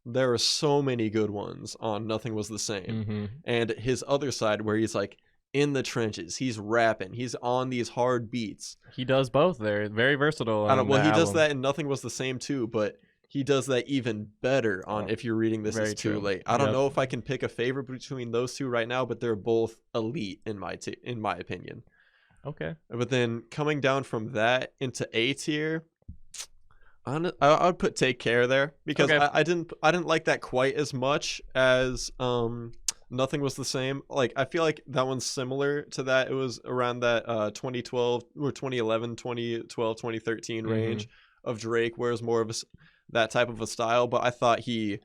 there are so many good ones on Nothing Was the Same. And his other side where he's like in the trenches, he's rapping, he's on these hard beats. He does both there. Very versatile. I don't well, he does album. that and Nothing Was the Same too, but he does that even better on If You're Reading This Is Too Late. I don't know if I can pick a favorite between those two right now, but they're both elite in my opinion. Okay. But then coming down from that into A tier, I would put Take Care there because I didn't like that quite as much as Nothing Was the Same. Like I feel like that one's similar to that. It was around that 2012 or 2011, 2012, 2013 range of Drake, where it's more of that type of a style. But I thought he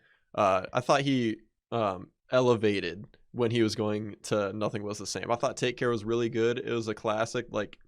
elevated when he was going to Nothing Was the Same. I thought Take Care was really good. It was a classic. Like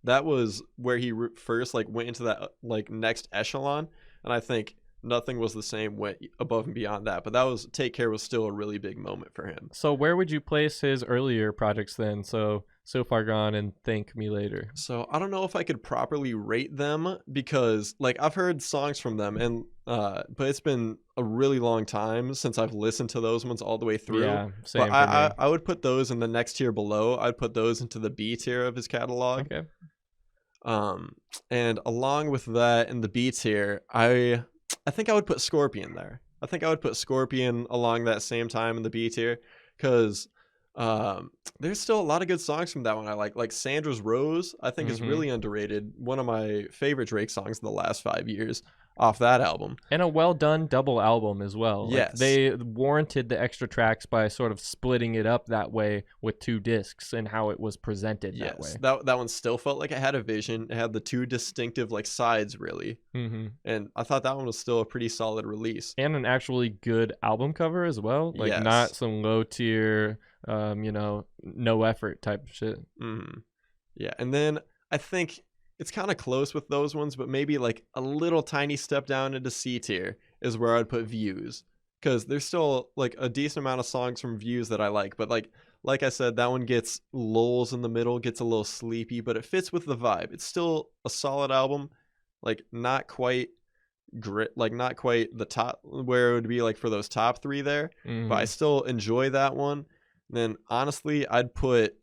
that was where he first like went into that like next echelon, and I think Nothing Was the Same went above and beyond that. But that was Take Care was still a really big moment for him. So where would you place his earlier projects then? So Far Gone and Thank Me Later. So I don't know if I could properly rate them because like I've heard songs from them and but it's been a really long time since I've listened to those ones all the way through. Yeah, same. But I would put those in the next tier below. I'd put those into the B tier of his catalog. Okay. And along with that in the B tier, I think I would put Scorpion there. I think I would put Scorpion along that same time in the B tier because there's still a lot of good songs from that one I like Sandra's Rose I think is really underrated, one of my favorite Drake songs in the last 5 years off that album, and a well done double album as well. Yes, like, they warranted the extra tracks by sort of splitting it up that way with 2 discs and how it was presented that way. That one still felt like it had a vision. It had the 2 distinctive like sides really, and I thought that one was still a pretty solid release and an actually good album cover as well, like not some low tier no effort type of shit. Yeah, and then I think it's kind of close with those ones, but maybe like a little tiny step down into C tier is where I'd put Views, because there's still like a decent amount of songs from Views that I like, but like I said, that one gets lulls in the middle, gets a little sleepy, but it fits with the vibe. It's still a solid album, like not quite not quite the top where it would be like for those top 3 there, but I still enjoy that one. Then honestly I'd put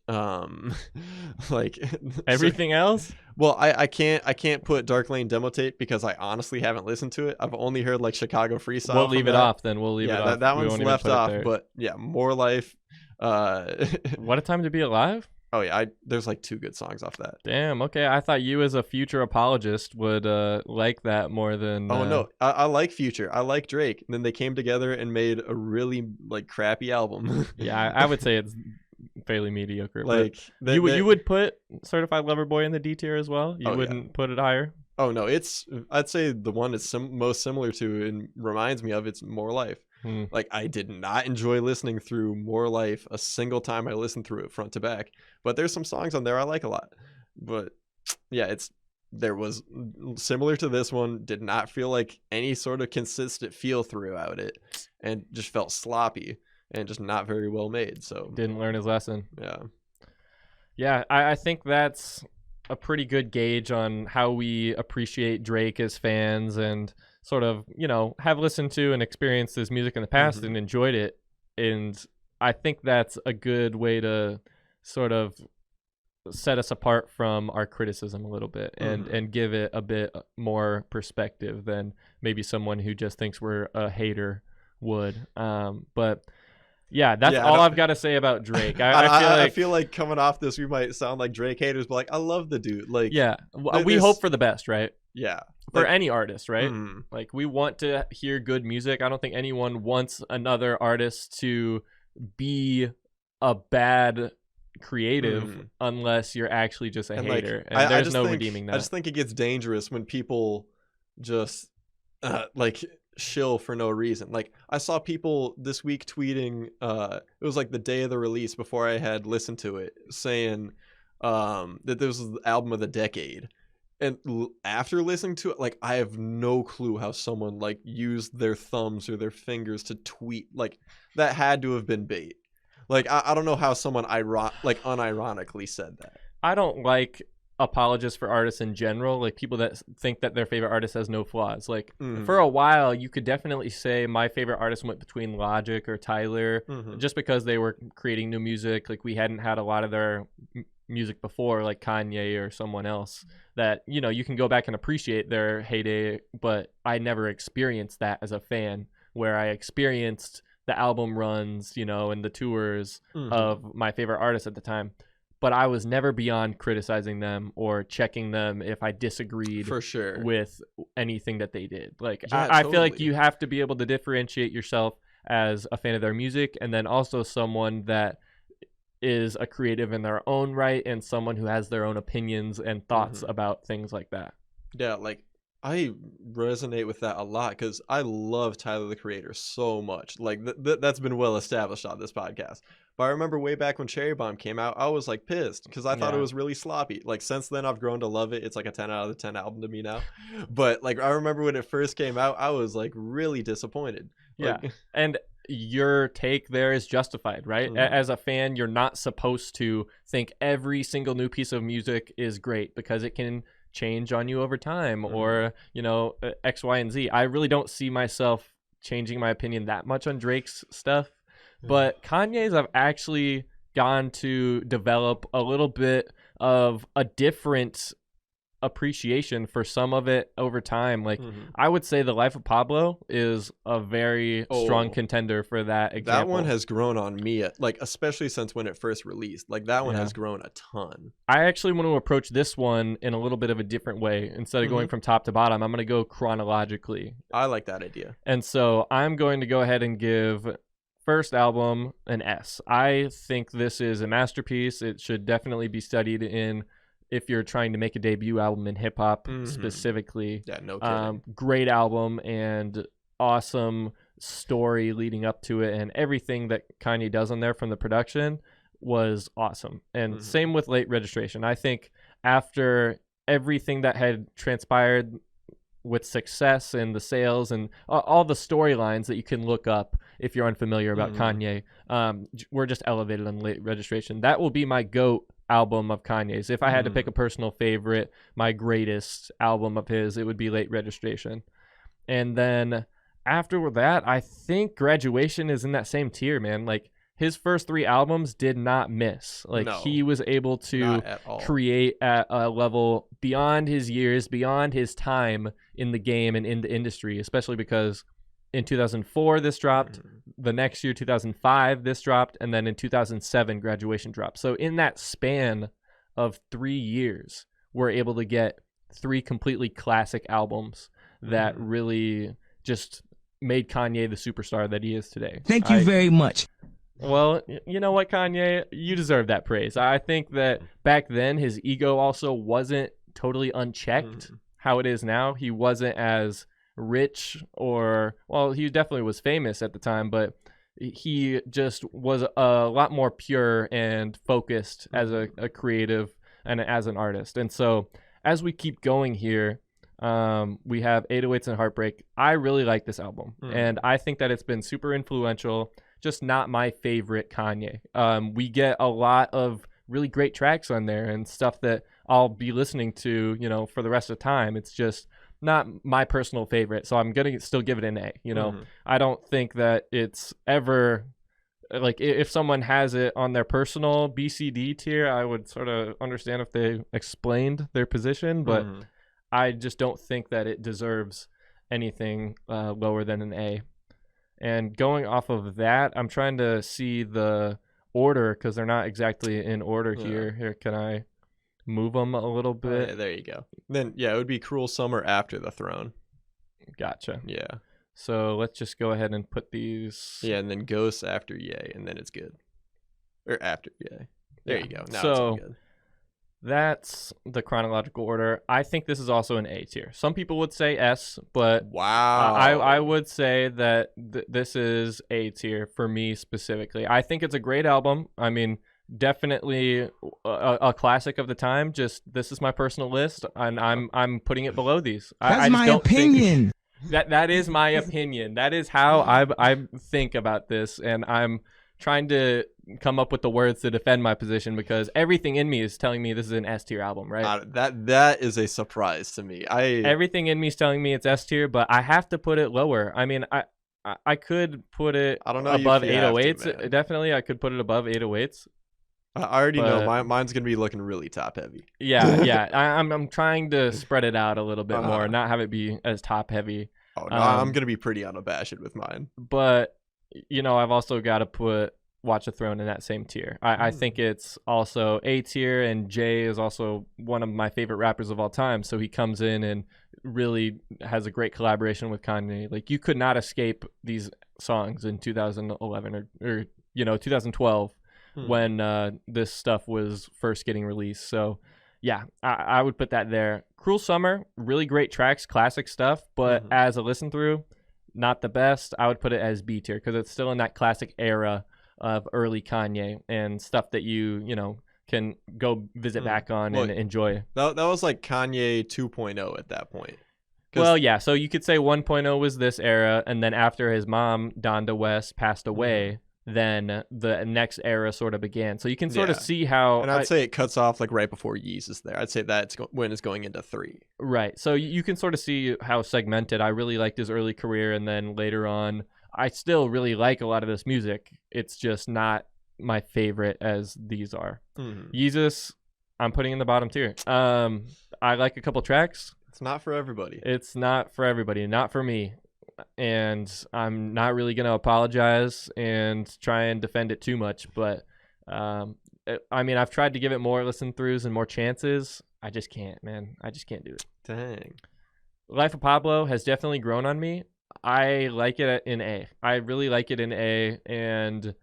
like everything else. Well, I can't put Dark Lane demo tape because I honestly haven't listened to it. I've only heard like Chicago Freestyle. We'll leave it off then. We'll leave it off. That one's left off, but yeah, More Life. What a Time to Be Alive. Oh yeah, there's like 2 good songs off that. Damn. Okay, I thought you as a Future apologist would like that more than. Oh no, I like Future. I like Drake. And then they came together and made a really like crappy album. Yeah, I would say it's fairly mediocre. Like you would put Certified Lover Boy in the D tier as well. You wouldn't put it higher. Oh no, I'd say the one it's most similar to and reminds me of it's More Life. Like I did not enjoy listening through More Life a single time I listened through it front to back, but there's some songs on there I like a lot. But yeah, there was similar to this one, did not feel like any sort of consistent feel throughout it, and just felt sloppy and just not very well made. So didn't learn his lesson. Yeah, I think that's a pretty good gauge on how we appreciate Drake as fans and sort of, have listened to and experienced his music in the past and enjoyed it. And I think that's a good way to sort of set us apart from our criticism a little bit and give it a bit more perspective than maybe someone who just thinks we're a hater would. But yeah, that's all I've got to say about Drake. I feel like coming off this, we might sound like Drake haters, but like I love the dude. Like yeah, we hope for the best, right? Yeah, for any artist, right? Like we want to hear good music. I don't think anyone wants another artist to be a bad creative unless you're actually just a hater. And there's no redeeming that. I just think it gets dangerous when people just like shill for no reason. Like I saw people this week tweeting it was like the day of the release before I had listened to it, saying that this was the album of the decade. And after listening to it, like I have no clue how someone like used their thumbs or their fingers to tweet. Like that had to have been bait. Like I don't know how someone unironically said that. I don't like apologist for artists in general, like people that think that their favorite artist has no flaws. Like Mhm. for a while, you could definitely say my favorite artist went between Logic or Tyler, Mhm. just because they were creating new music. Like we hadn't had a lot of their music before, like Kanye or someone else that, you know, you can go back and appreciate their heyday, but I never experienced that as a fan, where I experienced the album runs, you know, and the tours Mhm. of my favorite artists at the time. But I was never beyond criticizing them or checking them if I disagreed For sure. with anything that they did. Like Yeah, I feel like totally. you have to be able to differentiate yourself as a fan of their music, and then also someone that is a creative in their own right and someone who has their own opinions and thoughts Mhm. about things like that. Yeah, like I resonate with that a lot because I love Tyler the Creator so much. Like that's been well established on this podcast. But I remember way back when Cherry Bomb came out, I was like pissed because I thought it Yeah. was really sloppy. Like since then, I've grown to love it. It's like a 10 out of 10 album to me now. But like I remember when it first came out, I was like really disappointed. Yeah. Like, And your take there is justified, right? Mhm. As a fan, you're not supposed to think every single new piece of music is great because it can change on you over time, Mhm. or, you know, X, Y, and Z. I really don't see myself changing my opinion that much on Drake's stuff. But Kanye's, I've actually gone to develop a little bit of a different appreciation for some of it over time. Like Mhm. I would say The Life of Pablo is a very strong Oh. contender for that example. That one has grown on me, like especially since when it first released. Like that one Yeah. has grown a ton. I actually want to approach this one in a little bit of a different way. Instead of going from top to bottom, I'm going to go chronologically. I like that idea. And so I'm going to go ahead and give first album an S. I think this is a masterpiece. It should definitely be studied in, if you're trying to make a debut album in hip hop specifically. Yeah, no kidding. Great album and awesome story leading up to it, and everything that Kanye does on there from the production was awesome. And same with Late Registration. I think after everything that had transpired with success and the sales and all the storylines that you can look up if you're unfamiliar about Kanye, we're just elevated on Late Registration. That will be my GOAT album of Kanye's. If I had to pick a personal favorite, my greatest album of his, it would be Late Registration. And then after that, I think Graduation is in that same tier, man. Like his first 3 albums did not miss. Like No. he was able to Not at all. create at a level beyond his years, beyond his time in the game and in the industry, especially because in 2004 this dropped, the next year 2005 this dropped, and then in 2007 Graduation dropped. So in that span of 3 years, we're able to get 3 completely classic albums that really just made Kanye the superstar that he is today. Thank you very much. Well, you know what, Kanye? You deserve that praise. I think that back then his ego also wasn't totally unchecked how it is now. He wasn't as rich, or, well, he definitely was famous at the time, but he just was a lot more pure and focused as a creative and as an artist. And so as we keep going here, we have 808s and Heartbreak. I really like this album, and I think that it's been super influential. Just not my favorite Kanye. We get a lot of really great tracks on there and stuff that I'll be listening to, you know, for the rest of the time. It's just not my personal favorite, so I'm gonna still give it an A. You know, I don't think that it's ever, like, if someone has it on their personal BCD tier, I would sort of understand if they explained their position, but I just don't think that it deserves anything lower than an A. And going off of that, I'm trying to see the order because they're not exactly in order here. Here, can I move them a little bit? Yeah, there you go. Then, yeah, it would be Cruel Summer after The Throne. Gotcha. Yeah. So let's just go ahead and put these. Yeah, and then Ghosts after Yay, and then it's good. Or after Yay. There you go. Now So it's all good. That's the chronological order. I think this is also an A tier. Some people would say S, but Wow. I would say that this is A tier for me specifically. I think it's a great album. I mean, definitely a classic of the time. Just, this is my personal list, and I'm putting it below these. That's I just my don't opinion. that is my opinion. That is how I think about this, and I'm trying to come up with the words to defend my position because everything in me is telling me this is an S tier album, right? That is a surprise to me. Everything in me is telling me it's S tier, but I have to put it lower. I mean, I could put it I don't know above if you have to, 808s. man. Definitely, I could put it above 808s. I already know but- mine's gonna be looking really top heavy. Yeah. I'm trying to spread it out a little bit more, Uh-huh. not have it be as top heavy. Oh no, I'm gonna be pretty unabashed with mine. But I've also got to put Watch the Throne in that same tier. I think it's also A tier, and Jay is also one of my favorite rappers of all time. So he comes in and really has a great collaboration with Kanye. Like, you could not escape these songs in 2011 or 2012 when this stuff was first getting released. So yeah, I would put that there. Cruel Summer, really great tracks, classic stuff, but as a listen through, not the best. I would put it as B tier because it's still in that classic era of early Kanye and stuff that you can go visit back on and enjoy. That was like Kanye 2.0 at that point. Well, yeah, so you could say 1.0 was this era, and then after his mom, Donda West, passed away, then the next era sort of began. So you can sort of see how... And I'd say it cuts off like right before Yeezus there. I'd say that's when it's going into 3. Right. So you can sort of see how segmented. I really liked his early career, and then later on, I still really like a lot of this music. It's just not my favorite as these are. Yeezus, I'm putting in the bottom tier. I like a couple tracks. It's not for everybody. It's not for everybody, not for me. And I'm not really going to apologize and try and defend it too much. But, I mean, I've tried to give it more listen-throughs and more chances. I just can't, man. I just can't do it. Dang. Life of Pablo has definitely grown on me. I like it in A. I really like it in A. And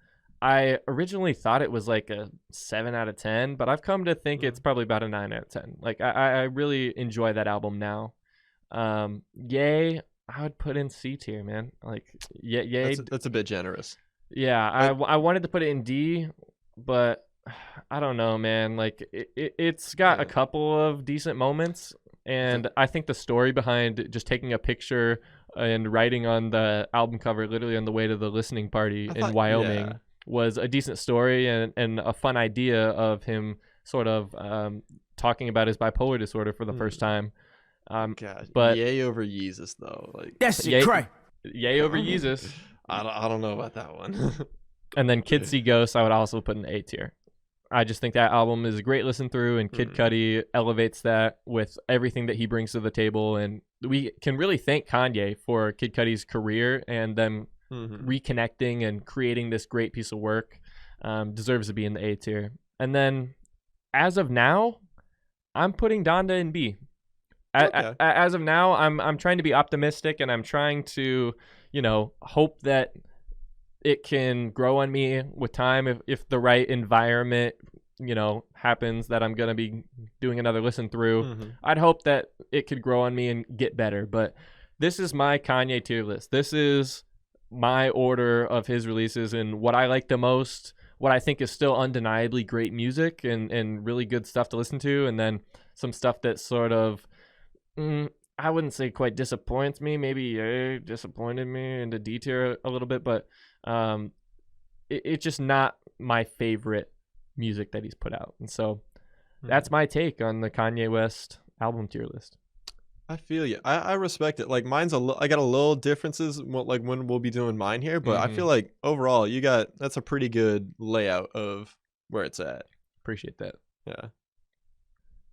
I originally thought it was like a 7 out of 10, but I've come to think it's probably about a 9 out of 10. Like, I really enjoy that album now. Yay, I would put in C tier, man. Like, Yay. That's a bit generous. Yeah, I wanted to put it in D, but I don't know, man. Like, it's got a couple of decent moments, and I think the story behind just taking a picture and writing on the album cover, literally on the way to the listening party in Wyoming, was a decent story and a fun idea of him sort of talking about his bipolar disorder for the first time. Gosh, but Yay over Yeezus though. Like, That shit crazy. Yay over Yeezus. I don't know about that one. And then Kids See Ghosts, I would also put in A tier. I just think that album is a great listen through, and Kid Cudi elevates that with everything that he brings to the table. And we can really thank Kanye for Kid Cudi's career and them reconnecting and creating this great piece of work. Deserves to be in the A tier. And then, as of now, I'm putting Donda in B. As of now, I'm trying to be optimistic, and I'm trying to, hope that it can grow on me with time if the right environment, happens that I'm going to be doing another listen through. I'd hope that it could grow on me and get better. But this is my Kanye tier list. This is my order of his releases and what I like the most, what I think is still undeniably great music and really good stuff to listen to, and then some stuff that sort of, I wouldn't say quite disappoints me, maybe disappointed me into D tier a little bit, but it's just not my favorite music that he's put out. And so that's my take on the Kanye West album tier list. I feel you. I respect it. Like, mine's I got a little differences like when we'll be doing mine here, but I feel like overall that's a pretty good layout of where it's at. Appreciate that. Yeah.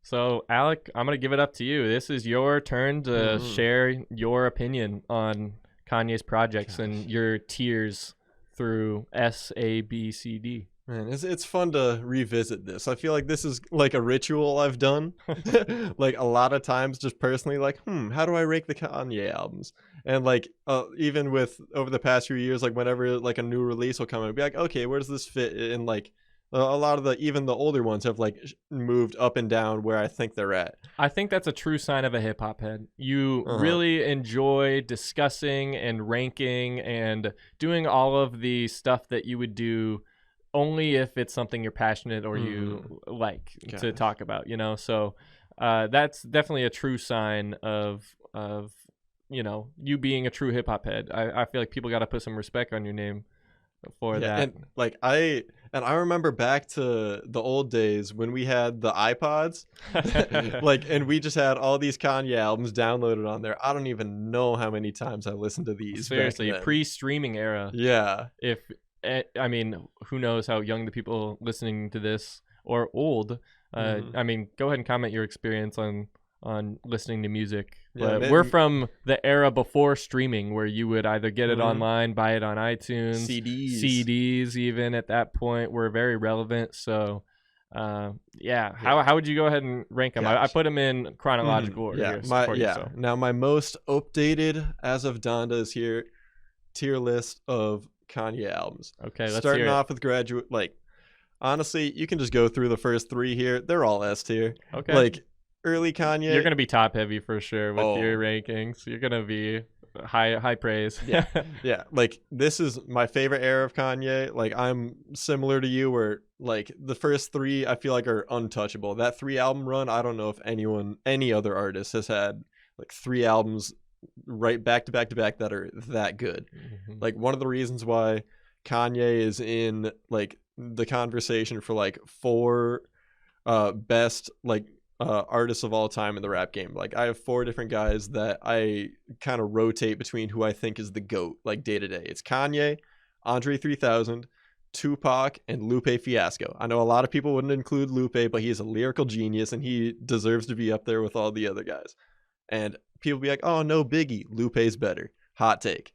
So, Alec, I'm going to give it up to you. This is your turn to share your opinion on Kanye's projects and your tiers through S, A, B, C, D. Man, it's fun to revisit this. I feel like this is like a ritual I've done. Like, a lot of times just personally, like, how do I rank the Kanye albums? And like, even with over the past few years, like whenever like a new release will come and be like, okay, where does this fit in? Like, a lot of even the older ones have like moved up and down where I think they're at. I think that's a true sign of a hip hop head. You really enjoy discussing and ranking and doing all of the stuff that you would do only if it's something you're passionate or you like to talk about, So that's definitely a true sign of you being a true hip hop head. I feel like people got to put some respect on your name. for that. And I remember back to the old days when we had the iPods, and we just had all these Kanye albums downloaded on there. I don't even know how many times I listened to these. Seriously, back then. Pre-streaming era. Yeah. I mean, who knows how young the people listening to this or old. I mean, go ahead and comment your experience on listening to music. But we're from the era before streaming, where you would either get it online, buy it on iTunes, CDs even at that point were very relevant. So how would you go ahead and rank them? I put them in chronological order here. Now my most updated as of Donda is here, tier list of Kanye albums. Okay, let's starting hear it. off with Graduate. Honestly, you can just go through the first 3 here. They're all S tier. Okay. Early Kanye. You're gonna be top heavy for sure with your rankings. You're gonna be high praise. Yeah. This is my favorite era of Kanye. I'm similar to you, where the first 3 I feel like are untouchable. That 3 album run, I don't know if any other artist has had 3 albums right back to back to back that are that good. One of the reasons why Kanye is in the conversation for 4 best artists of all time in the rap game. I have 4 different guys that I kind of rotate between who I think is the GOAT day to day. It's Kanye, Andre 3000, Tupac, and Lupe Fiasco. I know a lot of people wouldn't include Lupe, but he is a lyrical genius and he deserves to be up there with all the other guys. And people be like, oh no, Biggie, Lupe's better. Hot take.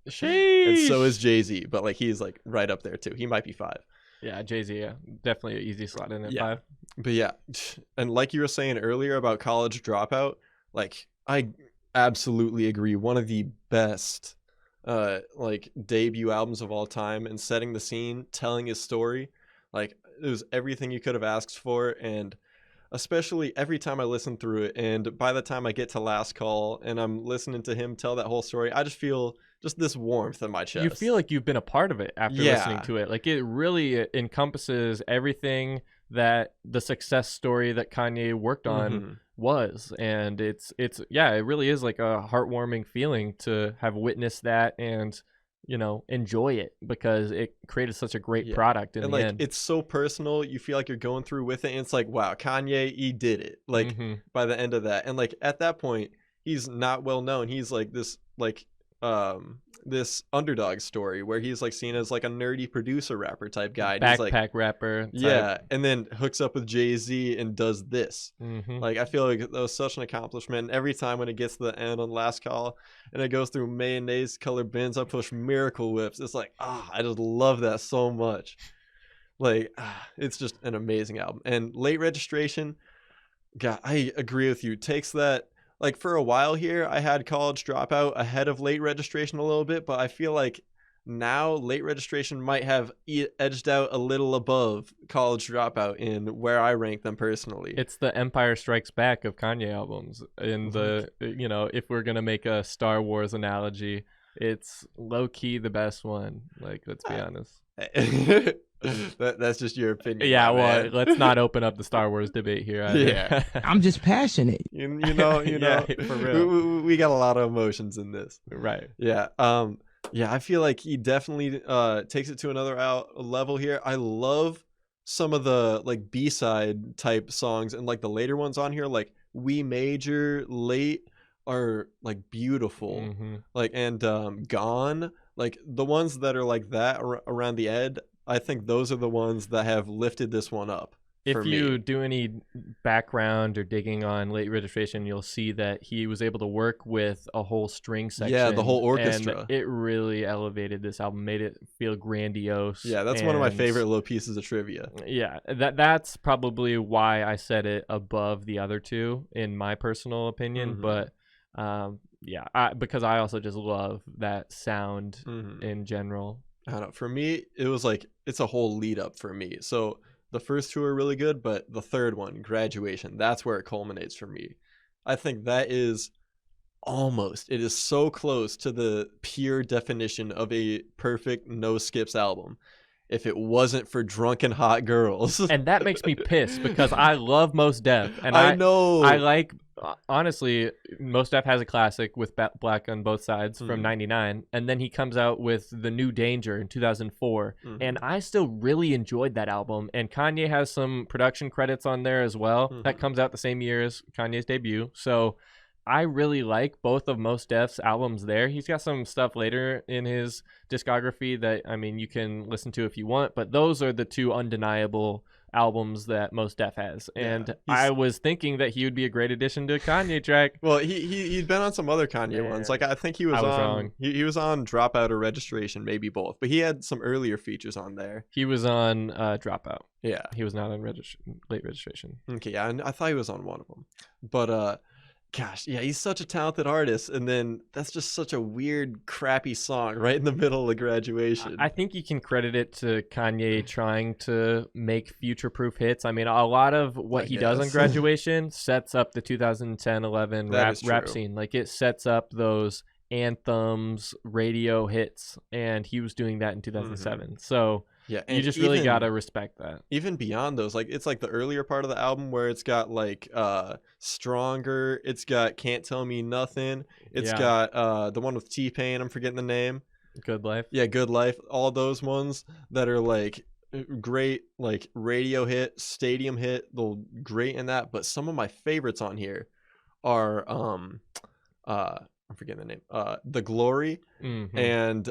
Sheesh. And so is Jay-Z, but he's right up there too. He might be 5. Yeah, Jay-Z, definitely an easy slot in at 5. But yeah, and like you were saying earlier about College Dropout, I absolutely agree. One of the best debut albums of all time, and setting the scene, telling his story. It was everything you could have asked for, and especially every time I listen through it, and by the time I get to Last Call and I'm listening to him tell that whole story, I just feel just this warmth in my chest. You feel like you've been a part of it after listening to it. It really encompasses everything that the success story that Kanye worked on was, and it really is a heartwarming feeling to have witnessed that and enjoy it, because it created such a great product in the end. It's so personal. You feel like you're going through with it, and it's wow, Kanye, he did it. By the end of that, and at that point, he's not well known. He's this underdog story where he's seen as a nerdy producer rapper type guy. Backpack rapper type. Yeah, and then hooks up with Jay-Z and does this. I feel like that was such an accomplishment. And every time when it gets to the end on Last Call and it goes through mayonnaise colored bins, I push Miracle Whips. It's I just love that so much. It's just an amazing album. And Late Registration, God, I agree with you. Takes that. For a while here, I had College Dropout ahead of Late Registration a little bit, but I feel now Late Registration might have edged out a little above College Dropout in where I rank them personally. It's the Empire Strikes Back of Kanye albums. In the, if we're going to make a Star Wars analogy, it's low-key the best one. Let's be honest. That's just your opinion. Yeah, well, let's not open up the Star Wars debate here either. Yeah. I'm just passionate. You know, Yeah, for real. We got a lot of emotions in this. Right. Yeah. Yeah, I feel like he definitely takes it to another level here. I love some of the B-side type songs, and the later ones on here, We Major, Late, are beautiful. And Gone, the ones that are that around the end, I think those are the ones that have lifted this one up. If you do any background or digging on Late Registration, you'll see that he was able to work with a whole string section. Yeah, the whole orchestra. And it really elevated this album, made it feel grandiose. Yeah, that's one of my favorite little pieces of trivia. Yeah, that's probably why I set it above the other 2, in my personal opinion. But because I also just love that sound in general. I don't know. For me, it was it's a whole lead up for me. So the first 2 are really good, but the third one, Graduation, that's where it culminates for me. I think that is it is so close to the pure definition of a perfect no skips album. if it wasn't for drunken hot girls. And that makes me pissed because I love Mos Def, and I know. I like honestly, Mos Def has a classic with Black on Both Sides from '99, and then he comes out with The New Danger in 2004, and I still really enjoyed that album. And Kanye has some production credits on there as well. That comes out the same year as Kanye's debut, so I really like both of Mos Def's albums there. He's got some stuff later in his discography that, I mean, you can listen to if you want, but those are the two undeniable albums that Mos Def has. And I was thinking that he would be a great addition to a Kanye track. Well, he'd been on some other Kanye ones. Like, I think he was on he was on Dropout or Registration, maybe both, but he had some earlier features on there. He was on Dropout. Yeah. He was not on Late Registration. Okay, yeah, and I thought he was on one of them. But gosh, yeah, he's such a talented artist, and then that's just such a weird, crappy song right in the middle of Graduation. I think you can credit it to Kanye trying to make future-proof hits. I mean, a lot of what he does on Graduation sets up the 2010-11 rap scene. Like, it sets up those anthems, radio hits, and he was doing that in 2007. So yeah, and you just really gotta respect that. Even beyond those, like, it's like the earlier part of the album where it's got like Stronger, it's got Can't Tell Me Nothing, it's got the one with T-Pain, I'm forgetting the name. Good Life. Yeah, Good Life. All those ones that are like great, like radio hit, stadium hit, they're great in that. But some of my favorites on here are I'm forgetting the name. The Glory and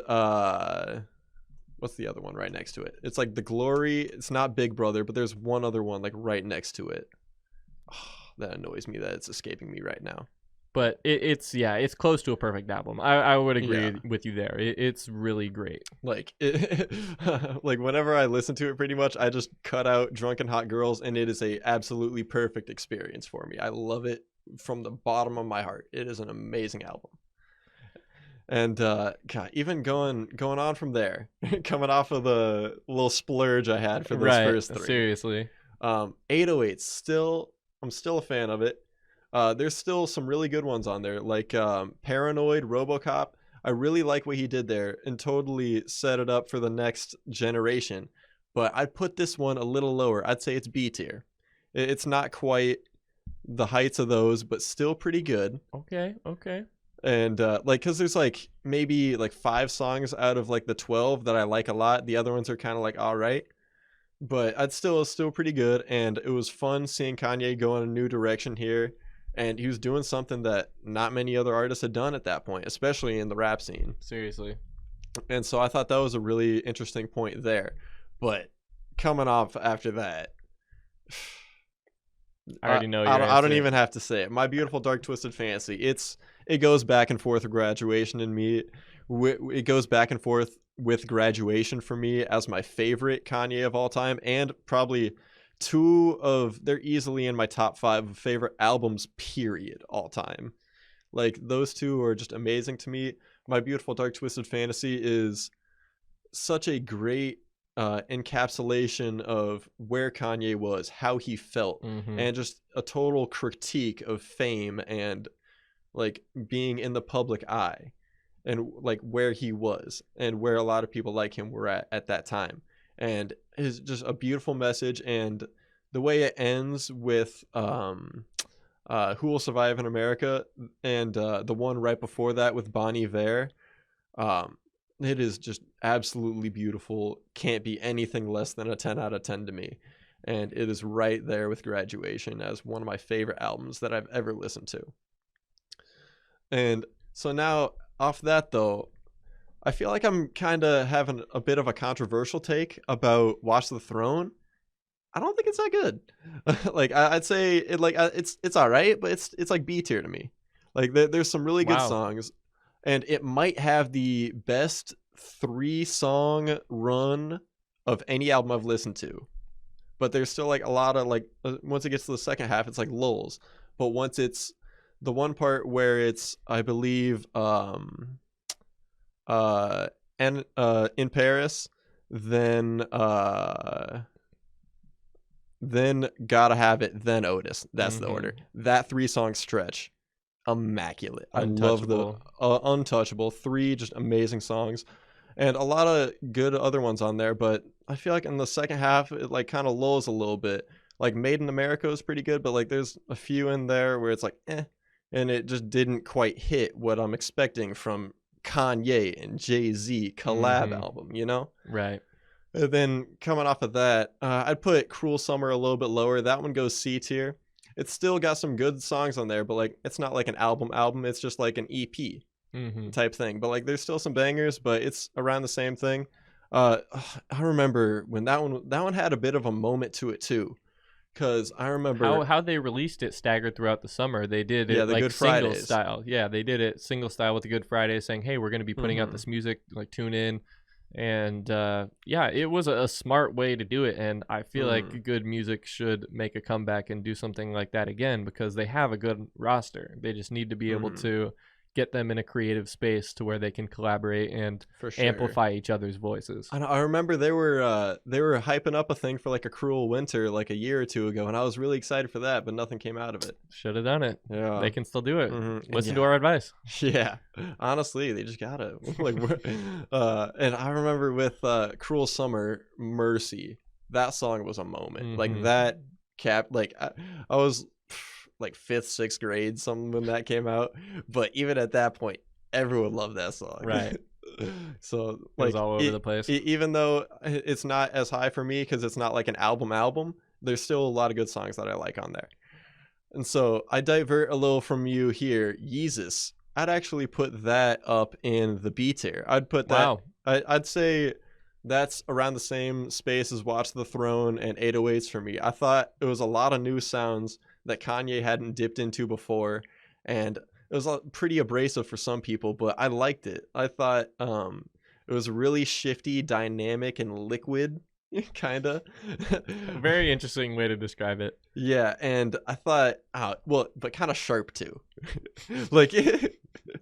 what's the other one right next to it? It's like The Glory. It's not Big Brother, but there's one other one like right next to it. Oh, that annoys me that it's escaping me right now. But it's close to a perfect album. I would agree with you there. It's really great. Like like whenever I listen to it, pretty much I just cut out Drunken Hot Girls, and it is a absolutely perfect experience for me. I love it from the bottom of my heart. It is an amazing album. And God, even going on from there, coming off of the little splurge I had for those first three. Seriously. 808, I'm still a fan of it. There's still some really good ones on there, like Paranoid, RoboCop. I really like what he did there and totally set it up for the next generation. But I'd put this one a little lower. I'd say it's B tier. It's not quite the heights of those, but still pretty good. Okay. And like, because there's like maybe like 5 songs out of like the 12 that I like a lot. The other ones are kind of like all right, but it's still pretty good. And it was fun seeing Kanye go in a new direction here, and he was doing something that not many other artists had done at that point, especially in the rap scene. Seriously. And so I thought that was a really interesting point there. But coming off after that, I already know. I don't even have to say it. My Beautiful Dark Twisted Fantasy. It goes back and forth with Graduation and me. It goes back and forth with Graduation for me as my favorite Kanye of all time, and probably they're easily in my top 5 favorite albums, period, all time. Like, those two are just amazing to me. My Beautiful Dark Twisted Fantasy is such a great encapsulation of where Kanye was, how he felt, and just a total critique of fame and like being in the public eye, and like where he was and where a lot of people like him were at that time. And it's just a beautiful message. And the way it ends with Who Will Survive in America, and the one right before that with Bon Iver, it is just absolutely beautiful. Can't be anything less than a 10 out of 10 to me. And it is right there with Graduation as one of my favorite albums that I've ever listened to. And so now, off that though, I feel like I'm kind of having a bit of a controversial take about Watch the Throne. I don't think it's that good. Like, I'd say it, like, it's all right, but it's like B tier to me. Like, there's some really good songs, and it might have the best 3-song run of any album I've listened to. But there's still like a lot of like, once it gets to the second half, it's like lulls. But once it's the one part where it's, I believe, in Paris, then Gotta Have It, then Otis. That's the order. That 3-song stretch, immaculate. I love the Untouchable. 3 just amazing songs, and a lot of good other ones on there. But I feel like in the second half it like kind of lulls a little bit. Like Made in America is pretty good, but like there's a few in there where it's like and it just didn't quite hit what I'm expecting from Kanye and Jay-Z collab album, you know? Right. And then coming off of that, I'd put Cruel Summer a little bit lower. That one goes C tier. It's still got some good songs on there, but like it's not like an album. It's just like an EP type thing. But like there's still some bangers, but it's around the same thing. I remember when that one had a bit of a moment to it too, because I remember how they released it staggered throughout the summer. They did it the like Good single Fridays style. Yeah, they did it single style with the Good Friday, saying, "Hey, we're going to be putting out this music. Like tune in." And yeah, it was a smart way to do it, and I feel like good music should make a comeback and do something like that again, because they have a good roster. They just need to be able to get them in a creative space to where they can collaborate and for sure amplify each other's voices. I remember they were hyping up a thing for like a Cruel Winter like a year or two ago, and I was really excited for that, but nothing came out of it. Should have done it. Yeah, they can still do it. Listen to yeah. our advice. Yeah, honestly, they just gotta like. And I remember with Cruel Summer, Mercy, that song was a moment. Like that like I was like 5th, 6th grade, something when that came out. But even at that point, everyone loved that song. Right. So like it was all over the place. Even though it's not as high for me because it's not like an album, there's still a lot of good songs that I like on there. And so I divert a little from you here. Yeezus, I'd actually put that up in the B tier. I'd put that. Wow. I'd say that's around the same space as Watch the Throne and 808s for me. I thought it was a lot of new sounds that Kanye hadn't dipped into before, and it was pretty abrasive for some people, but I liked it. I thought it was really shifty, dynamic, and liquid, kind of. Very interesting way to describe it. Yeah, and I thought, but kind of sharp too. Like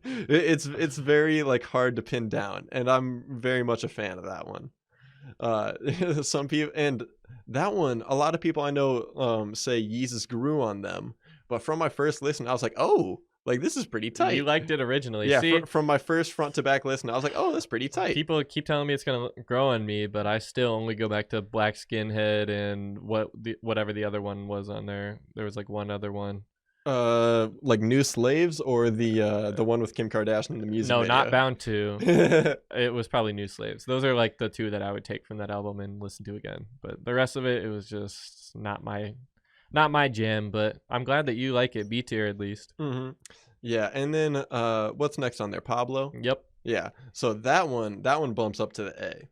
it's very like hard to pin down, and I'm very much a fan of that one. Some people, and that one, a lot of people I know say Yeezus grew on them, but from my first listen, I was like, oh, like this is pretty tight. You liked it originally. Yeah, See, from my first front to back listen, I was like, oh, that's pretty tight. people keep telling me it's gonna grow on me, but I still only go back to Black Skinhead and whatever the other one was on there. There was like one other one. Like New Slaves or the one with Kim Kardashian in the music No, video? not Bound to. It was probably New Slaves. Those are like the two that I would take from that album and listen to again. But the rest of it was just not my jam. But I'm glad that you like it. B tier at least. Yeah, and then what's next on there? Pablo. Yep. Yeah. So that one bumps up to the A.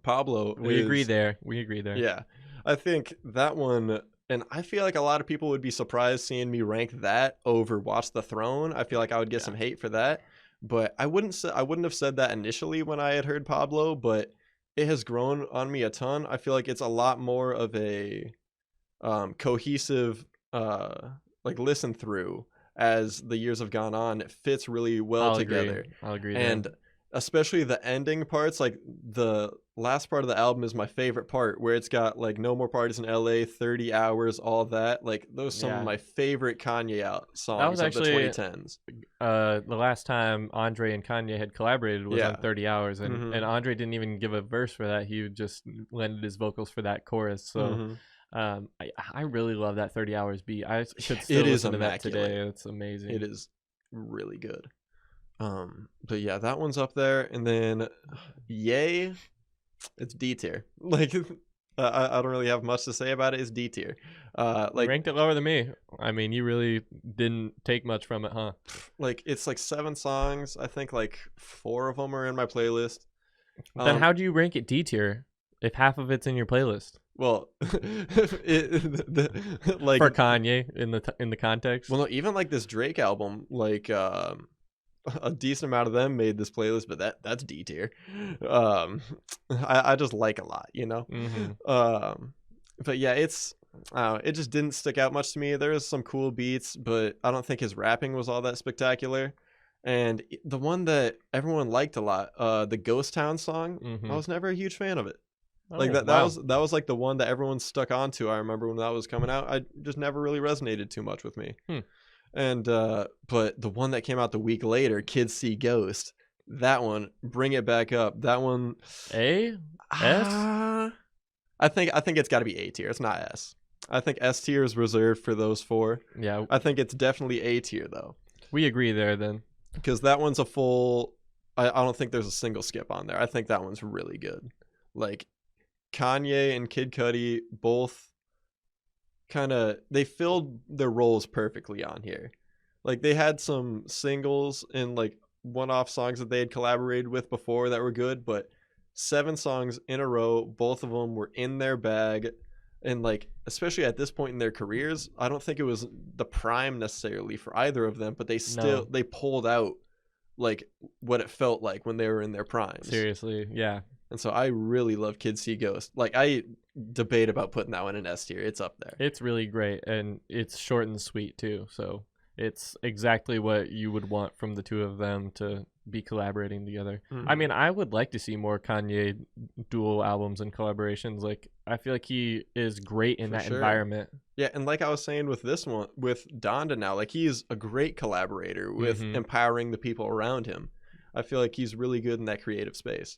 Pablo. We agree is- there. We agree there. Yeah, I think that one. And I feel like a lot of people would be surprised seeing me rank that over Watch the Throne. I feel like I would get some hate for that, but I wouldn't have said that initially when I had heard Pablo, but it has grown on me a ton. I feel like it's a lot more of a cohesive like listen through as the years have gone on. It fits really well together. I'll agree. And especially the ending parts, like the last part of the album is my favorite part, where it's got like No More Parties in LA, 30 Hours, all that. Like those are some of my favorite Kanye songs of the 2010s. The last time Andre and Kanye had collaborated was on 30 Hours, and Andre didn't even give a verse for that. He just lended his vocals for that chorus. So I really love that 30 Hours beat. I should still listen to that today. It's amazing. It is really good. But yeah, that one's up there, and then Yay, it's D tier. Like I don't really have much to say about it. It's D tier. Like ranked it lower than me. I mean, you really didn't take much from it, huh? Like it's like 7 songs. I think like 4 of them are in my playlist. Then how do you rank it D tier if half of it's in your playlist? Well, like for Kanye in the context. Well, no, even like this Drake album, like a decent amount of them made this playlist, but that's D tier. I just like a lot, you know. But yeah, it just didn't stick out much to me. There was some cool beats, but I don't think his rapping was all that spectacular. And the one that everyone liked a lot, the Ghost Town song, I was never a huge fan of it. Like that was like the one that everyone stuck onto. I remember when that was coming out. I just never really resonated too much with me. And but the one that came out the week later, Kids See Ghost, That one, bring it back up. That one, A? S? I think it's got to be A tier. It's not S. I think S tier is reserved for those 4. Yeah. I think it's definitely A tier though. We agree there then. Because that one's a full. I don't think there's a single skip on there. I think that one's really good. Like Kanye and Kid Cudi both they filled their roles perfectly on here. Like they had some singles and like one-off songs that they had collaborated with before that were good, but 7 songs in a row, both of them were in their bag. And like, especially at this point in their careers, I don't think it was the prime necessarily for either of them, but they pulled out like what it felt like when they were in their primes. Seriously, yeah. And so I really love Kids See Ghost. Like I debate about putting that one in S tier. It's up there. It's really great, and it's short and sweet too. So it's exactly what you would want from the two of them to be collaborating together. Mm-hmm. I mean, I would like to see more Kanye dual albums and collaborations. Like, I feel like he is great in that environment. Yeah, and like I was saying with this one, with Donda now, like he's a great collaborator with empowering the people around him. I feel like he's really good in that creative space.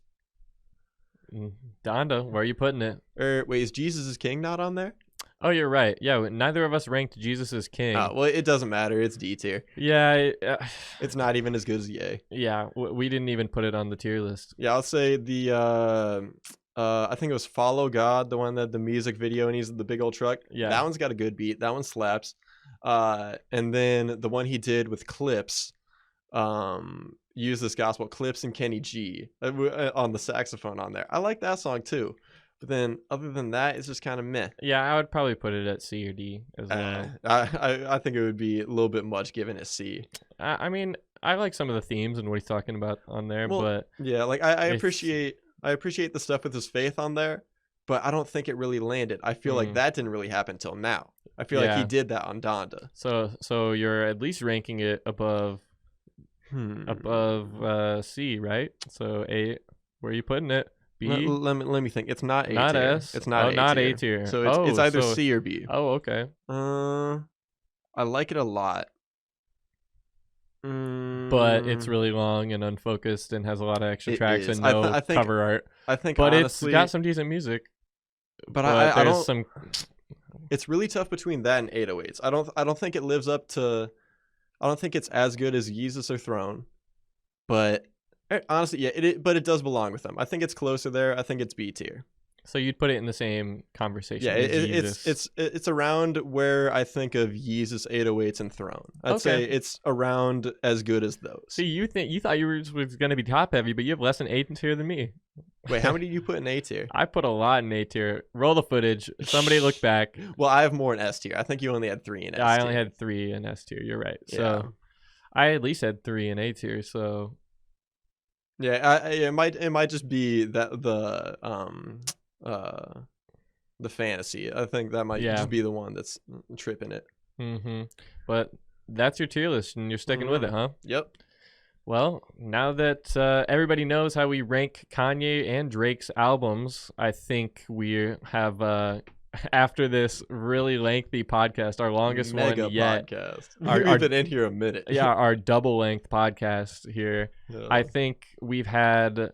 Donda, where are you putting it? Wait, is Jesus is King not on there? Oh, you're right. Yeah, neither of us ranked Jesus as King. Well, it doesn't matter. It's D tier. Yeah. It's not even as good as Ye. Yeah, we didn't even put it on the tier list. Yeah, I'll say the, I think it was Follow God, the one that the music video and he's the big old truck. Yeah. That one's got a good beat. That one slaps. And then the one he did with Clips, Use This Gospel, Clips and Kenny G on the saxophone on there. I like that song too. But then, other than that, it's just kind of meh. Yeah, I would probably put it at C or D as well. I think it would be a little bit much given a C. I mean, I like some of the themes and what he's talking about on there, but yeah, like I appreciate the stuff with his faith on there, but I don't think it really landed. I feel like that didn't really happen till now. I feel like he did that on Donda. So you're at least ranking it above C, right? So A, where are you putting it? B? Let me think. It's not A not tier. S. It's not A tier. So it's either C or B. Oh, okay. I like it a lot. But it's really long and unfocused and has a lot of extra tracks and no I think, cover art. I think, but honestly, it's got some decent music. But I don't. Some. It's really tough between that and 808s. I don't think it lives up to. I don't think it's as good as Yeezus or Throne, but. Honestly, yeah, but it does belong with them. I think it's closer there. I think it's B tier. So you'd put it in the same conversation. Yeah, it's around where I think of Yeezus, 808s, and Throne. I'd say it's around as good as those. See, you thought you was going to be top heavy, but you have less than A tier than me. Wait, how many did you put in A tier? I put a lot in A tier. Roll the footage. Somebody look back. Well, I have more in S tier. I think you only had 3 in S tier. I only had 3 in S tier. You're right. So I at least had 3 in A tier. So. Yeah, it might just be that the fantasy. I think that might just be the one that's tripping it. But that's your tier list, and you're sticking with it, huh? Yep. Well, now that everybody knows how we rank Kanye and Drake's albums, I think we have after this really lengthy podcast, our longest one yet. Podcast. We've been in here a minute. Yeah, our double length podcast here. Yeah. I think we've had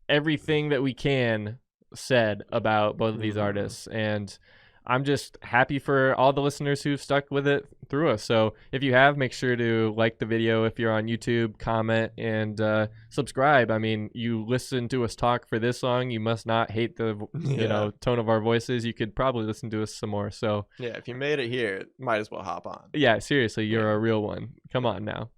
everything that we can said about both of these artists, and I'm just happy for all the listeners who've stuck with it through us. So if you have, make sure to like the video if you're on YouTube, comment, and subscribe. I mean, you listen to us talk for this long, you must not hate the tone of our voices. You could probably listen to us some more. So yeah, if you made it here, might as well hop on. Yeah, seriously, you're a real one. Come on now.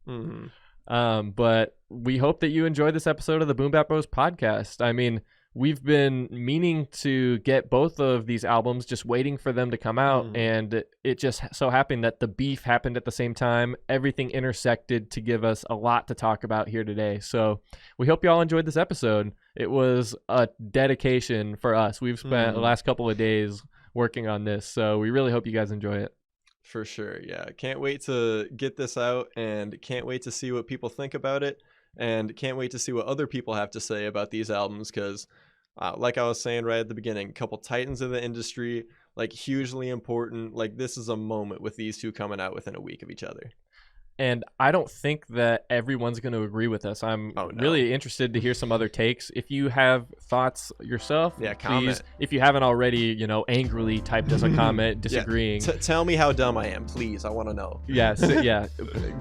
But we hope that you enjoyed this episode of the Boom Bap Bros podcast. I mean, we've been meaning to get both of these albums, just waiting for them to come out, and it just so happened that the beef happened at the same time. Everything intersected to give us a lot to talk about here today. So we hope you all enjoyed this episode. It was a dedication for us. We've spent the last couple of days working on this, so we really hope you guys enjoy it. For sure, yeah. Can't wait to get this out, and can't wait to see what people think about it. And can't wait to see what other people have to say about these albums, because like I was saying right at the beginning, a couple titans of the industry, like hugely important. Like this is a moment with these two coming out within a week of each other. And I don't think that everyone's going to agree with us. I'm really interested to hear some other takes. If you have thoughts yourself, comment. Please, if you haven't already, angrily typed us a comment disagreeing. Tell me how dumb I am, please. I want to know. Yes,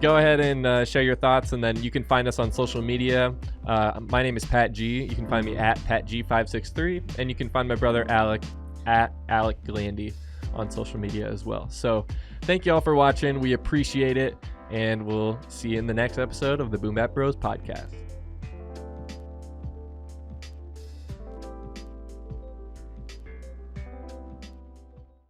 Go ahead and share your thoughts, and then you can find us on social media. My name is Pat G. You can find me at PatG563, and you can find my brother Alec at Alec Glandy on social media as well. So thank you all for watching. We appreciate it. And we'll see you in the next episode of the Boom Bap Bros podcast.